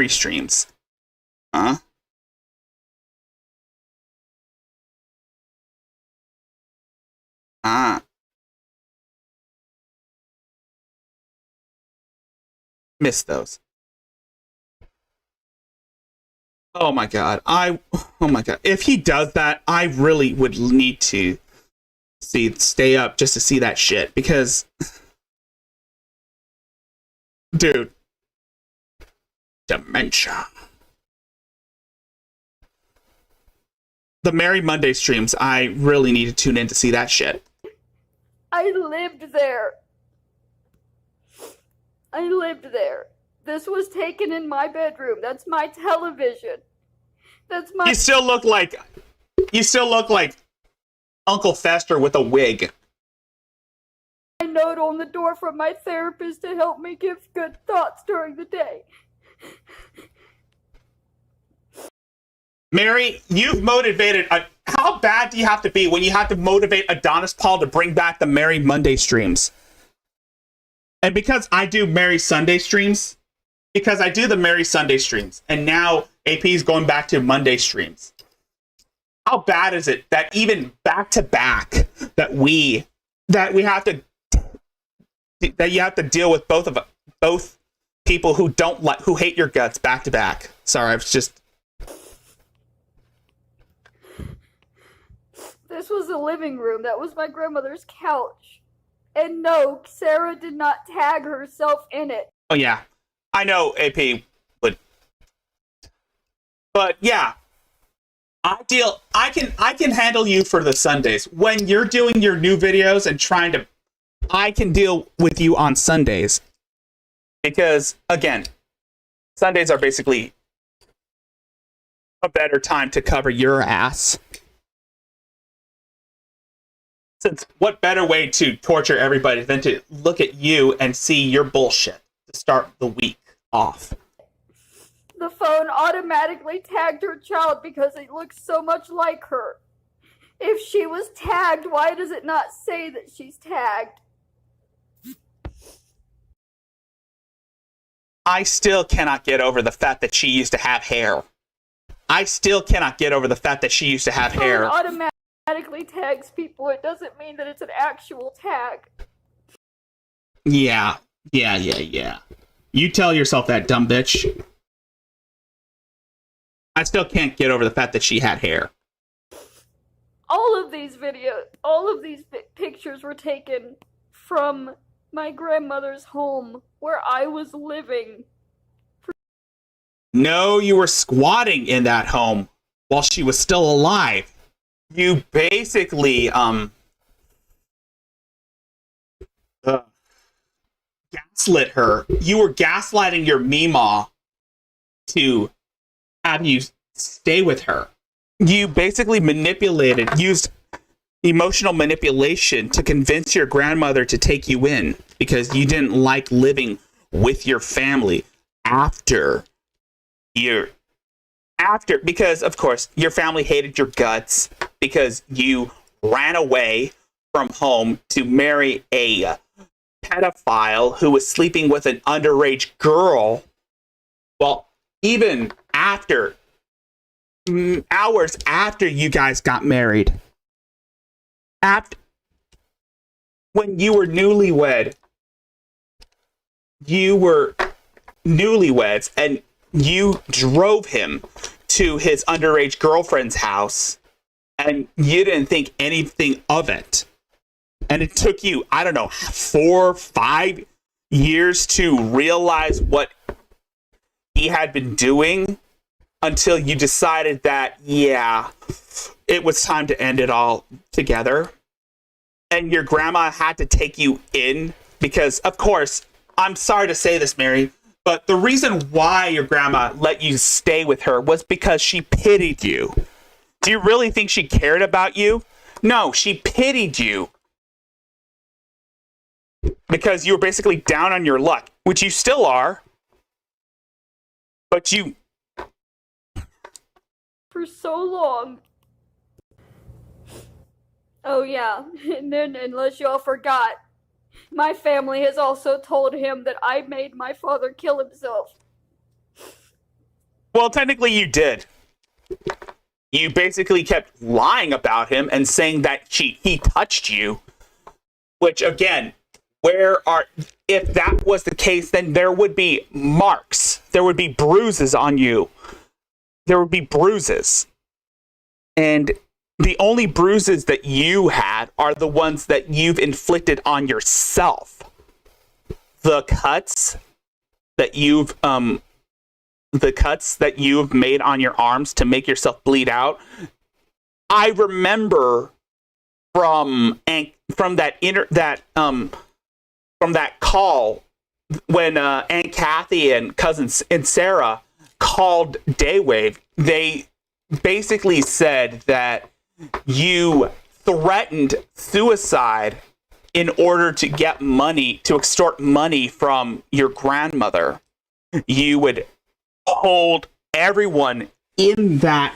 streams. Huh? Ah. Missed those. Oh my god. Oh my god. If he does that, I really would need to stay up just to see that shit, because dude, dementia. The Merry Monday streams, I really need to tune in to see that shit. I lived there. I lived there. This was taken in my bedroom. That's my television. That's my... You still look like Uncle Fester with a wig. A note on the door from my therapist to help me give good thoughts during the day. Mary, you've motivated... how bad do you have to be when you have to motivate Adonis Paul to bring back the Merry Monday streams? And because I do Merry Sunday streams, and now AP is going back to Monday streams. How bad is it that even back to back that you have to deal with both people who hate your guts back to back? Sorry, I was just... This was the living room. That was my grandmother's couch. And no, Sarah did not tag herself in it. Oh yeah, I know AP would, but yeah, I can handle you for the Sundays when you're doing your new videos and I can deal with you on Sundays, because again, Sundays are basically a better time to cover your ass. Since what better way to torture everybody than to look at you and see your bullshit to start the week off? The phone automatically tagged her child because it looks so much like her. If she was tagged, why does it not say that she's tagged? I still cannot get over the fact that she used to have hair. Automatically tags people. It doesn't mean that it's an actual tag. Yeah. You tell yourself that, dumb bitch. I still can't get over the fact that she had hair. All of these pictures were taken from my grandmother's home where I was living. No, you were squatting in that home while she was still alive. You basically gaslit her. You were gaslighting your Meemaw to have you stay with her. You basically used emotional manipulation to convince your grandmother to take you in because you didn't like living with your family because of course your family hated your guts because you ran away from home to marry a pedophile who was sleeping with an underage girl. Well, even hours after you guys got married, when you were newlyweds, and you drove him to his underage girlfriend's house, and you didn't think anything of it. And it took you, 4 or 5 years to realize what he had been doing until you decided that, yeah, it was time to end it all together. And your grandma had to take you in because, of course, I'm sorry to say this, Mary, but the reason why your grandma let you stay with her was because she pitied you. Do you really think she cared about you? No, she pitied you. because you were basically down on your luck, which you still are. But you... For so long. Oh yeah, and then unless y'all forgot, my family has also told him that I made my father kill himself. Well, technically you did. You basically kept lying about him and saying that he touched you. Which, again, if that was the case, then there would be marks. There would be bruises on you. There would be bruises. And the only bruises that you had are the ones that you've inflicted on yourself. The cuts that you've made on your arms to make yourself bleed out. I remember from that call when Aunt Kathy and cousins and Sarah called Daywave. They basically said that you threatened suicide in order to get money, to extort money from your grandmother. You would hold everyone in that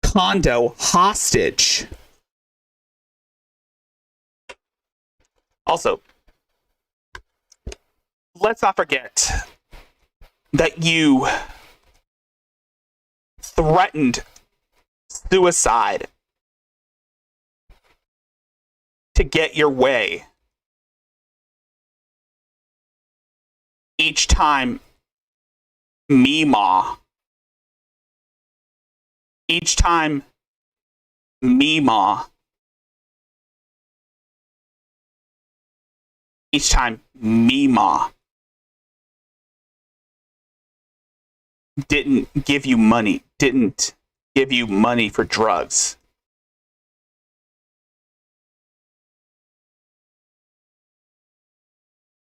condo hostage. Also, let's not forget that you threatened suicide to get your way. Each time Meemaw didn't give you money for drugs.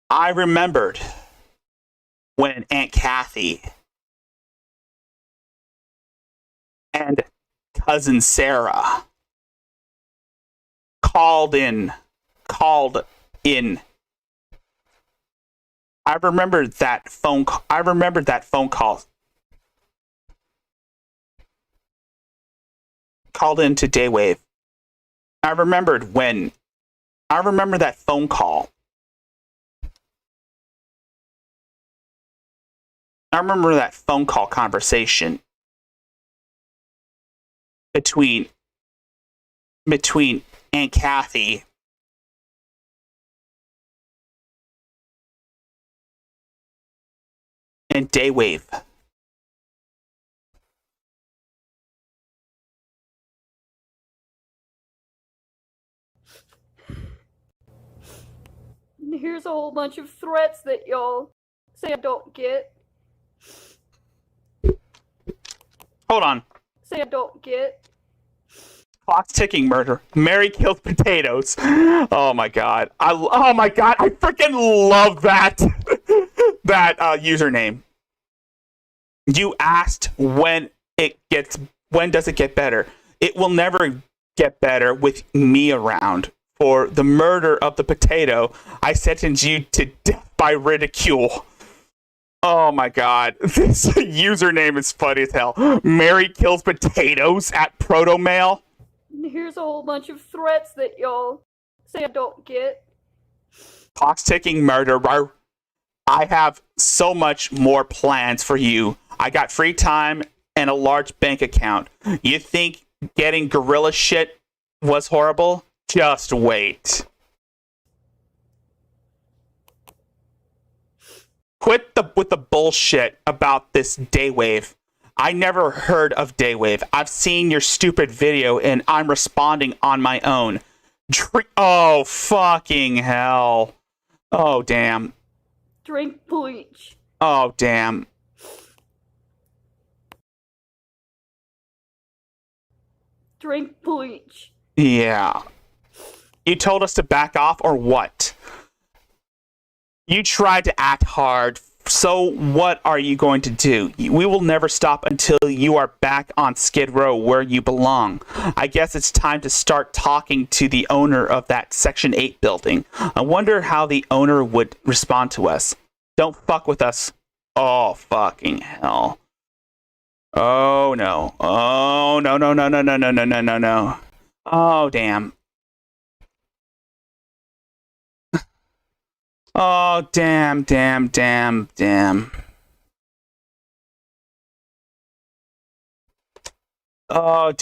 I remembered when Aunt Kathy and cousin Sarah called in. I remembered that phone call. Called into Daywave. I remember that phone call. I remember that phone call conversation between Aunt Kathy and Daywave. Here's a whole bunch of threats that y'all say I don't get. Hold on. Say I don't get. Clock's ticking, murder. Mary killed potatoes. Oh my god. I freaking love that username. You asked when does it get better? It will never get better with me around. For the murder of the potato, I sentence you to death by ridicule. Oh my god. This username is funny as hell. Mary kills potatoes at Protomail. Here's a whole bunch of threats that y'all say I don't get. Clock's ticking, murderer. I have so much more plans for you. I got free time and a large bank account. You think getting gorilla shit was horrible? Just wait. Quit with the bullshit about this Daywave. I never heard of Daywave. I've seen your stupid video and I'm responding on my own. Oh, fucking hell. Oh, damn. Drink bleach. Oh, damn. Drink bleach. Yeah. You told us to back off or what? You tried to act hard So what are you going to do? We will never stop until you are back on Skid Row where you belong. I guess it's time to start talking to the owner of that Section 8 building. I wonder how the owner would respond to us. Don't fuck with us. Oh, fucking hell. Oh, no. Oh, no, no, no, no, no, no, no, no, no, no. Oh, damn. Oh, damn, damn, damn, damn. Oh,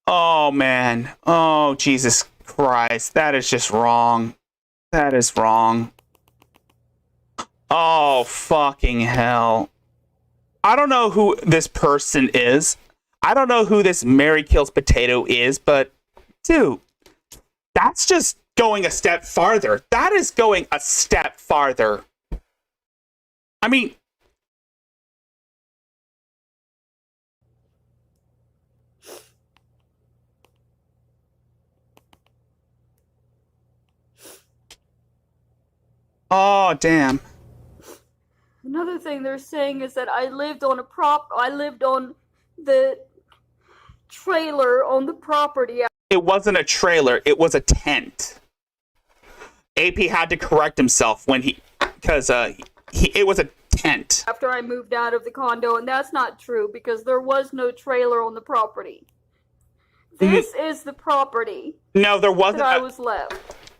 oh, man. Oh, Jesus Christ. That is just wrong. That is wrong. Oh, fucking hell. I don't know who this person is. I don't know who this Mary Kills Potato is, but, dude, that's just going a step farther. That is going a step farther. I mean, oh, damn. Another thing they're saying is that I lived on the trailer on the property. It wasn't a trailer, it was a tent. AP had to correct himself when it was a tent. After I moved out of the condo, and that's not true because there was no trailer on the property. This is the property. No, there wasn't. That I was left.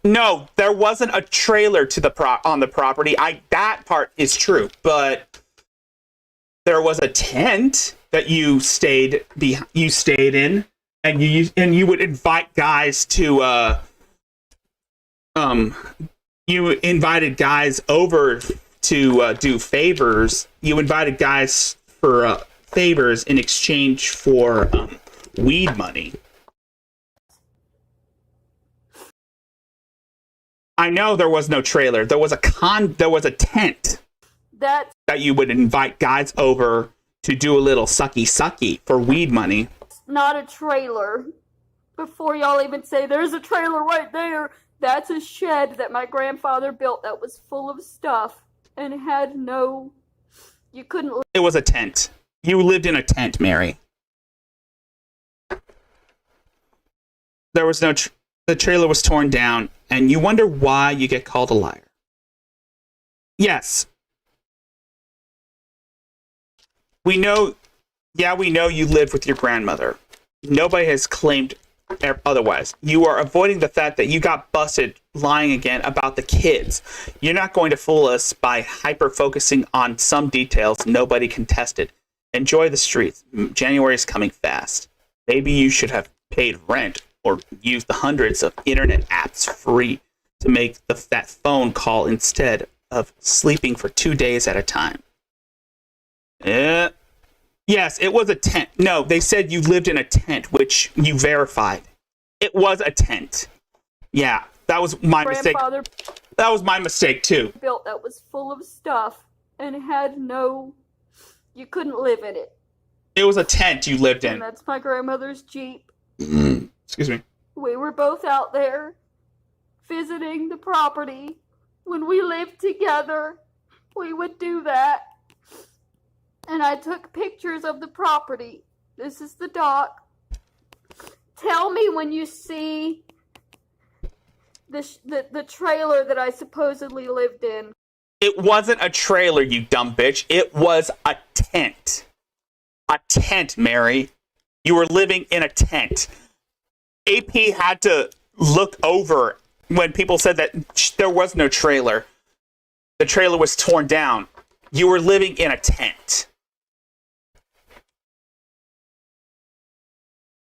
No, there wasn't a trailer to on the property. That part is true, but there was a tent that you stayed in, and you would invite guys to you invited guys over to do favors. You invited guys for favors in exchange for weed money. I know there was no trailer. There was a tent that you would invite guys over to do a little sucky for weed money. Not a trailer. Before y'all even say there's a trailer right there, that's a shed that my grandfather built that was full of stuff and had no... You couldn't... It was a tent. You lived in a tent, Mary. There was no... The trailer was torn down, and you wonder why you get called a liar. Yes. We know you lived with your grandmother. Nobody has claimed otherwise. You are avoiding the fact that you got busted lying again about the kids. You're not going to fool us by hyper-focusing on some details nobody contested. Enjoy the streets. January is coming fast. Maybe you should have paid rent or used the hundreds of internet apps free to make that phone call instead of sleeping for 2 days at a time. Yes, it was a tent. No, they said you lived in a tent, which you verified. It was a tent. Yeah, that was my mistake. That was my mistake, too. Built that was full of stuff and had no... You couldn't live in it. It was a tent you lived in. And that's my grandmother's Jeep. Excuse me. We were both out there visiting the property. When we lived together, we would do that. And I took pictures of the property. This is the dock. Tell me when you see the trailer that I supposedly lived in. It wasn't a trailer, you dumb bitch. It was a tent. A tent, Mary. You were living in a tent. AP had to look over when people said that there was no trailer. The trailer was torn down. You were living in a tent.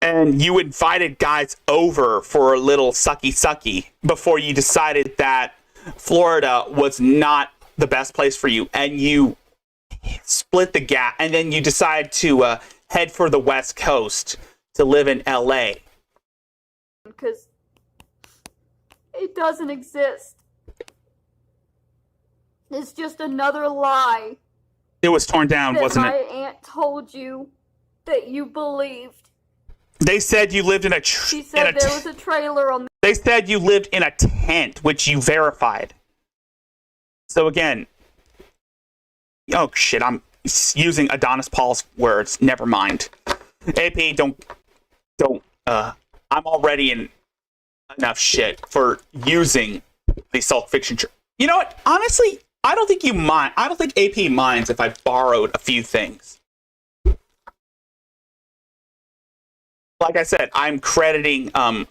And you invited guys over for a little sucky before you decided that Florida was not the best place for you. And you split the gap. And then you decide to head for the West Coast to live in LA. Because it doesn't exist. It's just another lie. It was torn down, wasn't it? My aunt told you that you believed. They said you lived in a... She said there was a trailer on... They said you lived in a tent, which you verified. So again, Oh shit, I'm using Adonis Paul's words. Never mind. AP, don't. I'm already in enough shit for using the Salt Fiction. You know what? Honestly, I don't think you mind. I don't think AP minds if I borrowed a few things. Like I said, I'm crediting I'm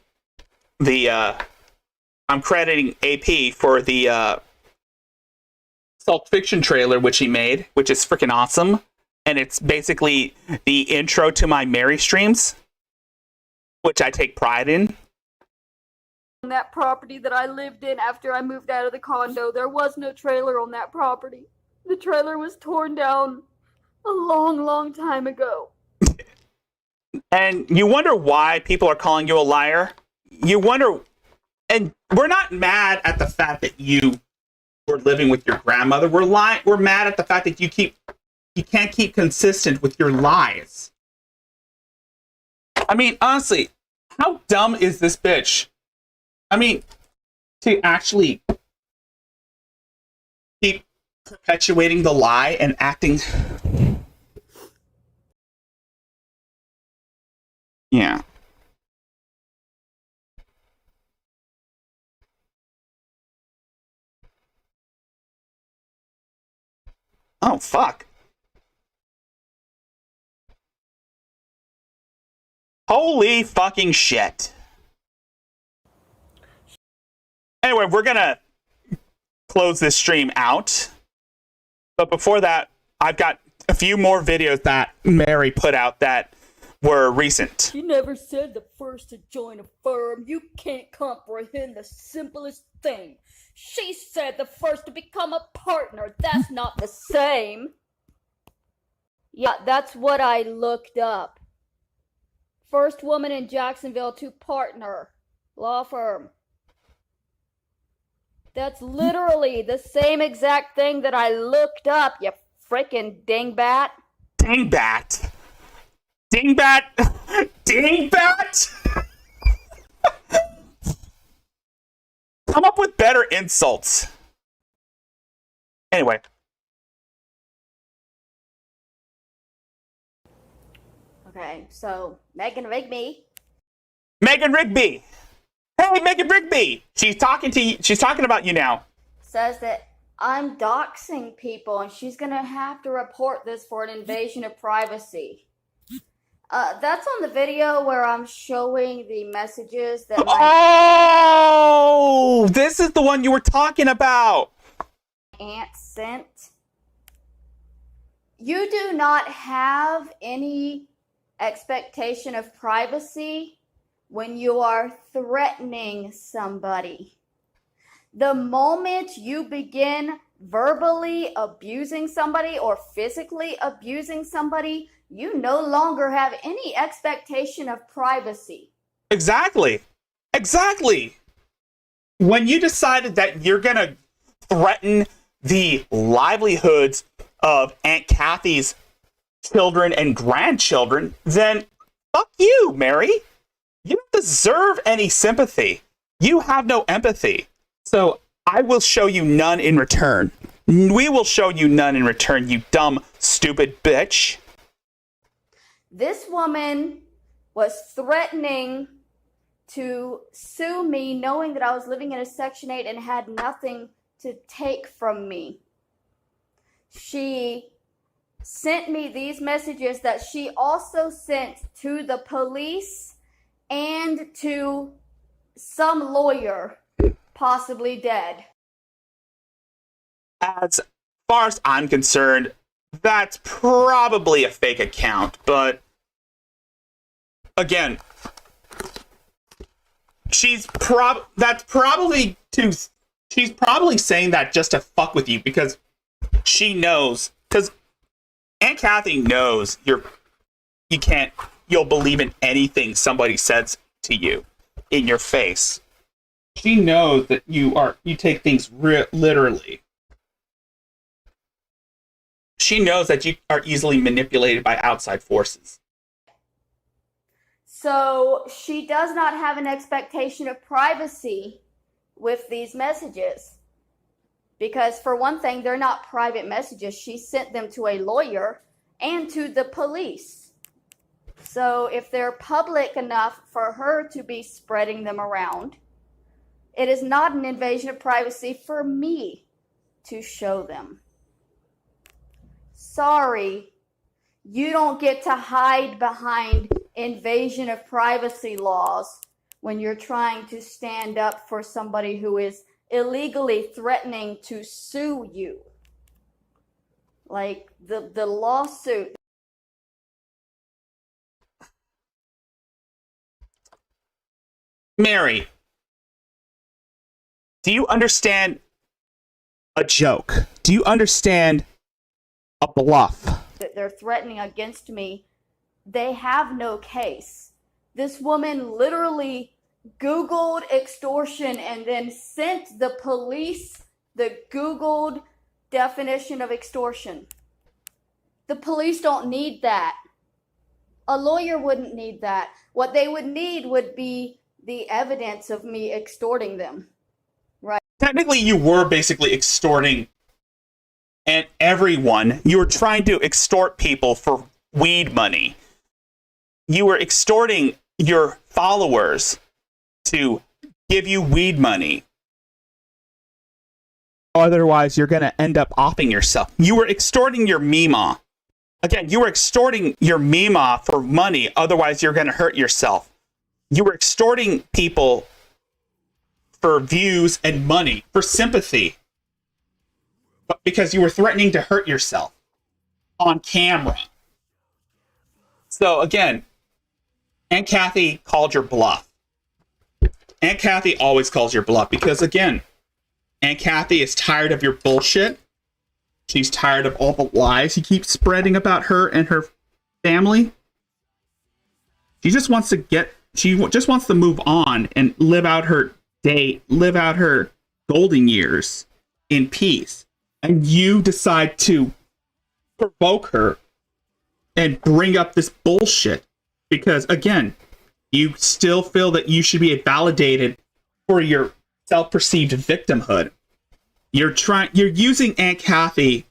crediting AP for the Salt Fiction trailer which he made, which is freaking awesome, and it's basically the intro to my Mary streams, which I take pride in. On that property that I lived in after I moved out of the condo, there was no trailer on that property. The trailer was torn down a long, long time ago. And you wonder why people are calling you a liar? You wonder, and we're not mad at the fact that you were living with your grandmother. We're mad at the fact that you can't keep consistent with your lies. I mean, honestly, how dumb is this bitch? I mean, to actually keep perpetuating the lie and acting. Yeah. Oh, fuck. Holy fucking shit. Anyway, we're gonna close this stream out. But before that, I've got a few more videos that Mary put out that were recent. She never said the first to join a firm. You can't comprehend the simplest thing. She said the first to become a partner. That's not the same. Yeah, that's what I looked up. First woman in Jacksonville to partner. Law firm. That's literally the same exact thing that I looked up, you frickin' dingbat. Dingbat? Dingbat? Dingbat? Come up with better insults. Anyway. Okay, so Megan Rigby. Megan Rigby! Hey, Megan Rigby! She's talking to you. She's talking about you now. Says that I'm doxing people and she's gonna have to report this for an invasion of privacy. That's on the video where I'm showing the messages that Oh! This is the one you were talking about! Aunt sent. You do not have any expectation of privacy when you are threatening somebody. The moment you begin verbally abusing somebody or physically abusing somebody, you no longer have any expectation of privacy. Exactly. Exactly. When you decided that you're gonna threaten the livelihoods of Aunt Kathy's children and grandchildren, then fuck you, Mary. You don't deserve any sympathy. You have no empathy. So I will show you none in return. We will show you none in return, you dumb, stupid bitch. This woman was threatening to sue me knowing that I was living in a Section 8 and had nothing to take from me. She sent me these messages that she also sent to the police and to some lawyer, possibly dead. As far as I'm concerned, that's probably a fake account, but again, she's probably saying that just to fuck with you because she knows, because Aunt Kathy knows you'll believe in anything somebody says to you in your face. She knows that you take things literally. She knows that you are easily manipulated by outside forces. So she does not have an expectation of privacy with these messages. Because for one thing, they're not private messages. She sent them to a lawyer and to the police. So if they're public enough for her to be spreading them around, it is not an invasion of privacy for me to show them. Sorry, you don't get to hide behind invasion of privacy laws when you're trying to stand up for somebody who is illegally threatening to sue you. Like the lawsuit. Mary, do you understand a joke? Do you understand a bluff? That they're threatening against me, they have no case. This woman literally Googled extortion and then sent the police the Googled definition of extortion. The police don't need that. A lawyer wouldn't need that. What they would need would be the evidence of me extorting them. Right? Technically, you were basically extorting and everyone. You were trying to extort people for weed money. You were extorting your followers to give you weed money. Otherwise, you're going to end up offing yourself. You were extorting your Mima. Again, you were extorting your Mima for money. Otherwise, you're going to hurt yourself. You were extorting people for views and money, for sympathy. But because you were threatening to hurt yourself on camera. So, again, Aunt Kathy called your bluff. Aunt Kathy always calls your bluff because, again, Aunt Kathy is tired of your bullshit. She's tired of all the lies you keep spreading about her and her family. She just wants to move on and live out her golden years in peace. And you decide to provoke her and bring up this bullshit because, again, you still feel that you should be validated for your self-perceived victimhood. You're using Aunt Kathy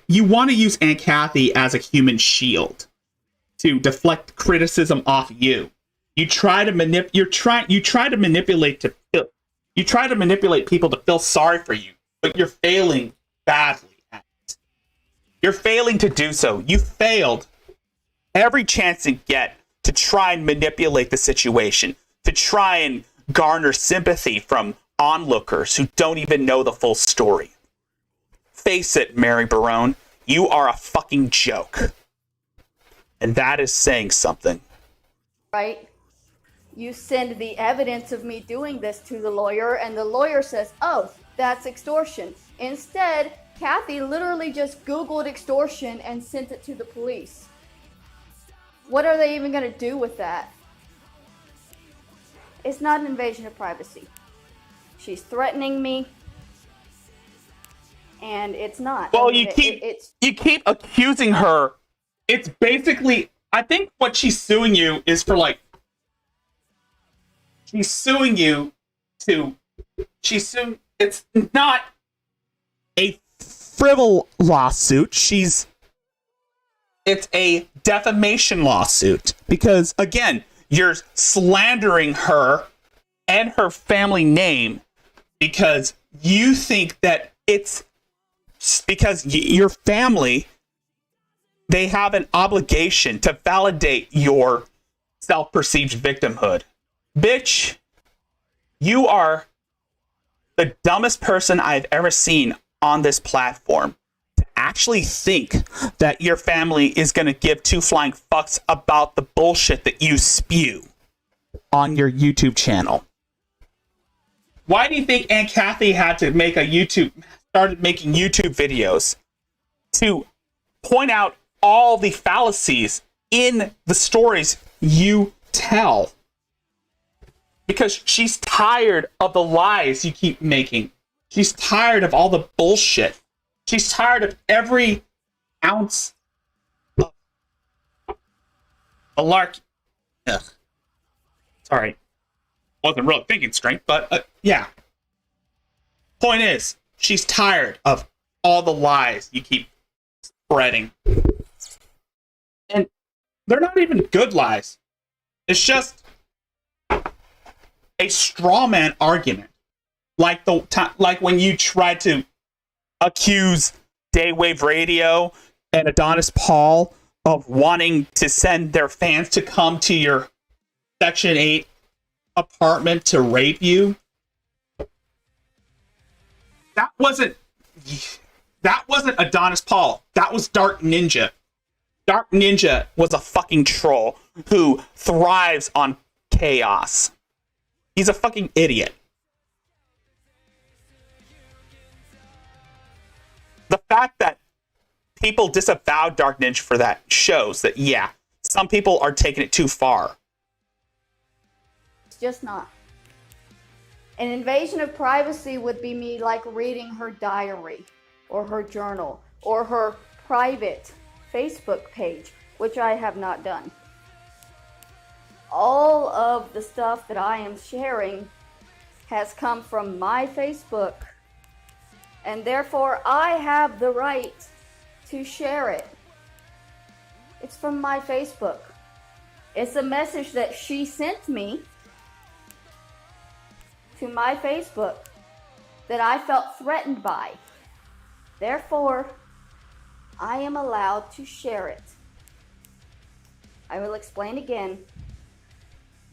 you want to use Aunt Kathy as a human shield to deflect criticism off you. You try to manipulate people to feel sorry for you, but you're failing badly at it. You're failing to do so. You failed every chance you get to try and manipulate the situation, to try and garner sympathy from onlookers who don't even know the full story. Face it, Mary Barone, you are a fucking joke. And that is saying something. Right? You send the evidence of me doing this to the lawyer, and the lawyer says, oh, that's extortion. Instead, Kathy literally just Googled extortion and sent it to the police. What are they even going to do with that? It's not an invasion of privacy. She's threatening me, and it's not. Well, you keep accusing her. It's basically, I think what she's suing you is for, like, it's not a frivolous lawsuit. It's a defamation lawsuit because, again, you're slandering her and her family name because you think that it's because your family, they have an obligation to validate your self-perceived victimhood. Bitch, you are the dumbest person I've ever seen on this platform to actually think that your family is going to give two flying fucks about the bullshit that you spew on your YouTube channel. Why do you think Aunt Kathy had to started making YouTube videos to point out all the fallacies in the stories you tell? Because she's tired of the lies you keep making. She's tired of all the bullshit. She's tired of every ounce of malarkey. Ugh. Sorry. Wasn't really thinking straight, but yeah. Point is, she's tired of all the lies you keep spreading. And they're not even good lies. It's just a straw man argument. Like when you tried to accuse Daywave Radio and Adonis Paul of wanting to send their fans to come to your Section 8 apartment to rape you. That wasn't Adonis Paul. That was Dark Ninja. Dark Ninja was a fucking troll who thrives on chaos. He's a fucking idiot. The fact that people disavowed Dark Ninja for that shows that, yeah, some people are taking it too far. It's just not. An invasion of privacy would be me like reading her diary or her journal or her private Facebook page, which I have not done. All of the stuff that I am sharing has come from my Facebook, and therefore I have the right to share it. It's from my Facebook. It's a message that she sent me to my Facebook that I felt threatened by. Therefore, I am allowed to share it. I will explain again.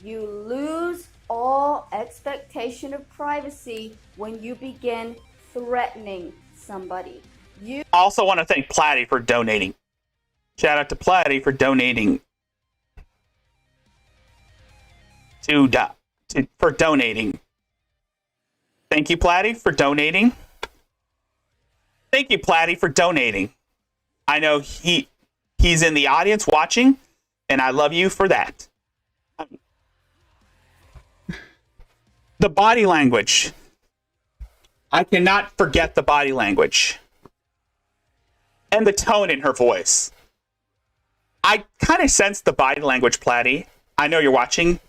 You lose all expectation of privacy when you begin threatening somebody. You also want to thank Platty for donating. Shout out to Platty for donating for donating. Thank you, Platty, for donating. Thank you, Platty, for donating. I know he's in the audience watching, and I love you for that. The body language. I cannot forget the body language. And the tone in her voice. I kind of sense the body language, Platty. I know you're watching.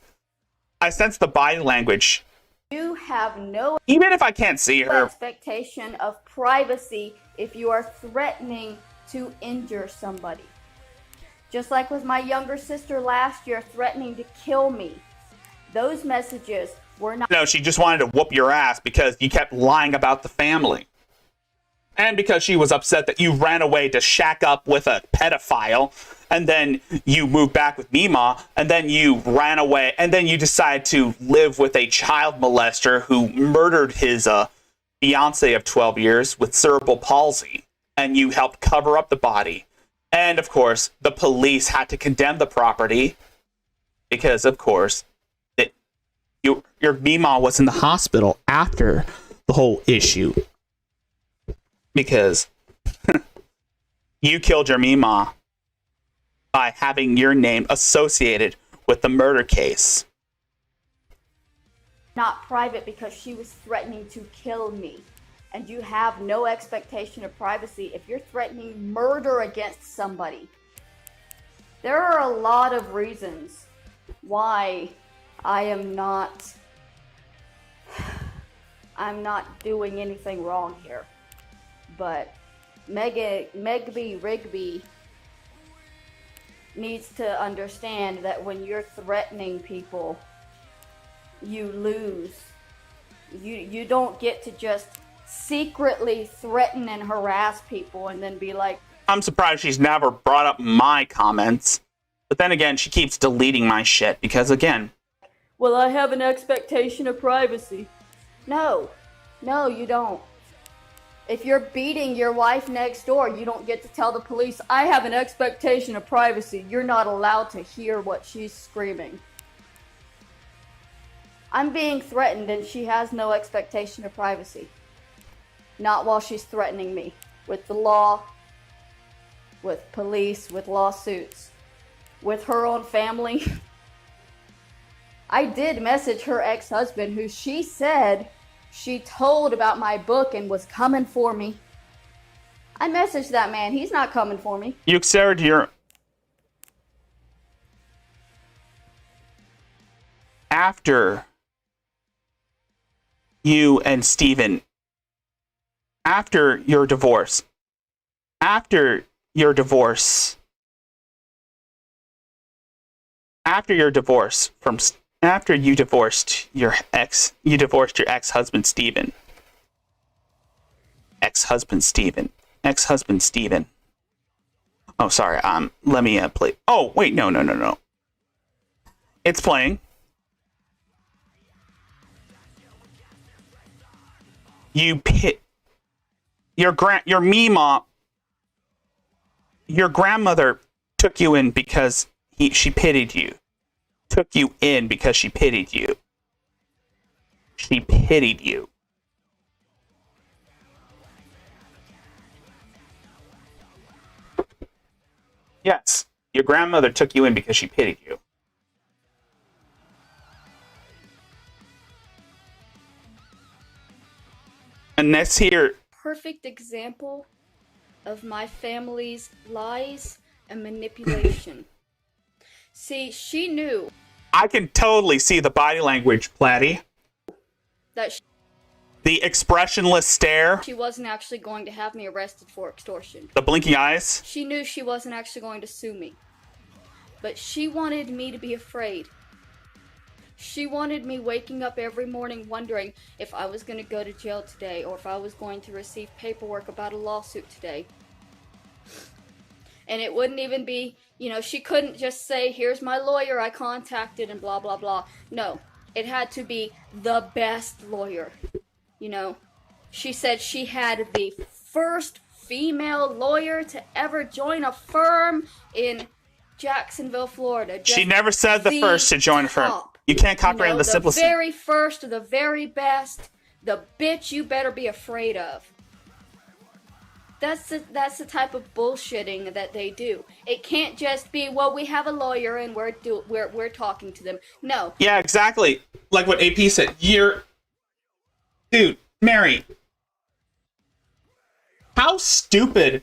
I sense the body language. You have no even if I can't see her expectation of privacy if you are threatening to injure somebody. Just like with my younger sister last year threatening to kill me. Those messages were not... No, she just wanted to whoop your ass because you kept lying about the family. And because she was upset that you ran away to shack up with a pedophile, and then you moved back with Mima, and then you ran away, and then you decided to live with a child molester who murdered his fiance of 12 years with cerebral palsy, and you helped cover up the body. And, of course, the police had to condemn the property because, of course, your Mima was in the hospital after the whole issue. Because you killed your Mima by having your name associated with the murder case. Not private because she was threatening to kill me. And you have no expectation of privacy if you're threatening murder against somebody. There are a lot of reasons why I'm not doing anything wrong here. But Megby Rigby needs to understand that when you're threatening people, you lose. You don't get to just secretly threaten and harass people and then be like... I'm surprised she's never brought up my comments. But then again, she keeps deleting my shit because, again... Well, I have an expectation of privacy. No, you don't. If you're beating your wife next door, you don't get to tell the police, I have an expectation of privacy. You're not allowed to hear what she's screaming. I'm being threatened and she has no expectation of privacy. Not while she's threatening me. With the law, with police, with lawsuits, with her own family. I did message her ex-husband who she said she told about my book and was coming for me. I messaged that man. He's not coming for me. You shared your... After you and Steven after your divorce, after you divorced your ex-husband Stephen. Oh, sorry. Let me play. Oh, wait, no. It's playing. Your grandmother took you in because she pitied you. Took you in because she pitied you. She pitied you. Yes, your grandmother took you in because she pitied you. And that's here. Perfect example of my family's lies and manipulation. See, she knew. I can totally see the body language, Platty. That the expressionless stare. She wasn't actually going to have me arrested for extortion. The blinking eyes. She knew she wasn't actually going to sue me. But she wanted me to be afraid. She wanted me waking up every morning wondering if I was going to go to jail today or if I was going to receive paperwork about a lawsuit today. And it wouldn't even be, she couldn't just say, here's my lawyer I contacted and blah, blah, blah. No, it had to be the best lawyer. She said she had the first female lawyer to ever join a firm in Jacksonville, Florida. She never said the first to join a firm. You can't copyright the simplest. The very first, the very best, the bitch you better be afraid of. That's the type of bullshitting that they do. It can't just be, well, we have a lawyer and we're talking to them. No. Yeah, exactly. Like what AP said. Dude, Mary. How stupid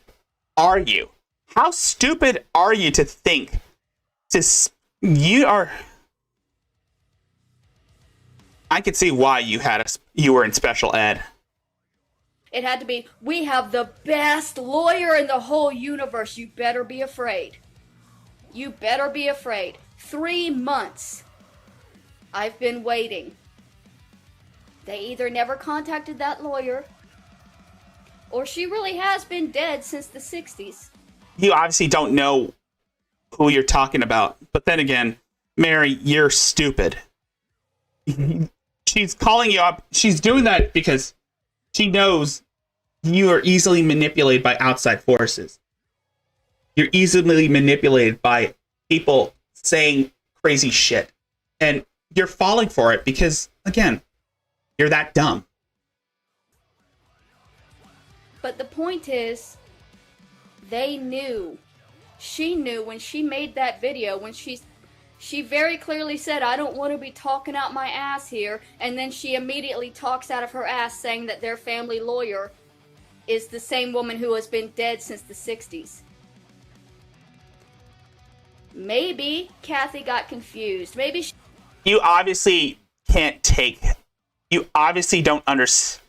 are you? How stupid are you to think I could see why you were in special ed. It had to be, we have the best lawyer in the whole universe. You better be afraid. You better be afraid. 3 months. I've been waiting. They either never contacted that lawyer, or she really has been dead since the 60s. You obviously don't know who you're talking about. But then again, Mary, you're stupid. She's calling you up. She's doing that because she knows you are easily manipulated by outside forces. You're easily manipulated by people saying crazy shit. And you're falling for it because, again, you're that dumb. But the point is, they knew. She knew when she made that video, when she very clearly said, I don't want to be talking out my ass here, and then she immediately talks out of her ass saying that their family lawyer is the same woman who has been dead since the 60s. Maybe Kathy got confused. Maybe You obviously can't take... You obviously don't understand...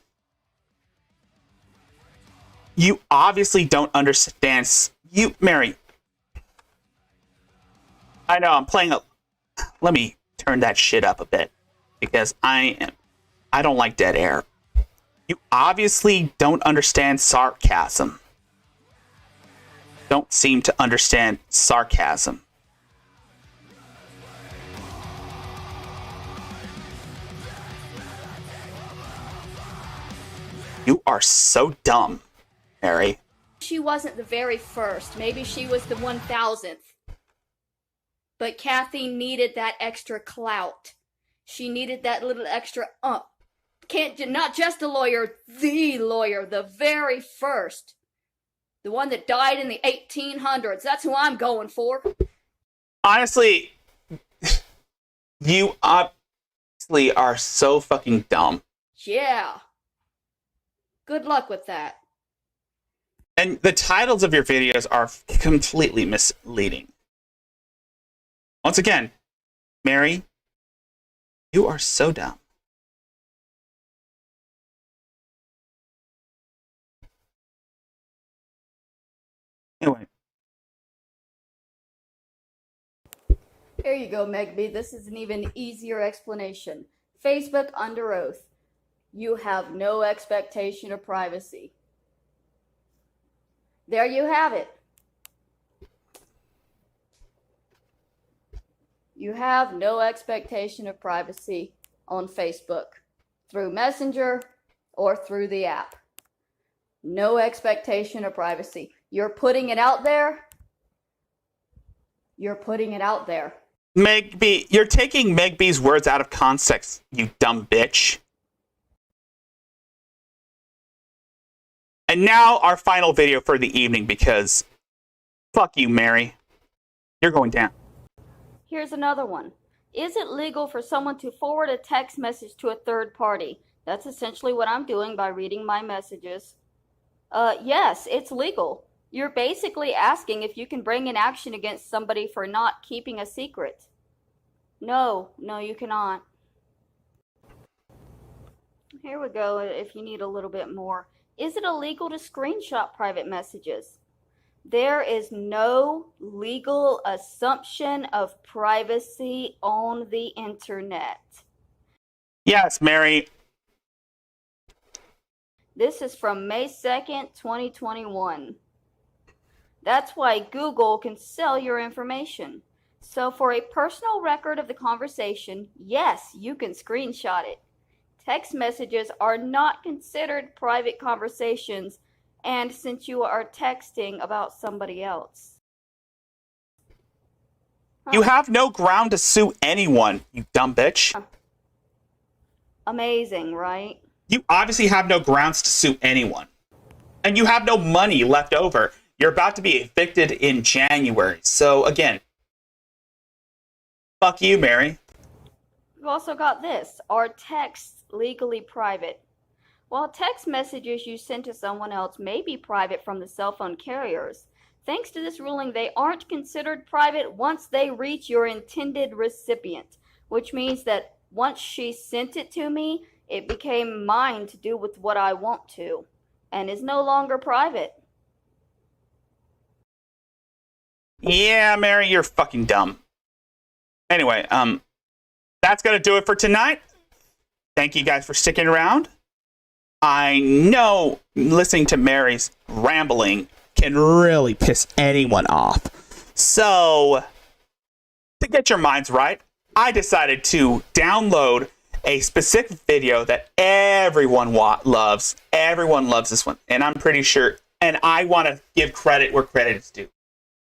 You obviously don't understand... Mary... I know, I'm playing a... Let me turn that shit up a bit. Because I don't like dead air. You obviously don't understand sarcasm. Don't seem to understand sarcasm. You are so dumb, Mary. she wasn't the very first. Maybe she was the 1000th. But Kathy needed that extra clout. She needed that little extra not just a lawyer, the very first. The one that died in the 1800s. That's who I'm going for. Honestly, you obviously are so fucking dumb. Yeah. Good luck with that. And the titles of your videos are completely misleading. Once again, Mary, you are so dumb. Anyway. Here you go, Megby. This is an even easier explanation. Facebook under oath. You have no expectation of privacy. There you have it. You have no expectation of privacy on Facebook through Messenger or through the app. No expectation of privacy. You're putting it out there. You're putting it out there. Megby, you're taking Megby's words out of context, you dumb bitch. And now our final video for the evening, because fuck you, Mary. You're going down. Here's another one. Is it legal for someone to forward a text message to a third party? That's essentially what I'm doing by reading my messages. Yes, it's legal. You're basically asking if you can bring an action against somebody for not keeping a secret. No, you cannot. Here we go, if you need a little bit more. Is it illegal to screenshot private messages? There is no legal assumption of privacy on the internet. Yes, Mary. This is from May 2nd, 2021. That's why Google can sell your information. So for a personal record of the conversation, yes, you can screenshot it. Text messages are not considered private conversations, and since you are texting about somebody else. You have no ground to sue anyone, you dumb bitch. Amazing, right? You obviously have no grounds to sue anyone. And you have no money left over. You're about to be evicted in January. So, again, fuck you, Mary. We've also got this. Are texts legally private? While text messages you send to someone else may be private from the cell phone carriers, thanks to this ruling, they aren't considered private once they reach your intended recipient, which means that once she sent it to me, it became mine to do with what I want to, and is no longer private. Yeah, Mary, you're fucking dumb. Anyway, that's gonna do it for tonight. Thank you guys for sticking around. I know listening to Mary's rambling can really piss anyone off. So, to get your minds right, I decided to download a specific video that everyone loves. Everyone loves this one, and I'm pretty sure, and I want to give credit where credit is due.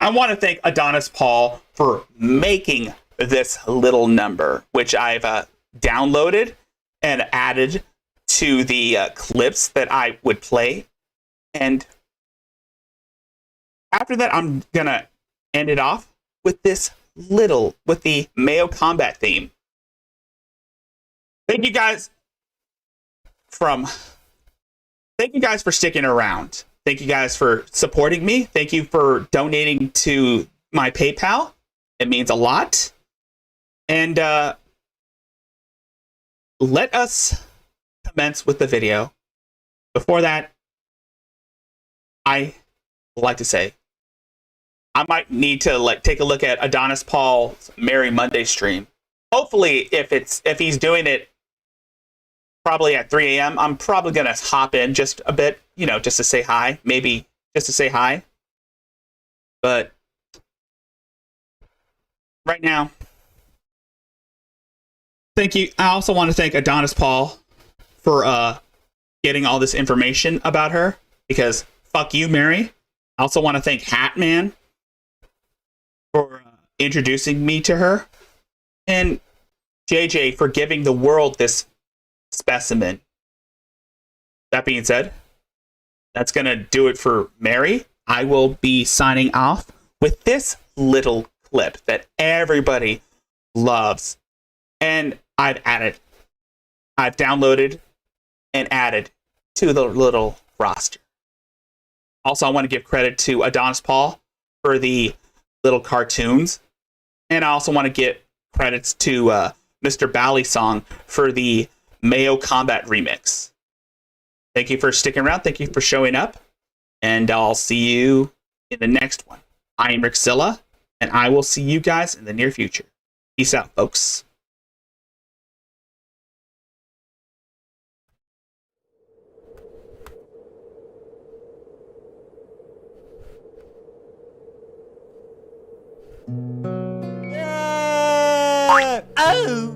I want to thank Adonis Paul for making this little number, which I've downloaded and added to the clips that I would play. And after that, I'm going to end it off with with the Mayo Combat theme. Thank you guys for sticking around. Thank you guys for supporting me. Thank you for donating to my PayPal. It means a lot. And let us commence with the video. Before that, I would like to say I might need to take a look at Adonis Paul's Merry Monday stream. Hopefully, if he's doing it probably at 3 a.m., I'm probably gonna hop in just a bit, just to say hi, maybe just to say hi. But right now, thank you. I also want to thank Adonis Paul for getting all this information about her, because fuck you, Mary. I also want to thank Hatman for introducing me to her, and JJ for giving the world this specimen. That being said, that's gonna do it for Mary. I will be signing off with this little clip that everybody loves, and I've downloaded and added to the little roster. Also, I want to give credit to Adonis Paul for the little cartoons, and I also want to give credits to Mr. Bally Song for the Mayo Combat remix. Thank you for sticking around. Thank you for showing up, and I'll see you in the next one. I am Rickzilla, and I will see you guys in the near future. Peace out, folks. Oh!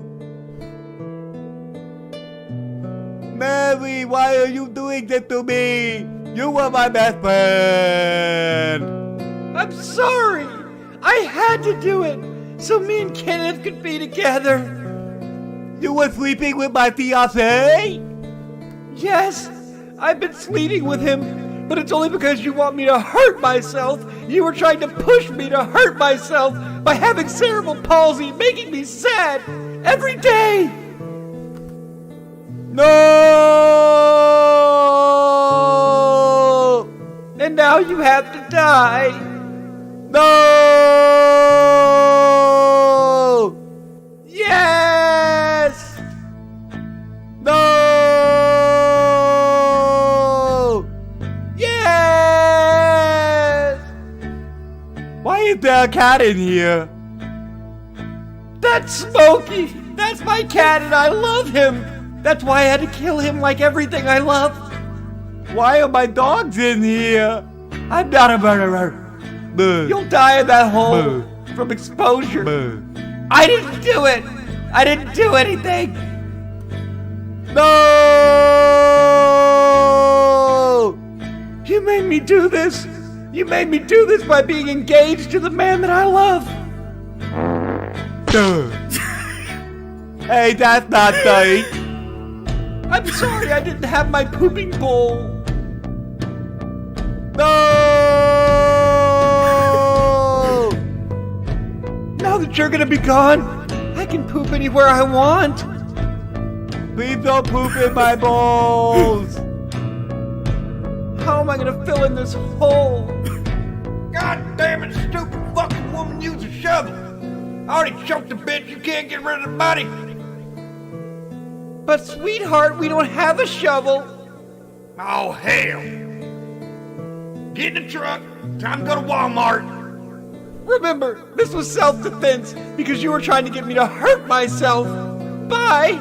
Mary, why are you doing that to me? You were my best friend. I'm sorry. I had to do it so me and Kenneth could be together. You were sleeping with my fiancé? Yes, I've been sleeping with him, but it's only because you want me to hurt myself. You were trying to push me to hurt myself by having cerebral palsy, making me sad every day. No! And now you have to die. No! Yes! No! Yes! Why is there a cat in here? That's Smokey! That's my cat and I love him! That's why I had to kill him like everything I love. Why are my dogs in here? I'm not a murderer. Boo. You'll die in that hole Boo. from exposure. Boo. I didn't do it! I didn't do anything! No! You made me do this! You made me do this by being engaged to the man that I love! Hey, that's not right. I'm sorry I didn't have my pooping bowl. No! Now that you're gonna be gone, I can poop anywhere I want. Please don't poop in my balls. How am I gonna fill in this hole? God damn it, stupid fucking woman, use a shovel. I already choked the bitch, you can't get rid of the body. But sweetheart, we don't have a shovel. Oh, hell. Get in the truck, time to go to Walmart. Remember, this was self-defense because you were trying to get me to hurt myself. Bye!